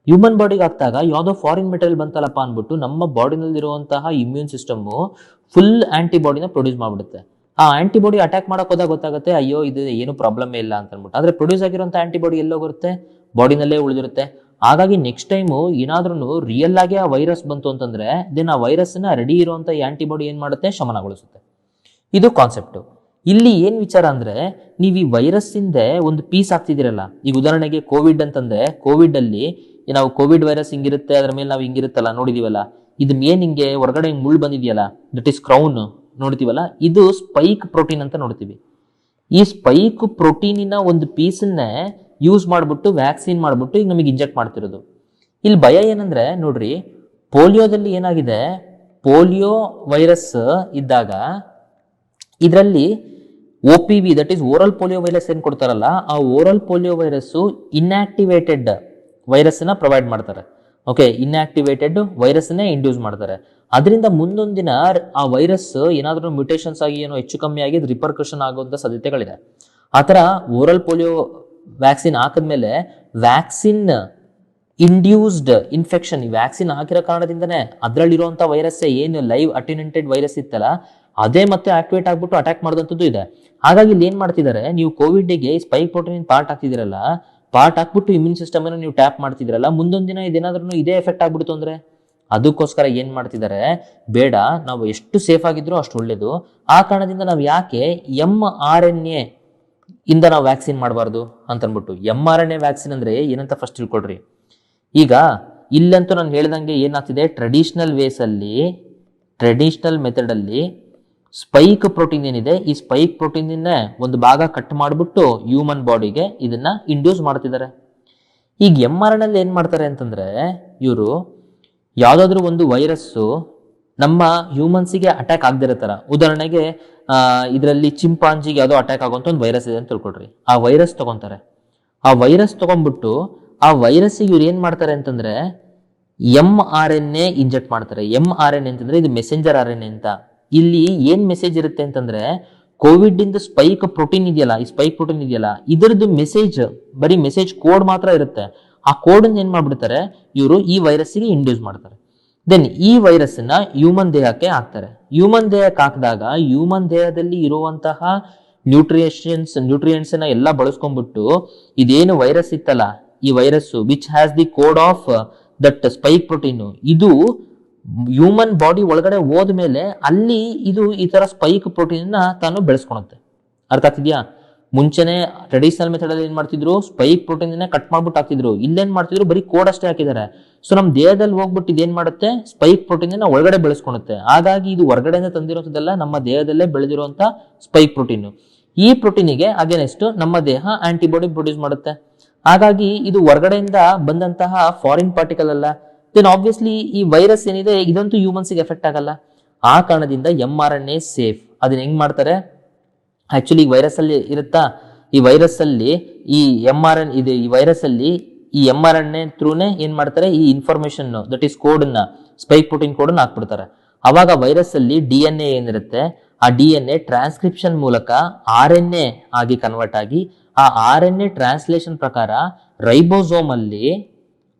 ಹ್ಯೂಮನ್ ಬಾಡಿಗೆ ಹಾಕ್ದಾಗ ಯಾವುದೋ ಫಾರಿನ್ ಮೆಟೀರಿಯಲ್ ಬಂತಲ್ಲಪ್ಪ ಅಂದ್ಬಿಟ್ಟು ನಮ್ಮ ಬಾಡಿನಲ್ಲಿರುವಂತಹ ಇಮ್ಯೂನ್ ಸಿಸ್ಟಮ್ ಫುಲ್ ಆಂಟಿಬಾಡಿನ ಪ್ರೊಡ್ಯೂಸ್ ಮಾಡ್ಬಿಡುತ್ತೆ. ಆ ಆಂಟಿಬಾಡಿ ಅಟ್ಯಾಕ್ ಮಾಡಕ್ ಹೋದಾಗ ಗೊತ್ತಾಗುತ್ತೆ, ಅಯ್ಯೋ ಇದು ಏನು ಪ್ರಾಬ್ಲಮ್ ಇಲ್ಲ ಅಂತ ಅಂದ್ಬಿಟ್ಟು. ಆದ್ರೆ ಪ್ರೊಡ್ಯೂಸ್ ಆಗಿರುವಂತಹ ಆಂಟಿಬಾಡಿ ಎಲ್ಲೋಗಿರುತ್ತೆ, ಬಾಡಿನಲ್ಲೇ ಉಳಿದಿರುತ್ತೆ. ಹಾಗಾಗಿ ನೆಕ್ಸ್ಟ್ ಟೈಮು ಏನಾದ್ರೂ ರಿಯಲ್ ಆಗಿ ಆ ವೈರಸ್ ಬಂತು ಅಂತಂದ್ರೆ ದೆನ್ ಆ ವೈರಸ್ ನ ರೆಡಿ ಇರುವಂತ ಈ ಆಂಟಿಬಾಡಿ ಏನ್ ಮಾಡುತ್ತೆ, ಶಮನಗೊಳಿಸುತ್ತೆ. ಇದು ಕಾನ್ಸೆಪ್ಟ್. ಇಲ್ಲಿ ಏನ್ ವಿಚಾರ ಅಂದ್ರೆ, ನೀವು ಈ ವೈರಸ್ ಇಂದ ಒಂದು ಪೀಸ್ ಆಗ್ತಿದಿರಲ್ಲ. ಈಗ ಉದಾಹರಣೆಗೆ ಕೋವಿಡ್ ಅಂತಂದ್ರೆ, ಕೋವಿಡ್ ಅಲ್ಲಿ ನಾವು ಕೋವಿಡ್ ವೈರಸ್ ಹಿಂಗಿರುತ್ತೆ, ಅದ್ರ ಮೇಲೆ ನಾವು ಹಿಂಗಿರುತ್ತಲ್ಲ ನೋಡಿದೀವಲ್ಲ, ಇದು ಮೇನ್ ಹಿಂಗೆ ಹೊರಗಡೆ ಹಿಂಗ್ ಮುಳ್ಳು ಬಂದಿದೆಯಲ್ಲ, ದಟ್ ಇಸ್ ಕ್ರೌನ್ ನೋಡ್ತೀವಲ್ಲ, ಇದು ಸ್ಪೈಕ್ ಪ್ರೋಟೀನ್ ಅಂತ ನೋಡ್ತೀವಿ. ಈ ಸ್ಪೈಕ್ ಪ್ರೋಟೀನಿನ ಒಂದು ಪೀಸನ್ನ ಯೂಸ್ ಮಾಡ್ಬಿಟ್ಟು ವ್ಯಾಕ್ಸಿನ್ ಮಾಡ್ಬಿಟ್ಟು ಈಗ ನಮಗೆ ಇಂಜೆಕ್ಟ್ ಮಾಡ್ತಿರೋದು. ಇಲ್ಲಿ ಭಯ ಏನಂದ್ರೆ ನೋಡ್ರಿ, ಪೋಲಿಯೋದಲ್ಲಿ ಏನಾಗಿದೆ, ಪೋಲಿಯೋ ವೈರಸ್ ಇದ್ದಾಗ ಇದರಲ್ಲಿ OPV that is oral polio virus ಏನ್ ಕೊಡ್ತಾರಲ್ಲ, ಆ oral polio virus inactivated virus ನ ಪ್ರೊವೈಡ್ ಮಾಡ್ತಾರೆ. ಓಕೆ, ಇನ್ಆಕ್ಟಿವೇಟೆಡ್ ವೈರಸ್ನೇ ಇಂಡ್ಯೂಸ್ ಮಾಡ್ತಾರೆ. ಅದರಿಂದ ಮುಂದೊಂದು ದಿನ ಆ ವೈರಸ್ ಏನಾದರೂ ಮ್ಯೂಟೇಷನ್ಸ್ ಆಗಿ ಏನೋ ಹೆಚ್ಚು ಕಮ್ಮಿ ಆಗಿ ರಿಪರ್ಕಷನ್ ಆಗುವಂಥ ಸಾಧ್ಯತೆಗಳಿದೆ. ಆ ಥರ ಓರಲ್ ಪೋಲಿಯೋ ವ್ಯಾಕ್ಸಿನ್ ಹಾಕಿದ್ಮೇಲೆ ವ್ಯಾಕ್ಸಿನ್ ಇಂಡ್ಯೂಸ್ಡ್ ಇನ್ಫೆಕ್ಷನ್, ಈ ವ್ಯಾಕ್ಸಿನ್ ಹಾಕಿರೋ ಕಾರಣದಿಂದನೇ ಅದರಲ್ಲಿರುವಂಥ ವೈರಸ್ಸೇ ಏನು ಲೈವ್ ಅಟೆನ್ಯೂಟೆಡ್ ವೈರಸ್ ಇತ್ತಲ್ಲ ಅದೇ ಮತ್ತೆ ಆಕ್ಟಿವೇಟ್ ಆಗ್ಬಿಟ್ಟು ಅಟ್ಯಾಕ್ ಮಾಡೋದಂಥದ್ದು ಇದೆ. ಹಾಗಾಗಿ ಇಲ್ಲಿ ಏನ್ ಮಾಡ್ತಿದ್ದಾರೆ, ನೀವು ಕೋವಿಡ್ಗೆ ಸ್ಪೈಕ್ ಪ್ರೋಟೀನ್ ಪಾರ್ಟ್ ಹಾಕ್ತಿದ್ದೀರಲ್ಲ, ಪಾರ್ಟ್ ಹಾಕ್ಬಿಟ್ಟು ಇಮ್ಯೂನ್ ಸಿಸ್ಟಮ್ ಅನ್ನು ನೀವು ಟ್ಯಾಪ್ ಮಾಡ್ತಿದ್ದೀರಲ್ಲ, ಮುಂದೊಂದು ದಿನ ಇದೇನಾದ್ರೂ ಇದೇ ಎಫೆಕ್ಟ್ ಆಗ್ಬಿಡ್ತು ಅಂದ್ರೆ ಅದಕ್ಕೋಸ್ಕರ ಏನ್ ಮಾಡ್ತಿದ್ದಾರೆ, ಬೇಡ ನಾವು ಎಷ್ಟು ಸೇಫ್ ಆಗಿದ್ರು ಅಷ್ಟು ಒಳ್ಳೇದು. ಆ ಕಾರಣದಿಂದ ನಾವು ಯಾಕೆ mRNA ಇಂದ ನಾವು ವ್ಯಾಕ್ಸಿನ್ ಮಾಡಬಾರ್ದು ಅಂತ ಅನ್ಬಿಟ್ಟು. mRNA ವ್ಯಾಕ್ಸಿನ್ ಅಂದ್ರೆ ಏನಂತ ಫಸ್ಟ್ ತಿಳ್ಕೊಡ್ರಿ. ಈಗ ಇಲ್ಲಂತೂ ನಾನು ಹೇಳ್ದಂಗೆ ಏನಾಗ್ತಿದೆ, ಟ್ರೆಡಿಷನಲ್ ಮೆಥಡ್ ಅಲ್ಲಿ ಸ್ಪೈಕ್ ಪ್ರೋಟೀನ್ ಏನಿದೆ, ಈ ಸ್ಪೈಕ್ ಪ್ರೋಟೀನ್ ಒಂದು ಭಾಗ ಕಟ್ ಮಾಡಿಬಿಟ್ಟು ಹ್ಯೂಮನ್ ಬಾಡಿಗೆ ಇದನ್ನ ಇಂಡ್ಯೂಸ್ ಮಾಡ್ತಿದ್ದಾರೆ. ಈಗ mRNA ಏನ್ ಮಾಡ್ತಾರೆ ಅಂತಂದ್ರೆ, ಇವರು ಯಾವ್ದಾದ್ರು ಒಂದು ವೈರಸ್ಸು ನಮ್ಮ ಹ್ಯೂಮನ್ಸಿಗೆ ಅಟ್ಯಾಕ್ ಆಗದಿರೋ ತರ, ಉದಾಹರಣೆಗೆ ಇದರಲ್ಲಿ ಚಿಂಪಾಂಜಿಗೆ ಯಾವುದೋ ಅಟ್ಯಾಕ್ ಆಗುವಂತ ಒಂದು ವೈರಸ್ ಇದೆ ಅಂತ ತಿಳ್ಕೊಡ್ರಿ. ಆ ವೈರಸ್ ತಗೊಂತಾರೆ. ಆ ವೈರಸ್ ತಗೊಂಡ್ಬಿಟ್ಟು ಆ ವೈರಸ್ಸಿಗೆ ಇವ್ರು ಏನ್ ಮಾಡ್ತಾರೆ ಅಂತಂದ್ರೆ mRNA ಇಂಜೆಕ್ಟ್ ಮಾಡ್ತಾರೆ. mRNA ಅಂತಂದ್ರೆ ಇದು ಮೆಸೆಂಜರ್ RNA ಅಂತ. ಇಲ್ಲಿ ಏನ್ ಮೆಸೇಜ್ ಇರುತ್ತೆ ಅಂತಂದ್ರೆ, ಕೋವಿಡ್ ಇಂದ ಸ್ಪೈಕ್ ಪ್ರೋಟೀನ್ ಇದೆಯಲ್ಲ, ಈ ಸ್ಪೈಕ್ ಪ್ರೋಟೀನ್ ಇದೆಯಲ್ಲ, ಇದರದ್ದು ಮೆಸೇಜ್ ಬರೀ ಮೆಸೇಜ್ ಕೋಡ್ ಮಾತ್ರ ಇರುತ್ತೆ. ಆ ಕೋಡ್ ಏನ್ ಮಾಡ್ಬಿಡ್ತಾರೆ ಇವರು ಈ ವೈರಸ್ಸಿಗೆ ಇಂಡ್ಯೂಸ್ ಮಾಡ್ತಾರೆ. ದೆನ್ ಈ ವೈರಸ್ ನ ಹ್ಯೂಮನ್ ದೇಹಕ್ಕೆ ಹಾಕ್ತಾರೆ. ಹ್ಯೂಮನ್ ದೇಹಕ್ಕೆ ಹಾಕಿದಾಗ ಹ್ಯೂಮನ್ ದೇಹದಲ್ಲಿ ಇರುವಂತಹ ನ್ಯೂಟ್ರಿಯೆಂಟ್ಸ್ ಎಲ್ಲ ಬಳಸ್ಕೊಂಡ್ಬಿಟ್ಟು ಇದೇನು ವೈರಸ್ ಇತ್ತಲ್ಲ, ಈ virus which has the code of that spike protein, ಇದು ಹ್ಯೂಮನ್ ಬಾಡಿ ಒಳಗಡೆ ಹೋದ್ಮೇಲೆ ಅಲ್ಲಿ ಇದು ಈ ತರ ಸ್ಪೈಕ್ ಪ್ರೋಟೀನ್ ನ ತಾನು ಬೆಳೆಸ್ಕೊಳುತ್ತೆ. ಅರ್ಥ ಆಗ್ತಿದ್ಯಾ? ಮುಂಚೆನೆ ಟ್ರೆಡಿಷನಲ್ ಮೆಥಡ್ ಅಲ್ಲಿ ಏನ್ ಮಾಡ್ತಿದ್ರು, ಸ್ಪೈಕ್ ಪ್ರೋಟೀನ್ ಕಟ್ ಮಾಡ್ಬಿಟ್ಟು ಹಾಕ್ತಿದ್ರು. ಇಲ್ಲೇನ್ ಮಾಡ್ತಿದ್ರು, ಬರೀ ಕೋಡ್ ಅಷ್ಟೇ ಹಾಕಿದ್ದಾರೆ. ಸೊ ನಮ್ ದೇಹದಲ್ಲಿ ಹೋಗ್ಬಿಟ್ಟು ಇದೇನ್ ಮಾಡುತ್ತೆ, ಸ್ಪೈಕ್ ಪ್ರೋಟೀನ್ ಒಳಗಡೆ ಬೆಳೆಸ್ಕೊಳುತ್ತೆ. ಹಾಗಾಗಿ ಇದು ಹೊರಗಡೆಯಿಂದ ತಂದಿರೋದಲ್ಲ, ನಮ್ಮ ದೇಹದಲ್ಲೇ ಬೆಳೆದಿರುವಂತ ಸ್ಪೈಕ್ ಪ್ರೋಟೀನ್. ಈ ಪ್ರೋಟೀನಿಗೆ ಅಗೇನೆಸ್ಟ್ ನಮ್ಮ ದೇಹ ಆಂಟಿಬಾಡಿ ಪ್ರೊಡ್ಯೂಸ್ ಮಾಡುತ್ತೆ. ಹಾಗಾಗಿ ಇದು ಹೊರಗಡೆಯಿಂದ ಬಂದಂತಹ ಫಾರಿನ್ ಪಾರ್ಟಿಕಲ್ ಅಲ್ಲ. ದೆನ್ ಆಬ್ವಿಯಸ್ಲಿ ಈ ವೈರಸ್ ಏನಿದೆ ಇದಂತೂ ಹ್ಯೂಮನ್ಸ್ಗೆ ಎಫೆಕ್ಟ್ ಆಗಲ್ಲ. ಆ ಕಾರಣದಿಂದ mRNA ಸೇಫ್. ಅದನ್ನ ಹೆಂಗ್ ಮಾಡ್ತಾರೆ, ಆಕ್ಚುಲಿ ವೈರಸ್ ಅಲ್ಲಿ ಇರುತ್ತಾ, ಈ ವೈರಸ್ ಅಲ್ಲಿ ಈ mRNA ಥ್ರೂನೇ ಏನ್ ಮಾಡ್ತಾರೆ, ಈ information that is code spike protein code ಹಾಕ್ಬಿಡ್ತಾರೆ. ಅವಾಗ ವೈರಸ್ ಅಲ್ಲಿ DNA ಏನಿರುತ್ತೆ, ಆ DNA ಟ್ರಾನ್ಸ್ಕ್ರಿಪ್ಷನ್ ಮೂಲಕ RNA ಆಗಿ ಕನ್ವರ್ಟ್ ಆಗಿ, ಆ RNA ಟ್ರಾನ್ಸ್ಲೇಷನ್ ಪ್ರಕಾರ ರೈಬೋಸೋಮ್ ಅಲ್ಲಿ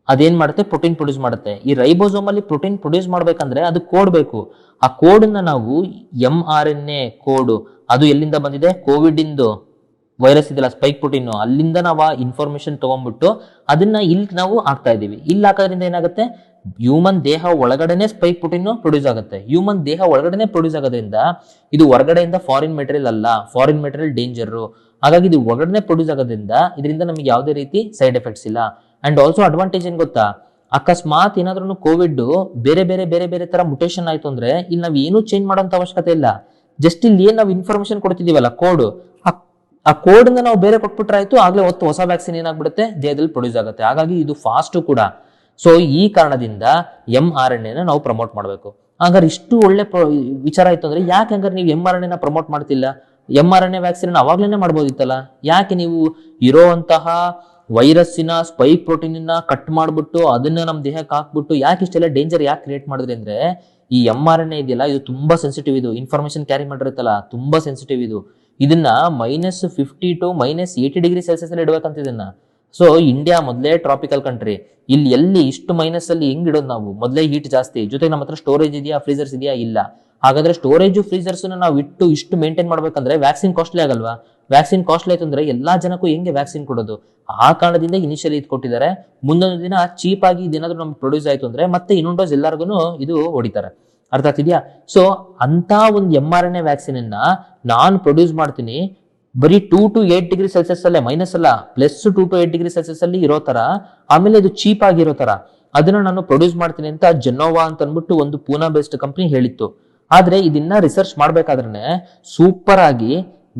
ಅದೇನ್ ಮಾಡುತ್ತೆ, ಪ್ರೋಟೀನ್ ಪ್ರೊಡ್ಯೂಸ್ ಮಾಡುತ್ತೆ. ಈ ರೈಬೋಸೋಮ್ ಅಲ್ಲಿ ಪ್ರೋಟೀನ್ ಪ್ರೊಡ್ಯೂಸ್ ಮಾಡ್ಬೇಕಂದ್ರೆ ಅದು ಕೋಡ್ ಬೇಕು. ಆ ಕೋಡ್ ನಾವು mRNA ಕೋಡ್, ಅದು ಎಲ್ಲಿಂದ ಬಂದಿದೆ, ಕೋವಿಡ್ ಇಂದು ವೈರಸ್ ಇದೆಲ್ಲ ಸ್ಪೈಕ್ ಪ್ರೋಟೀನ್, ಅಲ್ಲಿಂದ ನಾವು ಆ ಇನ್ಫಾರ್ಮೇಶನ್ ತಗೊಂಡ್ಬಿಟ್ಟು ಅದನ್ನ ಇಲ್ಲಿ ನಾವು ಹಾಕ್ತಾ ಇದೀವಿ. ಇಲ್ಲಿ ಹಾಕೋದ್ರಿಂದ ಏನಾಗುತ್ತೆ, ಹ್ಯೂಮನ್ ದೇಹ ಒಳಗಡೆನೆ ಸ್ಪೈಕ್ ಪ್ರೋಟೀನ್ ಪ್ರೊಡ್ಯೂಸ್ ಆಗುತ್ತೆ. ಹ್ಯೂಮನ್ ದೇಹ ಒಳಗಡೆನೆ ಪ್ರೊಡ್ಯೂಸ್ ಆಗೋದ್ರಿಂದ ಇದು ಹೊರಗಡೆಯಿಂದ ಫಾರಿನ್ ಮೆಟೀರಿಯಲ್ ಅಲ್ಲ, ಫಾರಿನ್ ಮೆಟೀರಿಯಲ್ ಡೇಂಜರ್. ಹಾಗಾಗಿ ಇದು ಒಳಗಡೆ ಪ್ರೊಡ್ಯೂಸ್ ಆಗೋದ್ರಿಂದ ಇದರಿಂದ ನಮಗೆ ಯಾವುದೇ ರೀತಿ ಸೈಡ್ ಎಫೆಕ್ಟ್ಸ್ ಇಲ್ಲ. ಅಂಡ್ ಆಲ್ಸೋ ಅಡ್ವಾಂಟೇಜ್ ಏನ್ ಗೊತ್ತಾ, ಅಕಸ್ಮಾತ್ ಏನಾದ್ರೂ ಕೋವಿಡ್ ಬೇರೆ ಬೇರೆ ತರ ಮುಟೇಷನ್ ಆಯ್ತು ಅಂದ್ರೆ ಇಲ್ಲಿ ನಾವ್ ಏನು ಚೇಂಜ್ ಮಾಡೋಂತ ಅವಶ್ಯಕತೆ ಇಲ್ಲ. ಜಸ್ಟ್ ಇಲ್ಲಿ ಏನ್ ನಾವು ಇನ್ಫಾರ್ಮೇಶನ್ ಕೊಡ್ತಿದೀವಲ್ಲ ಕೋಡ್, ಆ ಕೋಡ್ ನಾವು ಬೇರೆ ಕೊಟ್ಬಿಟ್ರೆ ಆಯ್ತು, ಆಗ್ಲೇ ಹೊಸ ವ್ಯಾಕ್ಸಿನ್ ಏನಾಗ್ಬಿಡುತ್ತೆ, ದೇಹದಲ್ಲಿ ಪ್ರೊಡ್ಯೂಸ್ ಆಗುತ್ತೆ. ಹಾಗಾಗಿ ಇದು ಫಾಸ್ಟ್ ಕೂಡ. ಸೊ ಈ ಕಾರಣದಿಂದ mRNA ನಾವು ಪ್ರಮೋಟ್ ಮಾಡಬೇಕು. ಹಾಗಾದ್ರೆ ಇಷ್ಟು ಒಳ್ಳೆ ವಿಚಾರ ಆಯ್ತು ಅಂದ್ರೆ ಯಾಕೆ ಹಂಗಾರೆ ನೀವು mRNA ಪ್ರಮೋಟ್ ಮಾಡ್ತಿಲ್ಲ? mRNA ವ್ಯಾಕ್ಸಿನ್ ಅವಾಗ್ಲೇನೆ ಮಾಡ್ಬೋದಿತ್ತಲ್ಲ. ಯಾಕೆ ನೀವು ಇರೋಂತಹ ವೈರಸ್ಸಿನ ಸ್ಪೈಕ್ ಪ್ರೋಟೀನ್ ಕಟ್ ಮಾಡ್ಬಿಟ್ಟು ಅದನ್ನ ನಮ್ಮ ದೇಹಕ್ಕೆ ಹಾಕ್ಬಿಟ್ಟು ಯಾಕೆ ಇಷ್ಟೆಲ್ಲ ಡೇಂಜರ್ ಯಾಕೆ ಕ್ರಿಯೇಟ್ ಮಾಡಿದ್ರಿ ಅಂದ್ರೆ, ಈ mRNA ಇದೆಯಲ್ಲ ಇದು ತುಂಬಾ ಸೆನ್ಸಿಟಿವ್. ಇದು ಇನ್ಫಾರ್ಮೇಶನ್ ಕ್ಯಾರಿ ಮಾಡಿರುತ್ತಲ್ಲ ತುಂಬಾ ಸೆನ್ಸಿಟಿವ್. ಇದನ್ನ -50 to -80 ಡಿಗ್ರಿ ಸೆಲ್ಸಿಯಸ್ ಅಲ್ಲಿ ಇಡಬೇಕಂತ ಇದನ್ನ. ಸೊ ಇಂಡಿಯಾ ಮೊದಲೇ ಟ್ರಾಪಿಕಲ್ ಕಂಟ್ರಿ, ಇಲ್ಲಿ ಎಲ್ಲಿ ಇಷ್ಟು ಮೈನಸ್ ಅಲ್ಲಿ ಹೆಂಗ್ ಇಡೋದು ನಾವು? ಮೊದಲೇ ಹೀಟ್ ಜಾಸ್ತಿ, ಜೊತೆಗೆ ನಮ್ಮ ಹತ್ರ ಸ್ಟೋರೇಜ್ ಇದೆಯಾ, ಫ್ರೀಜರ್ಸ್ ಇದೆಯಾ? ಇಲ್ಲ. ಹಾಗಾದ್ರೆ ಸ್ಟೋರೇಜ್ ಫ್ರೀಜರ್ಸ್ ನಾವು ಇಷ್ಟು ಮೇಂಟೈನ್ ಮಾಡ್ಬೇಕಂದ್ರೆ ವ್ಯಾಕ್ಸಿನ್ ಕಾಸ್ಟ್ಲಿ ಆಗಲ್ವಾ? ವ್ಯಾಕ್ಸಿನ್ ಕಾಸ್ಟ್ಲಿ ಆಯ್ತು ಅಂದ್ರೆ ಎಲ್ಲಾ ಜನಕ್ಕೂ ಹೆಂಗೆ ವ್ಯಾಕ್ಸಿನ್ ಕೊಡೋದು? ಆ ಕಾರಣದಿಂದ ಇನಿಷಿಯಲಿ ಇದು ಕೊಟ್ಟಿದ್ದಾರೆ. ಮುಂದೊಂದು ದಿನ ಚೀಪ್ ಆಗಿ ಇದೇನಾದ್ರೂ ನಮ್ಗೆ ಪ್ರೊಡ್ಯೂಸ್ ಆಯ್ತು ಅಂದ್ರೆ ಮತ್ತೆ ಇನ್ನೊಂದು ಡೋಸ್ ಎಲ್ಲರಿಗೂ ಇದು ಹೊಡಿತಾರೆ. ಅರ್ಥ ಆಗ್ತಿದ್ಯಾ? ಸೊ ಅಂತ ಒಂದು mRNA ವ್ಯಾಕ್ಸಿನ್ ನಾನು ಪ್ರೊಡ್ಯೂಸ್ ಮಾಡ್ತೀನಿ ಬರೀ 2 to 8 ಡಿಗ್ರಿ ಸೆಲ್ಸಿಯಸ್ ಅಲ್ಲೇ, ಮೈನಸ್ ಅಲ್ಲ, +2 to 8 ಡಿಗ್ರಿ ಸೆಲ್ಸಿಯಸ್ ಅಲ್ಲಿ ಇರೋ ತರ, ಆಮೇಲೆ ಇದು ಚೀಪ್ ಆಗಿರೋ ತರ ಅದನ್ನ ನಾನು ಪ್ರೊಡ್ಯೂಸ್ ಮಾಡ್ತೀನಿ ಅಂತ ಜೆನೋವಾ ಅಂತ ಅನ್ಬಿಟ್ಟು ಒಂದು ಪೂನಾ ಬೇಸ್ಡ್ ಕಂಪ್ನಿ ಹೇಳಿತ್ತು. ಆದ್ರೆ ಇದನ್ನ ರಿಸರ್ಚ್ ಮಾಡ್ಬೇಕಾದ್ರೆ ಸೂಪರ್ ಆಗಿ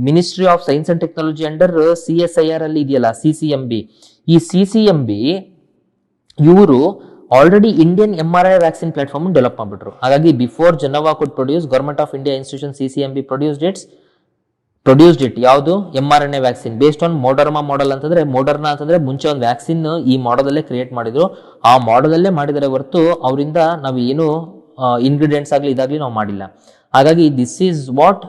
ministry of science and technology under CSIR ಅಲ್ಲಿ ಇದೆಯಲ್ಲ CCMB, ಈ CCMB ಇವರು already Indian mRNA vaccine platform develop ಮಾಡ್ಬಿಟ್ರು. ಹಾಗಾಗಿ before Gennova could produce, government of India institution CCMB produced it's produced it, ಯಾವುದು mRNA ವ್ಯಾಕ್ಸಿನ್ ಬೇಸ್ಡ್ ಆನ್ ಮೋಡರ್ಮಾ ಮಾಡೆಲ್ ಅಂತಂದ್ರೆ, Moderna ಅಂತಂದ್ರೆ ಮುಂಚೆ ಒಂದು ವ್ಯಾಕ್ಸಿನ್ ಈ ಮಾಡಲಲ್ಲೇ ಕ್ರಿಯೇಟ್ ಮಾಡಿದ್ರು, ಆ ಮಾಡಲಲ್ಲೇ ಮಾಡಿದರೆ ಹೊರತು ಅವರಿಂದ ನಾವು ಏನು ಇಂಗ್ರೀಡಿಯೆಂಟ್ಸ್ ಆಗಲಿ ಇದಾಗ್ಲಿ ನಾವು ಮಾಡಿಲ್ಲ. ಹಾಗಾಗಿ this is what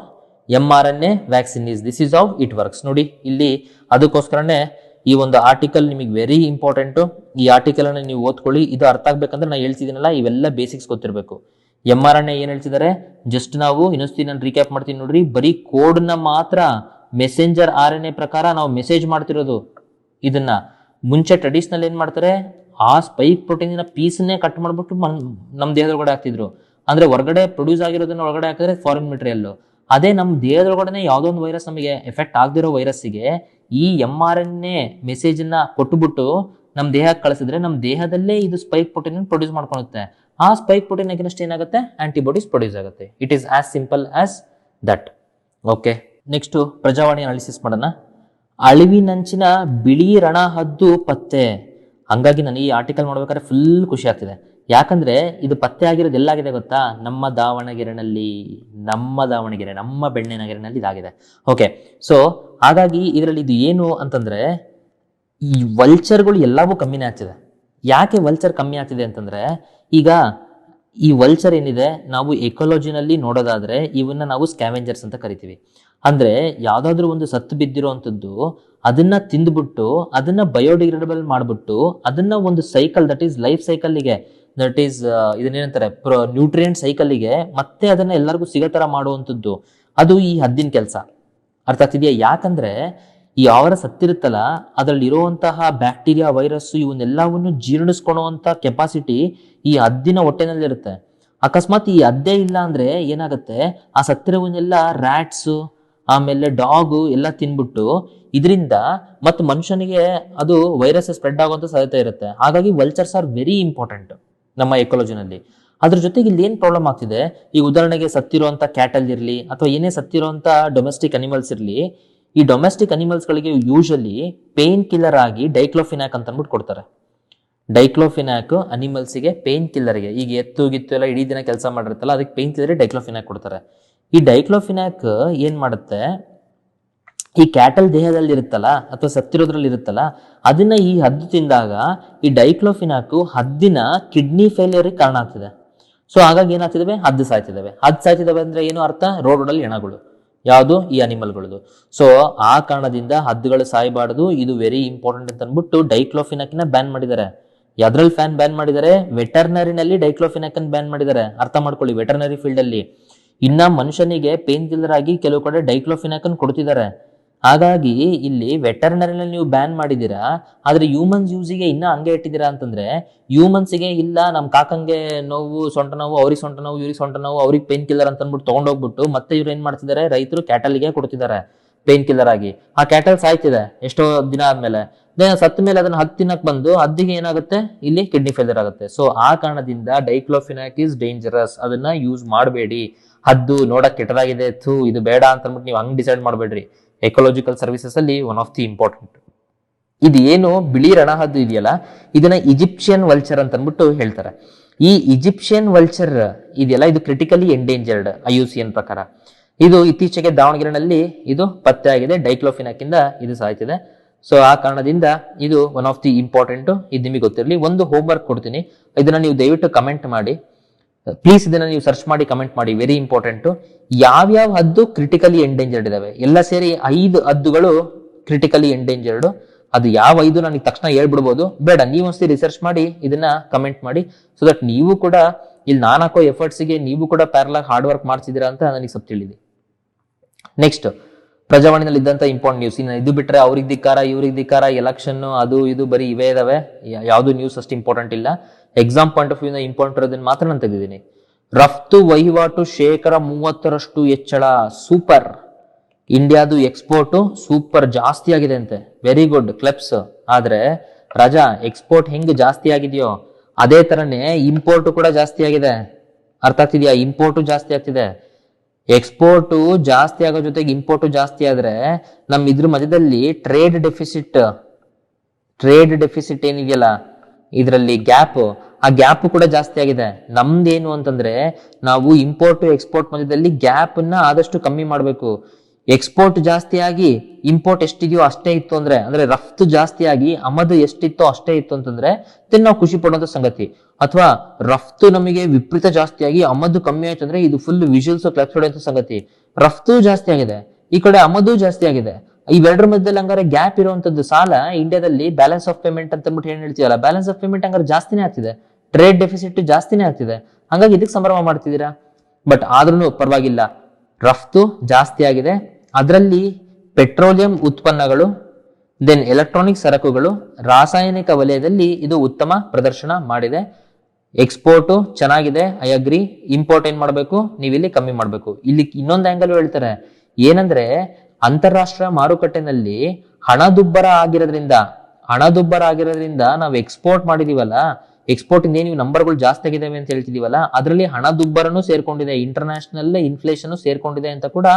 mRNA vaccine is, this is how it works. ನೋಡಿ ಇಲ್ಲಿ ಅದಕ್ಕೋಸ್ಕರನೇ ಈ ಒಂದು ಆರ್ಟಿಕಲ್ ನಿಮಗೆ ವೆರಿ ಇಂಪಾರ್ಟೆಂಟು. ಈ ಆರ್ಟಿಕಲ್ ಅನ್ನು ನೀವು ಓದ್ಕೊಳ್ಳಿ. ಇದು ಅರ್ಥ ಆಗ್ಬೇಕಂದ್ರೆ ನಾನು ಹೇಳ್ತಿದ್ದೀನಲ್ಲ, ಇವೆಲ್ಲ ಬೇಸಿಕ್ಸ್ ಗೊತ್ತಿರಬೇಕು. mRNA ಏನ್ ಹೇಳ್ತಿದ್ದಾರೆ, ಜಸ್ಟ್ ನಾವು ಇನ್ನೊಂದ್ಸತಿ ನಾನು ರೀಕ್ಯಾಪ್ ಮಾಡ್ತೀನಿ ನೋಡ್ರಿ. ಬರೀ ಕೋಡ್ನ ಮಾತ್ರ ಮೆಸೆಂಜರ್ RNA ಪ್ರಕಾರ ನಾವು ಮೆಸೇಜ್ ಮಾಡ್ತಿರೋದು. ಇದನ್ನ ಮುಂಚೆ ಟ್ರೆಡಿಷನಲ್ ಏನ್ ಮಾಡ್ತಾರೆ, ಆ ಸ್ಪೈಕ್ ಪ್ರೋಟೀನಿನ ಪೀಸ್ನೇ ಕಟ್ ಮಾಡ್ಬಿಟ್ಟು ನಮ್ಮ ದೇಹದೊಳಗಡೆ ಹಾಕ್ತಿದ್ರು. ಅಂದ್ರೆ ಹೊರಗಡೆ ಪ್ರೊಡ್ಯೂಸ್ ಆಗಿರೋದನ್ನ ಒಳಗಡೆ ಹಾಕಿದ್ರೆ ಫಾರಿನ್ ಮೆಟೀರಿಯಲ್. ಅದೇ ನಮ್ಮ ದೇಹದೊಳಗಡೆ ಯಾವುದೋ ಒಂದು ವೈರಸ್ ನಮಗೆ ಎಫೆಕ್ಟ್ ಆಗದಿರೋ ವೈರಸ್ಸಿಗೆ ಈ mRNA ಮೆಸೇಜ್ ಅನ್ನ ಕೊಟ್ಟುಬಿಟ್ಟು ನಮ್ಮ ದೇಹಕ್ಕೆ ಕಳಿಸಿದ್ರೆ ನಮ್ಮ ದೇಹದಲ್ಲೇ ಇದು ಸ್ಪೈಕ್ ಪ್ರೋಟೀನ್ ಪ್ರೊಡ್ಯೂಸ್ ಮಾಡ್ಕೊಳುತ್ತೆ. ಆ ಸ್ಪೈಕ್ ಪ್ರೋಟೀನ್ ಅಗೇನ್ಸ್ಟ್ ಏನಾಗುತ್ತೆ, ಆಂಟಿಬಾಡೀಸ್ ಪ್ರೊಡ್ಯೂಸ್ ಆಗುತ್ತೆ. It is as simple as that. Okay, next Prajavani analysis ಮಾಡೋಣ. ಅಳಿವಿನಂಚಿನ ಬಿಳಿ ರಣಹದ್ದು ಪತ್ತೆ. ಹಂಗಾಗಿ ನಾನು ಈ ಆರ್ಟಿಕಲ್ ಮಾಡ್ಬೇಕಾದ್ರೆ ಫುಲ್ ಖುಷಿ ಆಗ್ತಿದೆ. ಯಾಕಂದ್ರೆ ಇದು ಪತ್ತೆ ಆಗಿರೋದು ಎಲ್ಲಾಗಿದೆ ಗೊತ್ತಾ, ನಮ್ಮ ದಾವಣಗೆರೆನಲ್ಲಿ, ನಮ್ಮ ಬೆಣ್ಣೆನಗೆರೆನಲ್ಲಿ ಇದಾಗಿದೆ. ಓಕೆ, ಸೊ ಹಾಗಾಗಿ ಇದರಲ್ಲಿ ಇದು ಏನು ಅಂತಂದ್ರೆ, ಈ ವಲ್ಚರ್ಗಳು ಎಲ್ಲವೂ ಕಮ್ಮಿನೇ ಆಗ್ತಿದೆ. ಯಾಕೆ ವಲ್ಚರ್ ಕಮ್ಮಿ ಆಗ್ತಿದೆ ಅಂತಂದ್ರೆ, ಈಗ ಈ ವಲ್ಚರ್ ಏನಿದೆ, ನಾವು ಎಕಾಲಜಿನಲ್ಲಿ ನೋಡೋದಾದ್ರೆ ಇವನ್ನ ನಾವು ಸ್ಕ್ಯಾವೆಂಜರ್ಸ್ ಅಂತ ಕರಿತೀವಿ. ಅಂದ್ರೆ ಯಾವ್ದಾದ್ರು ಒಂದು ಸತ್ತು ಬಿದ್ದಿರೋಂಥದ್ದು ಅದನ್ನ ತಿಂದ್ಬಿಟ್ಟು ಅದನ್ನ ಬಯೋಡಿಗ್ರೇಡಬಲ್ ಮಾಡ್ಬಿಟ್ಟು ಅದನ್ನ ಒಂದು ಸೈಕಲ್, ದಟ್ ಈಸ್ ಲೈಫ್ ಸೈಕಲ್ಗೆ, ದಟ್ ಈಸ್ ಇದನ್ನೇನಂತಾರೆ ನ್ಯೂಟ್ರಿಯೆಂಟ್ ಸೈಕಲ್ಗೆ ಮತ್ತೆ ಅದನ್ನ ಎಲ್ಲರಿಗೂ ಸಿಗೋ ತರ ಮಾಡುವಂಥದ್ದು, ಅದು ಈ ಹದ್ದಿನ ಕೆಲಸ. ಅರ್ಥ ಆಗ್ತಿದೆಯಾ? ಯಾಕಂದ್ರೆ ಈ ಆಹಾರ ಸತ್ತಿರುತ್ತಲ್ಲ, ಅದರಲ್ಲಿ ಇರುವಂತಹ ಬ್ಯಾಕ್ಟೀರಿಯಾ, ವೈರಸ್ ಇವನ್ನೆಲ್ಲವನ್ನು ಜೀರ್ಣಿಸ್ಕೊಳ್ಳುವಂತ ಕೆಪಾಸಿಟಿ ಈ ಹದ್ದಿನ ಹೊಟ್ಟೆನಲ್ಲಿರುತ್ತೆ. ಅಕಸ್ಮಾತ್ ಈ ಹದ್ದೇ ಇಲ್ಲ ಅಂದ್ರೆ ಏನಾಗುತ್ತೆ, ಆ ಸತ್ತಿರೋವನ್ನೆಲ್ಲ ರ್ಯಾಟ್ಸ್ ಆಮೇಲೆ ಡಾಗು ಎಲ್ಲ ತಿನ್ಬಿಟ್ಟು ಇದರಿಂದ ಮತ್ತು ಮನುಷ್ಯನಿಗೆ ಅದು ವೈರಸ್ ಸ್ಪ್ರೆಡ್ ಆಗುವಂತ ಸಾಧ್ಯತೆ ಇರುತ್ತೆ. ಹಾಗಾಗಿ ವಲ್ಚರ್ಸ್ ಆರ್ ವೆರಿ ಇಂಪಾರ್ಟೆಂಟ್ ನಮ್ಮ ಎಕಾಲಜಿನಲ್ಲಿ. ಅದ್ರ ಜೊತೆಗೆ ಇಲ್ಲಿ ಏನ್ ಪ್ರಾಬ್ಲಮ್ ಆಗ್ತಿದೆ, ಈ ಉದಾಹರಣೆಗೆ ಸತ್ತಿರುವಂತ ಕ್ಯಾಟಲ್ ಇರಲಿ ಅಥವಾ ಏನೇ ಸತ್ತಿರುವಂತ ಡೊಮೆಸ್ಟಿಕ್ ಅನಿಮಲ್ಸ್ ಇರಲಿ, ಈ ಡೊಮೆಸ್ಟಿಕ್ ಅನಿಮಲ್ಸ್ ಗಳಿಗೆ ಯೂಶಲಿ ಪೇನ್ ಕಿಲ್ಲರ್ ಆಗಿ ಡೈಕ್ಲೋಫಿನಾಕ್ ಅಂತ ಅಂದ್ಬಿಟ್ಟು ಕೊಡ್ತಾರೆ. ಡೈಕ್ಲೋಫಿನಾಕ್ ಅನಿಮಲ್ಸ್ಗೆ ಪೇನ್ ಕಿಲ್ಲರ್ಗೆ, ಈಗ ಎತ್ತು ಗಿತ್ತು ಎಲ್ಲ ಇಡೀ ದಿನ ಕೆಲಸ ಮಾಡಿರುತ್ತಲ್ಲ, ಅದಕ್ಕೆ ಪೇನ್ ಕಿಲ್ಲರ್ ಡೈಕ್ಲೋಫಿನಾಕ್ ಕೊಡ್ತಾರೆ. ಈ ಡೈಕ್ಲೋಫಿನಾಕ್ ಏನ್ ಮಾಡುತ್ತೆ, ಈ ಕ್ಯಾಟಲ್ ದೇಹದಲ್ಲಿ ಇರುತ್ತಲ್ಲ ಅಥವಾ ಸತ್ತಿರೋದ್ರಲ್ಲಿ ಇರುತ್ತಲ್ಲ, ಅದನ್ನ ಈ ಹದ್ದು ತಿಂದಾಗ ಈ ಡೈಕ್ಲೋಫಿನಾಕ್ ಹದ್ದಿನ ಕಿಡ್ನಿ ಫೇಲಿಯರ್ ಕಾರಣ ಆಗ್ತಿದೆ. ಸೊ ಹಾಗಾಗಿ ಏನಾಗ್ತಿದಾವೆ, ಹದ್ದು ಸಾಯ್ತಿದಾವೆ ಅಂದ್ರೆ ಏನು ಅರ್ಥ, ರೋಡಲ್ಲಿ ಹೆಣಗಳು, ಯಾವುದು ಈ ಅನಿಮಲ್ಗಳದು. ಸೊ ಆ ಕಾರಣದಿಂದ ಹದ್ದುಗಳು ಸಾಯಬಾರದು, ಇದು ವೆರಿ ಇಂಪಾರ್ಟೆಂಟ್ ಅಂತ ಅಂದ್ಬಿಟ್ಟು ಡೈಕ್ಲೋಫಿನಾಕ್ನ ಬ್ಯಾನ್ ಮಾಡಿದ್ದಾರೆ. ಯಾವ್ದ್ರಲ್ಲಿ ಬ್ಯಾನ್ ಮಾಡಿದ್ದಾರೆ, ವೆಟರ್ನರಿನಲ್ಲಿ ಡೈಕ್ಲೋಫಿನಾಕ್ ಬ್ಯಾನ್ ಮಾಡಿದ್ದಾರೆ. ಅರ್ಥ ಮಾಡ್ಕೊಳ್ಳಿ, ವೆಟರ್ನರಿ ಫೀಲ್ಡ್ ಅಲ್ಲಿ. ಇನ್ನ ಮನುಷ್ಯನಿಗೆ ಪೇನ್ ಕಿಲ್ಲರ್ ಆಗಿ ಕೆಲವು ಕಡೆ ಡೈಕ್ಲೋಫಿನಾಕ್ ಕೊಡ್ತಿದ್ದಾರೆ. ಹಾಗಾಗಿ ಇಲ್ಲಿ ವೆಟರ್ನರಿನಲ್ಲಿ ನೀವು ಬ್ಯಾನ್ ಮಾಡಿದೀರಾ, ಆದ್ರೆ ಹ್ಯೂಮನ್ಸ್ ಯೂಸಿಗೆ ಇನ್ನ ಹಂಗೆ ಇಟ್ಟಿದ್ದೀರಾ ಅಂತಂದ್ರೆ, ಹ್ಯೂಮನ್ಸ್ಗೆ ಇಲ್ಲ ನಮ್ ಕಾಕಂಗೆ ನೋವು, ಸೊಂಟ ನೋವು, ಅವ್ರಿಗೆ ಸೊಂಟ ನೋವು, ಇವ್ರಿಗೆ ಸೊಂಟ ನೋವು, ಅವ್ರಿಗೆ ಪೇನ್ ಕಿಲ್ಲರ್ ಅಂತ ಅಂದ್ಬಿಟ್ಟು ತಗೊಂಡೋಗ್ಬಿಟ್ಟು ಮತ್ತೆ ಇವ್ರು ಏನ್ ಮಾಡ್ತಿದ್ದಾರೆ, ರೈತರು ಕ್ಯಾಟಲ್ಗೆ ಕೊಡ್ತಿದ್ದಾರೆ ಪೇನ್ ಕಿಲ್ಲರ್ ಆಗಿ. ಆ ಕ್ಯಾಟಲ್ ಸಾಯ್ತಿದೆ ಎಷ್ಟೋ ದಿನ ಆದ್ಮೇಲೆ, ಸತ್ತ ಮೇಲೆ ಅದನ್ನ ಹದ್ದು ತಿನ್ನಕ್ ಬಂದು ಹದ್ದಿಗೆ ಏನಾಗುತ್ತೆ, ಇಲ್ಲಿ ಕಿಡ್ನಿ ಫೇಲಿಯರ್ ಆಗುತ್ತೆ. ಸೊ ಆ ಕಾರಣದಿಂದ ಡೈಕ್ಲೋಫಿನಾಕ್ ಇಸ್ ಡೇಂಜರಸ್, ಅದನ್ನ ಯೂಸ್ ಮಾಡಬೇಡಿ. ಹದ್ದು ನೋಡಕ್ ಕೆಟ್ಟದಾಗಿದೆ, ಇದು ಬೇಡ ಅಂತ ಅಂದ್ಬಿಟ್ಟು ನೀವು ಹಂಗ್ ಡಿಸೈಡ್ ಮಾಡಬೇಡ್ರಿ. ಎಕಾಲಜಿಕಲ್ ಸರ್ವಿಸಸ್ ಅಲ್ಲಿ ಒನ್ ಆಫ್ ದಿ ಇಂಪಾರ್ಟೆಂಟ್. ಇದು ಏನು ಬಿಳಿ ರಣಹದ್ದು ಇದೆಯಲ್ಲ, ಇದನ್ನ ಈಜಿಪ್ಷಿಯನ್ ವಲ್ಚರ್ ಅಂತ ಅಂದ್ಬಿಟ್ಟು ಹೇಳ್ತಾರೆ. ಈ ಈಜಿಪ್ಷಿಯನ್ ವಲ್ಚರ್ ಇದೆಯಲ್ಲ, ಇದು ಕ್ರಿಟಿಕಲಿ ಎಂಡೇಂಜರ್ಡ್ IUCN ಪ್ರಕಾರ. ಇದು ಇತ್ತೀಚೆಗೆ ದಾವಣಗೆರೆನಲ್ಲಿ ಇದು ಪತ್ತೆ ಆಗಿದೆ, ಡೈಕ್ಲೋಫಿನಾಕ್ ಇಂದ ಇದು ಸಾಯ್ತಿದೆ. ಸೊ ಆ ಕಾರಣದಿಂದ ಇದು ಒನ್ ಆಫ್ ದಿ ಇಂಪಾರ್ಟೆಂಟ್. ಇದು ನಿಮಗೆ ಗೊತ್ತಿರಲಿ. ಒಂದು ಹೋಮ್ ವರ್ಕ್ ಕೊಡ್ತೀನಿ, ಇದನ್ನ ನೀವು ದಯವಿಟ್ಟು ಕಮೆಂಟ್ ಮಾಡಿ ಪ್ಲೀಸ್. ಇದನ್ನ ನೀವು ಸರ್ಚ್ ಮಾಡಿ ಕಮೆಂಟ್ ಮಾಡಿ, ವೆರಿ ಇಂಪಾರ್ಟೆಂಟ್. ಯಾವ್ಯಾವ ಹದ್ದು ಕ್ರಿಟಿಕಲಿ ಎಂಡೇಂಜರ್ಡ್ ಇದಾವೆ, ಎಲ್ಲ ಸೇರಿ 5 ಹದ್ದುಗಳು ಕ್ರಿಟಿಕಲಿ ಎಂಡೇಂಜರ್ಡ್. ಅದು ಯಾವ 5 ನನಗೆ ತಕ್ಷಣ ಹೇಳ್ಬಿಡ್ಬೋದು, ಬೇಡ ನೀವೊಂದ್ಸತಿ ರಿಸರ್ಚ್ ಮಾಡಿ ಇದನ್ನ ಕಮೆಂಟ್ ಮಾಡಿ, ಸೊ ದಟ್ ನೀವು ಕೂಡ ಇಲ್ಲಿ ನಾನು ಹಾಕೋ ಎಫರ್ಟ್ಸ್ಗೆ ನೀವು ಕೂಡ ಪ್ಯಾರಲ್ ಆಗಿ ಹಾರ್ಡ್ ವರ್ಕ್ ಮಾಡ್ತಿದ್ದೀರಾ ಅಂತ ನನಗೆ ಸ್ವಲ್ಪ ತಿಳಿದಿ. ನೆಕ್ಸ್ಟ್ ಪ್ರಜಾವಾಣಿನಲ್ಲಿ ಇದ್ದಂತ ಇಂಪಾರ್ಟೆಂಟ್ ನ್ಯೂಸ್. ಇನ್ನು ಇದು ಬಿಟ್ರೆ ಅವ್ರಿಗೆ ಧಿಕ್ಕಾರ, ಇವ್ರಿಗೆ ಧಿಕ್ಕಾರ, ಎಲೆಕ್ಷನ್ ಅದು ಇದು ಬರೀ ಇವೇ ಇದಾವೆ. ಯಾವ್ದು ನ್ಯೂಸ್ ಅಷ್ಟು ಇಂಪಾರ್ಟೆಂಟ್ ಇಲ್ಲ. Exam point of view important ಇರೋದನ್ನ ಮಾತ್ರ ನಾನು ತೆಗೆದಿದ್ದೀನಿ. ರಫ್ತು ವಹಿವಾಟು 30% ಹೆಚ್ಚಳ, ಸೂಪರ್. ಇಂಡಿಯಾದು ಎಕ್ಸ್ಪೋರ್ಟ್ ಸೂಪರ್ ಜಾಸ್ತಿ ಆಗಿದೆ ಅಂತೆ, ವೆರಿ ಗುಡ್, ಕ್ಲೆಪ್ಸ್. ಆದ್ರೆ ರಾಜಾ, ಎಕ್ಸ್ಪೋರ್ಟ್ ಹೆಂಗ್ ಜಾಸ್ತಿ ಆಗಿದೆಯೋ ಅದೇ ತರನೇ ಇಂಪೋರ್ಟ್ ಕೂಡ ಜಾಸ್ತಿ ಆಗಿದೆ. ಅರ್ಥ ಆಗ್ತಿದ್ಯಾ? ಇಂಪೋರ್ಟ್ ಜಾಸ್ತಿ ಆಗ್ತಿದೆ. ಎಕ್ಸ್ಪೋರ್ಟ್ ಜಾಸ್ತಿ ಆಗೋ ಜೊತೆಗೆ ಇಂಪೋರ್ಟ್ ಜಾಸ್ತಿ ಆದ್ರೆ ನಮ್ ಇದ್ರ ಮಧ್ಯದಲ್ಲಿ ಟ್ರೇಡ್ ಡೆಫಿಸಿಟ್ ಏನಿದೆಯಲ್ಲ, ಇದರಲ್ಲಿ ಗ್ಯಾಪ್, ಆ ಗ್ಯಾಪ್ ಕೂಡ ಜಾಸ್ತಿ ಆಗಿದೆ. ನಮ್ದೇನು ಅಂತಂದ್ರೆ, ನಾವು ಇಂಪೋರ್ಟ್ ಎಕ್ಸ್ಪೋರ್ಟ್ ಮಧ್ಯದಲ್ಲಿ ಗ್ಯಾಪ್ ನ ಆದಷ್ಟು ಕಮ್ಮಿ ಮಾಡಬೇಕು. ಎಕ್ಸ್ಪೋರ್ಟ್ ಜಾಸ್ತಿ ಆಗಿ ಇಂಪೋರ್ಟ್ ಎಷ್ಟಿದೆಯೋ ಅಷ್ಟೇ ಇತ್ತು ಅಂದ್ರೆ ರಫ್ತು ಜಾಸ್ತಿ ಆಗಿ ಆಮದು ಎಷ್ಟಿತ್ತೋ ಅಷ್ಟೇ ಇತ್ತು ಅಂತಂದ್ರೆ ಇದನ್ನ ನಾವು ಖುಷಿ ಪಡುವಂತ ಸಂಗತಿ. ಅಥವಾ ರಫ್ತು ನಮಗೆ ವಿಪರೀತ ಜಾಸ್ತಿ ಆಗಿ ಆಮದು ಕಮ್ಮಿ ಆಯ್ತು ಅಂದ್ರೆ ಇದು ಫುಲ್ ವಿಜುವಲ್ಸ್ ಕ್ಲಾಪ್ಸ್ ಹೊಡೆಯುವಂತ ಸಂಗತಿ. ರಫ್ತು ಜಾಸ್ತಿ ಆಗಿದೆ, ಈ ಕಡೆ ಆಮದು ಜಾಸ್ತಿ ಆಗಿದೆ, ಇವೆರಡರ ಮಧ್ಯದಲ್ಲಿ ಹಂಗಾರೆ ಗ್ಯಾಪ್ ಇರುವಂತದ್ದು ಸಾಲ ಇಂಡಿಯಾದಲ್ಲಿ ಬ್ಯಾಲೆನ್ಸ್ ಆಫ್ ಪೇಮೆಂಟ್ ಅಂತ ಅಂದ್ಬಿಟ್ಟು ಏನ್ ಹೇಳ್ತೀವಲ್ಲ, ಬ್ಯಾಲೆನ್ಸ್ ಆಫ್ ಪೇಮೆಂಟ್ ಹಂಗಾರೆ ಜಾಸ್ತಿನೇ ಆಗ್ತಿದೆ, ಟ್ರೇಡ್ ಡೆಫಿಸಿಟ್ ಜಾಸ್ತಿನೇ ಆಗ್ತಿದೆ. ಹಂಗಾಗಿ ಇದಕ್ಕೆ ಸಂಭ್ರಮ ಮಾಡ್ತಿದ್ದೀರಾ. ಬಟ್ ಆದ್ರೂ ಪರವಾಗಿಲ್ಲ, ರಫ್ತು ಜಾಸ್ತಿ ಆಗಿದೆ. ಅದರಲ್ಲಿ ಪೆಟ್ರೋಲಿಯಂ ಉತ್ಪನ್ನಗಳು, ದೆನ್ ಎಲೆಕ್ಟ್ರಾನಿಕ್ ಸರಕುಗಳು, ರಾಸಾಯನಿಕ ವಲಯದಲ್ಲಿ ಇದು ಉತ್ತಮ ಪ್ರದರ್ಶನ ಮಾಡಿದೆ. ಎಕ್ಸ್ಪೋರ್ಟ್ ಚೆನ್ನಾಗಿದೆ, ಐ ಅಗ್ರಿ. ಇಂಪೋರ್ಟ್ ಏನ್ ಮಾಡಬೇಕು, ನೀವಿಲ್ಲಿ ಕಮ್ಮಿ ಮಾಡಬೇಕು. ಇಲ್ಲಿ ಇನ್ನೊಂದು ಆಂಗಲ್ ಹೇಳ್ತಾರೆ ಏನಂದ್ರೆ, ಅಂತಾರಾಷ್ಟ್ರೀಯ ಮಾರುಕಟ್ಟೆನಲ್ಲಿ ಹಣದುಬ್ಬರ ಆಗಿರೋದ್ರಿಂದ ನಾವು ಎಕ್ಸ್ಪೋರ್ಟ್ ಮಾಡಿದೀವಲ್ಲ, ಎಕ್ಸ್ಪೋರ್ಟ್ ಇಂದ ನೀವು ನಂಬರ್ಗಳು ಜಾಸ್ತಿ ಆಗಿದಾವೆ ಅಂತ ಹೇಳ್ತಿದೀವಲ್ಲ, ಅದರಲ್ಲಿ ಹಣದುಬ್ಬರನು ಸೇರ್ಕೊಂಡಿದೆ, ಇಂಟರ್ನ್ಯಾಷನಲ್ ಇನ್ಫ್ಲೇಷನ್ ಸೇರ್ಕೊಂಡಿದೆ ಅಂತ ಕೂಡ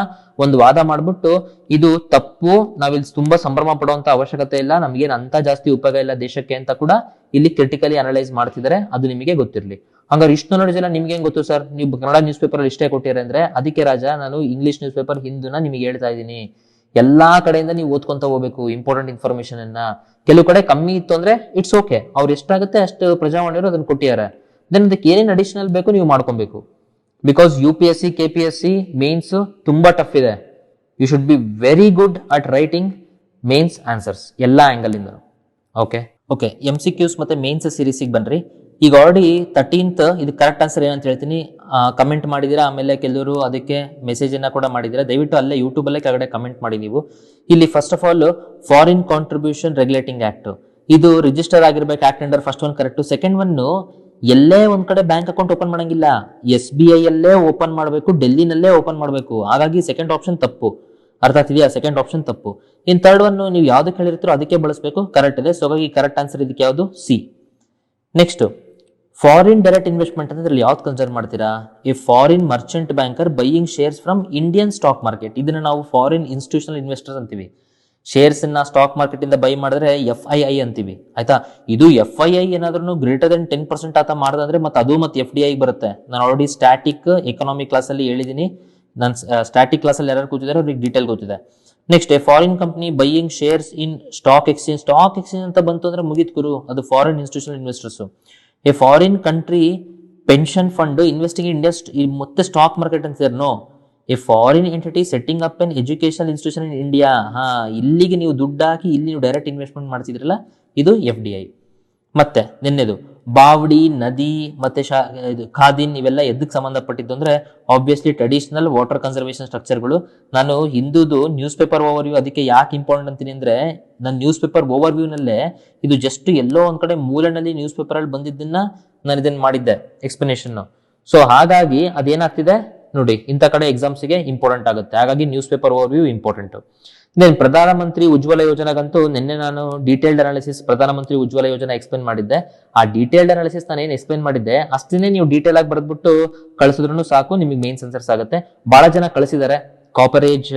ಒಂದು ವಾದ ಮಾಡ್ಬಿಟ್ಟು ಇದು ತಪ್ಪು, ನಾವಿಲ್ಲಿ ತುಂಬಾ ಸಂಭ್ರಮ ಪಡುವಂತ ಅವಶ್ಯಕತೆ ಇಲ್ಲ, ನಮ್ಗೇನ್ ಅಂತ ಜಾಸ್ತಿ ಉಪಯೋಗ ಇಲ್ಲ ದೇಶಕ್ಕೆ ಅಂತ ಕೂಡ ಇಲ್ಲಿ ಕ್ರಿಟಿಕಲಿ ಅನಲೈಸ್ ಮಾಡ್ತಿದ್ದಾರೆ. ಅದು ನಿಮಗೆ ಗೊತ್ತಿರಲಿ. ಹಂಗಾರೆ ಇಷ್ಟು ನಾಲೆಡ್ಜ್ ಎಲ್ಲ ನಿಮ್ಗೆ ಹೆಂಗ್ ಗೊತ್ತು ಸರ್, ನೀವು ಕನ್ನಡ ನ್ಯೂಸ್ ಪೇಪರ್ ಇಷ್ಟೇ ಕೊಟ್ಟಿರ ಅಂದ್ರೆ, ಅದಕ್ಕೆ ರಾಜ ನಾನು ಇಂಗ್ಲಿಷ್ ನ್ಯೂಸ್ ಪೇಪರ್ ಹಿಂದೂನ ನಿಮಗೆ ಹೇಳ್ತಾ ಇದ್ದೀನಿ. ಎಲ್ಲಾ ಕಡೆಯಿಂದ ನೀವು ಓದ್ಕೊಂತ ಹೋಗ್ಬೇಕು ಇಂಪಾರ್ಟೆಂಟ್ ಇನ್ಫಾರ್ಮೇಶನ್ ಅನ್ನ. ಕೆಲವು ಕಡೆ ಕಮ್ಮಿ ಇತ್ತು ಅಂದ್ರೆ ಇಟ್ಸ್ ಓಕೆ, ಅವ್ರು ಎಷ್ಟಾಗುತ್ತೆ ಅಷ್ಟು ಪ್ರಜಾವಾಣಿಯವರು ಅದನ್ನ ಕೊಟ್ಟಿದ್ದಾರೆ. ದೆನ್ ಅದಕ್ಕೆ ಏನೇನು ಅಡಿಷನಲ್ ಬೇಕು ನೀವು ಮಾಡ್ಕೊಬೇಕು. ಬಿಕಾಸ್ UPSC KPSC ಮೇನ್ಸ್ ತುಂಬಾ ಟಫ್ ಇದೆ. You should be very good at writing mains answers ಎಲ್ಲಾ ಆಂಗಲ್ ಇಂದ. ಓಕೆ MCQs ಮತ್ತೆ ಮೇನ್ಸ್ ಸೀರೀಸ್ ಬನ್ರಿ. ಈಗ ಆಲ್ರೆಡಿ 13th ಇದು ಕರೆಕ್ಟ್ ಆನ್ಸರ್ ಏನಂತ ಹೇಳ್ತೀನಿ, ಕಮೆಂಟ್ ಮಾಡಿದೀರಾ. ಆಮೇಲೆ ಕೆಲವರು ಅದಕ್ಕೆ ಮೆಸೇಜ್ ಅನ್ನ ಕೂಡ ಮಾಡಿದೀರಾ. ದಯವಿಟ್ಟು ಅಲ್ಲೇ ಯೂಟ್ಯೂಬ್ ಅಲ್ಲೇ ಕೆಳಗಡೆ ಕಮೆಂಟ್ ಮಾಡಿ ನೀವು. ಇಲ್ಲಿ first of all foreign contribution regulating act, ಇದು ರಿಜಿಸ್ಟರ್ ಆಗಿರ್ಬೇಕು act under. First one correct. Second one, ಎಲ್ಲೇ ಒಂದ್ ಕಡೆ ಬ್ಯಾಂಕ್ ಅಕೌಂಟ್ ಓಪನ್ ಮಾಡಂಗಿಲ್ಲ, SBI ಅಲ್ಲೇ ಓಪನ್ ಮಾಡಬೇಕು, ಡೆಲ್ಲಿನಲ್ಲೇ ಓಪನ್ ಮಾಡಬೇಕು. ಹಾಗಾಗಿ ಸೆಕೆಂಡ್ ಆಪ್ಷನ್ ತಪ್ಪು. ಅರ್ಥ ಆಗ್ತಿದೆಯಾ? ಸೆಕೆಂಡ್ ಆಪ್ಷನ್ ತಪ್ಪು. ಇನ್ ಥರ್ಡ್ ಒನ್ ನೀವು ಯಾವ್ದಕ್ಕೆ ಹೇಳಿರ್ತೀರೋ ಅದಕ್ಕೆ ಬಳಸಬೇಕು, ಕರೆಕ್ಟ್ ಇದೆ. ಸೊ ಹಾಗಾಗಿ ಕರೆಕ್ಟ್ ಆನ್ಸರ್ ಇದಕ್ಕೆ ಯಾವುದು? C. Next, foreign direct investment ಅಂದ್ರೆ ಯಾವ್ದು ಕನ್ಸಿಡರ್ ಮಾಡ್ತೀರಾ? A foreign Merchant banker buying shares from Indian stock market, ಇದನ್ನ ನಾವು ಫಾರಿನ್ ಇನ್ಸ್ಟಿಟ್ಯೂಷನಲ್ ಇನ್ವೆಸ್ಟರ್ಸ್ ಅಂತೀವಿ. ಶೇರ್ಸ್ ಅನ್ನ ಸ್ಟಾಕ್ ಮಾರ್ಕೆಟ್ ಇಂದ ಬೈ ಮಾಡಿದ್ರೆ FII ಅಂತೀವಿ. ಆಯ್ತಾ? ಇದು FII ಏನಾದ್ರೂ ಗ್ರೇಟರ್ ದೆನ್ 10% ಆತ ಮಾಡಿದ್ರೆ ಮತ್ತೆ ಅದು ಮತ್ತೆ FDI ಬರುತ್ತೆ. ನಾನು ಆಲ್ರೆಡಿ ಸ್ಟ್ಯಾಟಿಕ್ ಎಕನಾಮಿಕ್ ಕ್ಲಾಸ್ ಅಲ್ಲಿ ಹೇಳಿದೀನಿ. ನಾನು ಸ್ಟ್ಯಾಟಿಕ್ ಕ್ಲಾಸ್ ಅಲ್ಲಿ ಯಾರು ಕೂತಿದ್ದಾರೆ ಅವ್ರಿಗೆ ಡೀಟೇಲ್ ಗೊತ್ತಿದೆ. Next, a foreign company buying shares in stock exchange. Stock exchange ಅಂತ ಬಂತು ಅಂದ್ರೆ ಮುಗಿತ್ ಗುರು, ಅದು foreign institutional investors. A foreign country pension fund investing in India, ಮತ್ತೆ ಸ್ಟಾಕ್ ಮಾರ್ಕೆಟ್ ಅಂತ no. A foreign entity setting up an educational institution in India. ಇಲ್ಲಿಗೆ ನೀವು ದುಡ್ಡು ಹಾಕಿ ಇಲ್ಲಿ ನೀವು ಡೈರೆಕ್ಟ್ ಇನ್ವೆಸ್ಟ್ಮೆಂಟ್ ಮಾಡ್ತಿದ್ರಲ್ಲ, ಇದು FDI. ಮತ್ತೆ ನಿನ್ನೆದು ಬಾವಡಿ, ನದಿ ಮತ್ತೆ ಖಾದಿನ್, ಇವೆಲ್ಲ ಎದಕ್ಕೆ ಸಂಬಂಧಪಟ್ಟಿದ್ದು ಅಂದ್ರೆ ಆಬ್ವಿಯಸ್ಲಿ ಟ್ರೆಡಿಷನಲ್ ವಾಟರ್ ಕನ್ಸರ್ವೇಷನ್ ಸ್ಟ್ರಕ್ಚರ್ಗಳು. ನಾನು ಹಿಂದೂದು ನ್ಯೂಸ್ ಪೇಪರ್ ಓವರ್ ವ್ಯೂ ಅದಕ್ಕೆ ಯಾಕೆ ಇಂಪಾರ್ಟೆಂಟ್ ಅಂತೀನಿ ಅಂದ್ರೆ, ನನ್ನ ನ್ಯೂಸ್ ಪೇಪರ್ ಓವರ್ ವ್ಯೂ ನಲ್ಲೇ ಇದು ಜಸ್ಟ್ ಎಲ್ಲೋ ಒಂದ್ ಕಡೆ ಮೂಲೆನಲ್ಲಿ ನ್ಯೂಸ್ ಪೇಪರ್ ಅಲ್ಲಿ ಬಂದಿದ್ದನ್ನ ನಾನು ಇದನ್ನ ಮಾಡಿದ್ದೆ ಎಕ್ಸ್ಪ್ಲನೇಷನ್. ಸೊ ಹಾಗಾಗಿ ಅದೇನಾಗ್ತಿದೆ ನೋಡಿ, ಇಂಥ ಕಡೆ ಎಕ್ಸಾಮ್ಸ್ ಗೆ ಇಂಪಾರ್ಟೆಂಟ್ ಆಗುತ್ತೆ. ಹಾಗಾಗಿ news paper overview important. Then Pradhan Mantri Ujjwala ಯೋಜನೆಗಂತೂ ನಿನ್ನೆ ನಾನು ಡೀಟೇಲ್ಡ್ ಅನಾಲಿಸಿಸ್ ಪ್ರಧಾನಮಂತ್ರಿ ಉಜ್ವಲ ಯೋಜನೆ ಎಕ್ಸ್ಪ್ಲೇನ್ ಮಾಡಿದ್ದೆ. ಆ ಡೀಟೇಲ್ಡ್ ಅನಾಲಿಸಿಸ್ ನಾನು ಏನ್ ಎಕ್ಸ್ಪ್ಲೇನ್ ಮಾಡಿದ್ದೆ ಅಷ್ಟನ್ನೇ ನೀವು ಡೀಟೇಲ್ ಆಗಿ ಬರೆದ್ಬಿಟ್ಟು ಕಳಿಸಿದ್ರು ಸಾಕು, ನಿಮಗೆ ಮೇನ್ಸ್ ಆನ್ಸರ್ಸ್ ಆಗುತ್ತೆ. ಬಹಳ ಜನ ಕಳಿಸಿದ್ದಾರೆ. ಕಾಪರೇಜ್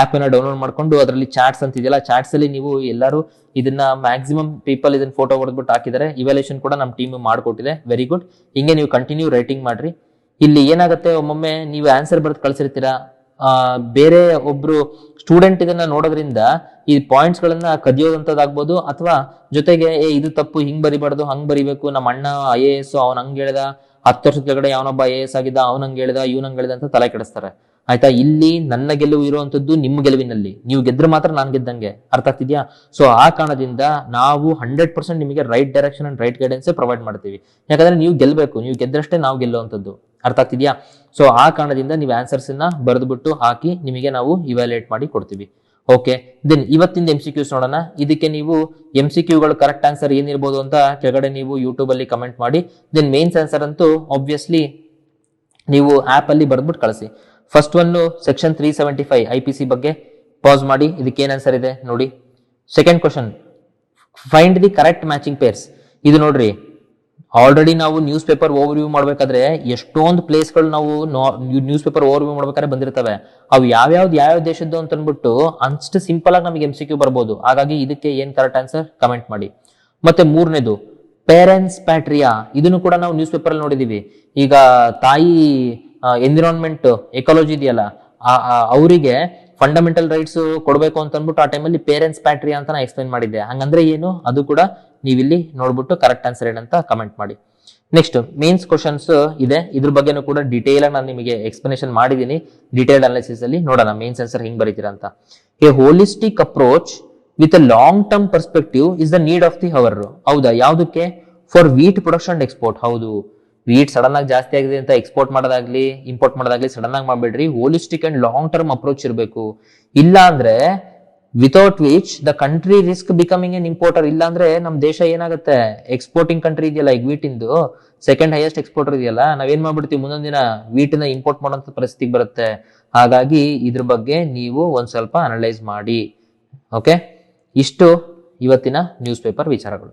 ಆಪ್ ಅನ್ನ ಡೌನ್ಲೋಡ್ ಮಾಡ್ಕೊಂಡು ಅದರಲ್ಲಿ ಚಾಟ್ಸ್ ಅಂತ ಇದೆಯಲ್ಲ, ಚಾಟ್ಸ್ ಅಲ್ಲಿ ನೀವು ಎಲ್ಲರೂ ಇದನ್ನ ಮ್ಯಾಕ್ಸಿಮಮ್ ಪೀಪಲ್ ಇದನ್ನ ಫೋಟೋ ಹೊಡೆದ್ಬಿಟ್ಟು ಹಾಕಿದ್ದಾರೆ. ಇವ್ಯಾಲ್ಯೂಯೇಷನ್ ಕೂಡ ನಮ್ಮ ಟೀಮ್ ಮಾಡ್ಕೊಟ್ಟಿದೆ. Very good. ಹಿಂಗೆ ನೀವು ಕಂಟಿನ್ಯೂ ರೈಟಿಂಗ್ ಮಾಡ್ರಿ. ಇಲ್ಲಿ ಏನಾಗುತ್ತೆ, ಒಮ್ಮೊಮ್ಮೆ ನೀವು ಆನ್ಸರ್ ಬರೆದು ಕಳಿಸಿರ್ತೀರಾ, ಬೇರೆ ಒಬ್ರು ಸ್ಟೂಡೆಂಟ್ ಇದನ್ನ ನೋಡೋದ್ರಿಂದ ಈ ಪಾಯಿಂಟ್ಸ್ ಗಳನ್ನ ಕದಿಯೋದಂತದಾಗ್ಬೋದು, ಅಥವಾ ಜೊತೆಗೆ ಇದು ತಪ್ಪು, ಹಿಂಗ್ ಬರಿಬಾರ್ದು, ಹಂಗ್ ಬರಿಬೇಕು, ನಮ್ಮ ಅಣ್ಣ IAS ಅವ್ನ ಹಂಗ್ ಹೇಳ್ದ, 10 ವರ್ಷದ ಕೆಳಗಡೆ ಯಾವನೊಬ್ಬ IAS ಆಗಿದ್ದ, ಅವ್ನಂಗ್ ಹೇಳ್ದ, ಇವ್ನಂಗ್ ಹೇಳ್ದ ಅಂತ ತಲೆ ಕೆಡಿಸ್ತಾರೆ. ಆಯ್ತಾ? ಇಲ್ಲಿ ನನ್ನ ಗೆಲುವು ಇರುವಂತದ್ದು ನಿಮ್ಮ ಗೆಲುವಿನಲ್ಲಿ. ನೀವು ಗೆದ್ರೆ ಮಾತ್ರ ನಾನ್ ಗೆದ್ದಂಗೆ. ಅರ್ಥ ಆಗ್ತಿದ್ಯಾ? ಸೊ ಆ ಕಾರಣದಿಂದ ನಾವು 100% ನಿಮಗೆ right direction and write guidance provide ಮಾಡ್ತೀವಿ. ಯಾಕಂದ್ರೆ ನೀವು ಗೆಲ್ಬೇಕು, ನೀವು ಗೆದ್ರಷ್ಟೇ ನಾವು ಗೆಲ್ಲುವಂಥದ್ದು. ಅರ್ಥ ಆಗ್ತಿದ್ಯಾ? ಸೊ ಆ ಕಾರಣದಿಂದ ನೀವು ಆನ್ಸರ್ಸ್ ಅನ್ನ ಬರೆದ್ಬಿಟ್ಟು ಹಾಕಿ ನಿಮಗೆ ನಾವು ಇವ್ಯಾಲ್ಯೂಯೇಟ್ ಮಾಡಿ ಕೊಡ್ತೀವಿ. ಓಕೆ, ದೆನ್ ಇವತ್ತಿಂದ MCQs ನೋಡೋಣ. ಇದಕ್ಕೆ ನೀವು MCQಗಳು ಕರೆಕ್ಟ್ ಆನ್ಸರ್ ಏನಿರ್ಬೋದು ಅಂತ ಕೆಳಗಡೆ ನೀವು ಯೂಟ್ಯೂಬ್ ಅಲ್ಲಿ ಕಮೆಂಟ್ ಮಾಡಿ. ದೆನ್ ಮೇನ್ಸ್ ಆನ್ಸರ್ ಅಂತೂ ಆಬ್ವಿಯಸ್ಲಿ ನೀವು ಆಪ್ ಅಲ್ಲಿ ಬರೆದ್ಬಿಟ್ಟು ಕಳಿಸಿ. ಫಸ್ಟ್ ಒನ್ ಸೆಕ್ಷನ್ 375 IPC ಬಗ್ಗೆ ಪಾಸ್ ಮಾಡಿ. ಇದಕ್ಕೆ ಏನ್ ಆನ್ಸರ್ ಇದೆ ನೋಡಿ. Second question, find the correct matching pairs. ಇದು ನೋಡ್ರಿ, ಆಲ್ರೆಡಿ ನಾವು ನ್ಯೂಸ್ ಪೇಪರ್ ಓವರ್ ವ್ಯೂ ಮಾಡ್ಬೇಕಾದ್ರೆ ಎಷ್ಟೊಂದು ಪ್ಲೇಸ್ಗಳು ನಾವು ನ್ಯೂಸ್ ಪೇಪರ್ ಓವರ್ ವ್ಯೂ ಮಾಡ್ಬೇಕಾದ್ರೆ ಬಂದಿರ್ತವೆ. ಅವು ಯಾವ ದೇಶದ್ದು ಅಂತ ಅಂದ್ಬಿಟ್ಟು ಅಷ್ಟು ಸಿಂಪಲ್ ಆಗಿ ನಮಗೆ MCQ ಬರ್ಬೋದು. ಹಾಗಾಗಿ ಇದಕ್ಕೆ ಏನ್ ಕರೆಕ್ಟ್ ಆನ್ಸರ್ ಕಮೆಂಟ್ ಮಾಡಿ. ಮತ್ತೆ ಮೂರನೇದು ಪೇರೆಂಟ್ಸ್ ಪ್ಯಾಟ್ರಿಯಾ, ಇದನ್ನು ಕೂಡ ನಾವು ನ್ಯೂಸ್ ಪೇಪರ್ ಅಲ್ಲಿ ನೋಡಿದೀವಿ. ಈಗ ತಾಯಿ ಎನ್ವಿರಾನ್ಮೆಂಟ್ ಎಕಾಲಜಿ ಇದೆಯಲ್ಲ, ಅವರಿಗೆ ಫಂಡಮೆಂಟಲ್ ರೈಟ್ಸ್ ಕೊಡಬೇಕು ಅಂತ ಅಂದ್ಬಿಟ್ಟು ಆ ಟೈಮಲ್ಲಿ ಪೇರೆಂಟ್ಸ್ ಪ್ಯಾಟ್ರಿ ಅಂತ ನಾ ಎಕ್ಸ್ಪ್ಲೈನ್ ಮಾಡಿದ್ದೆ. ಹಂಗಂದ್ರೆ ಏನು ಅದು ಕೂಡ ನೀವಿಲ್ಲಿ ನೋಡ್ಬಿಟ್ಟು ಕರೆಕ್ಟ್ ಆನ್ಸರ್ ಏನಂತ ಕಮೆಂಟ್ ಮಾಡಿ. ನೆಕ್ಸ್ಟ್ ಮೇನ್ಸ್ ಕ್ವಶನ್ಸ್ ಇದೆ, ಇದ್ರ ಬಗ್ಗೆನೂ ಕೂಡ ಡೀಟೇಲ್ ಆಗಿ ನಾನು ನಿಮಗೆ ಎಕ್ಸ್ಪ್ಲನೇಷನ್ ಮಾಡಿದೀನಿ. ಡೀಟೇಲ್ಡ್ ಅನಾಲಿಸಿಸ್ ಅಲ್ಲಿ ನೋಡೋಣ ಮೇನ್ಸ್ ಆನ್ಸರ್ ಹೆಂಗ್ ಬರೀತೀರಾ ಅಂತ. A holistic approach with a long term perspective is the need of the hour. ಹೌದಾ? ಯಾವ್ದಕ್ಕೆ? For wheat production and export. ಹೌದು, ವೀಟ್ ಸಡನ್ ಆಗಿ ಜಾಸ್ತಿ ಆಗಿದೆ ಅಂತ ಎಕ್ಸ್ಪೋರ್ಟ್ ಮಾಡೋದಾಗ್ಲಿ ಇಂಪೋರ್ಟ್ ಮಾಡೋದಾಗ್ಲಿ ಸಡನ್ ಆಗಿ ಮಾಡ್ಬೇಡ್ರಿ. Holistic and long term approach ಇರಬೇಕು. ಇಲ್ಲ ಅಂದ್ರೆ without which the country risk becoming an importer. ಇಲ್ಲ ಅಂದ್ರೆ ನಮ್ ದೇಶ ಏನಾಗುತ್ತೆ, ಎಕ್ಸ್ಪೋರ್ಟಿಂಗ್ ಕಂಟ್ರಿ ಇದೆಯಲ್ಲ, ಈಗ ವೀಟ್ ಇಂದು ಸೆಕೆಂಡ್ ಹೈಯೆಸ್ಟ್ ಎಕ್ಸ್ಪೋರ್ಟರ್ ಇದೆಯಲ್ಲ, ನಾವೇನ್ ಮಾಡ್ಬಿಡ್ತೀವಿ ಮುಂದೊಂದ್ ದಿನ ವೀಟ್ ನ ಇಂಪೋರ್ಟ್ ಮಾಡೋಂಥ ಪರಿಸ್ಥಿತಿಗೆ ಬರುತ್ತೆ. ಹಾಗಾಗಿ ಇದ್ರ ಬಗ್ಗೆ ನೀವು ಒಂದ್ ಸ್ವಲ್ಪ ಅನಲೈಸ್ ಮಾಡಿ. ಓಕೆ, ಇಷ್ಟು ಇವತ್ತಿನ ನ್ಯೂಸ್ ಪೇಪರ್ ವಿಚಾರಗಳು.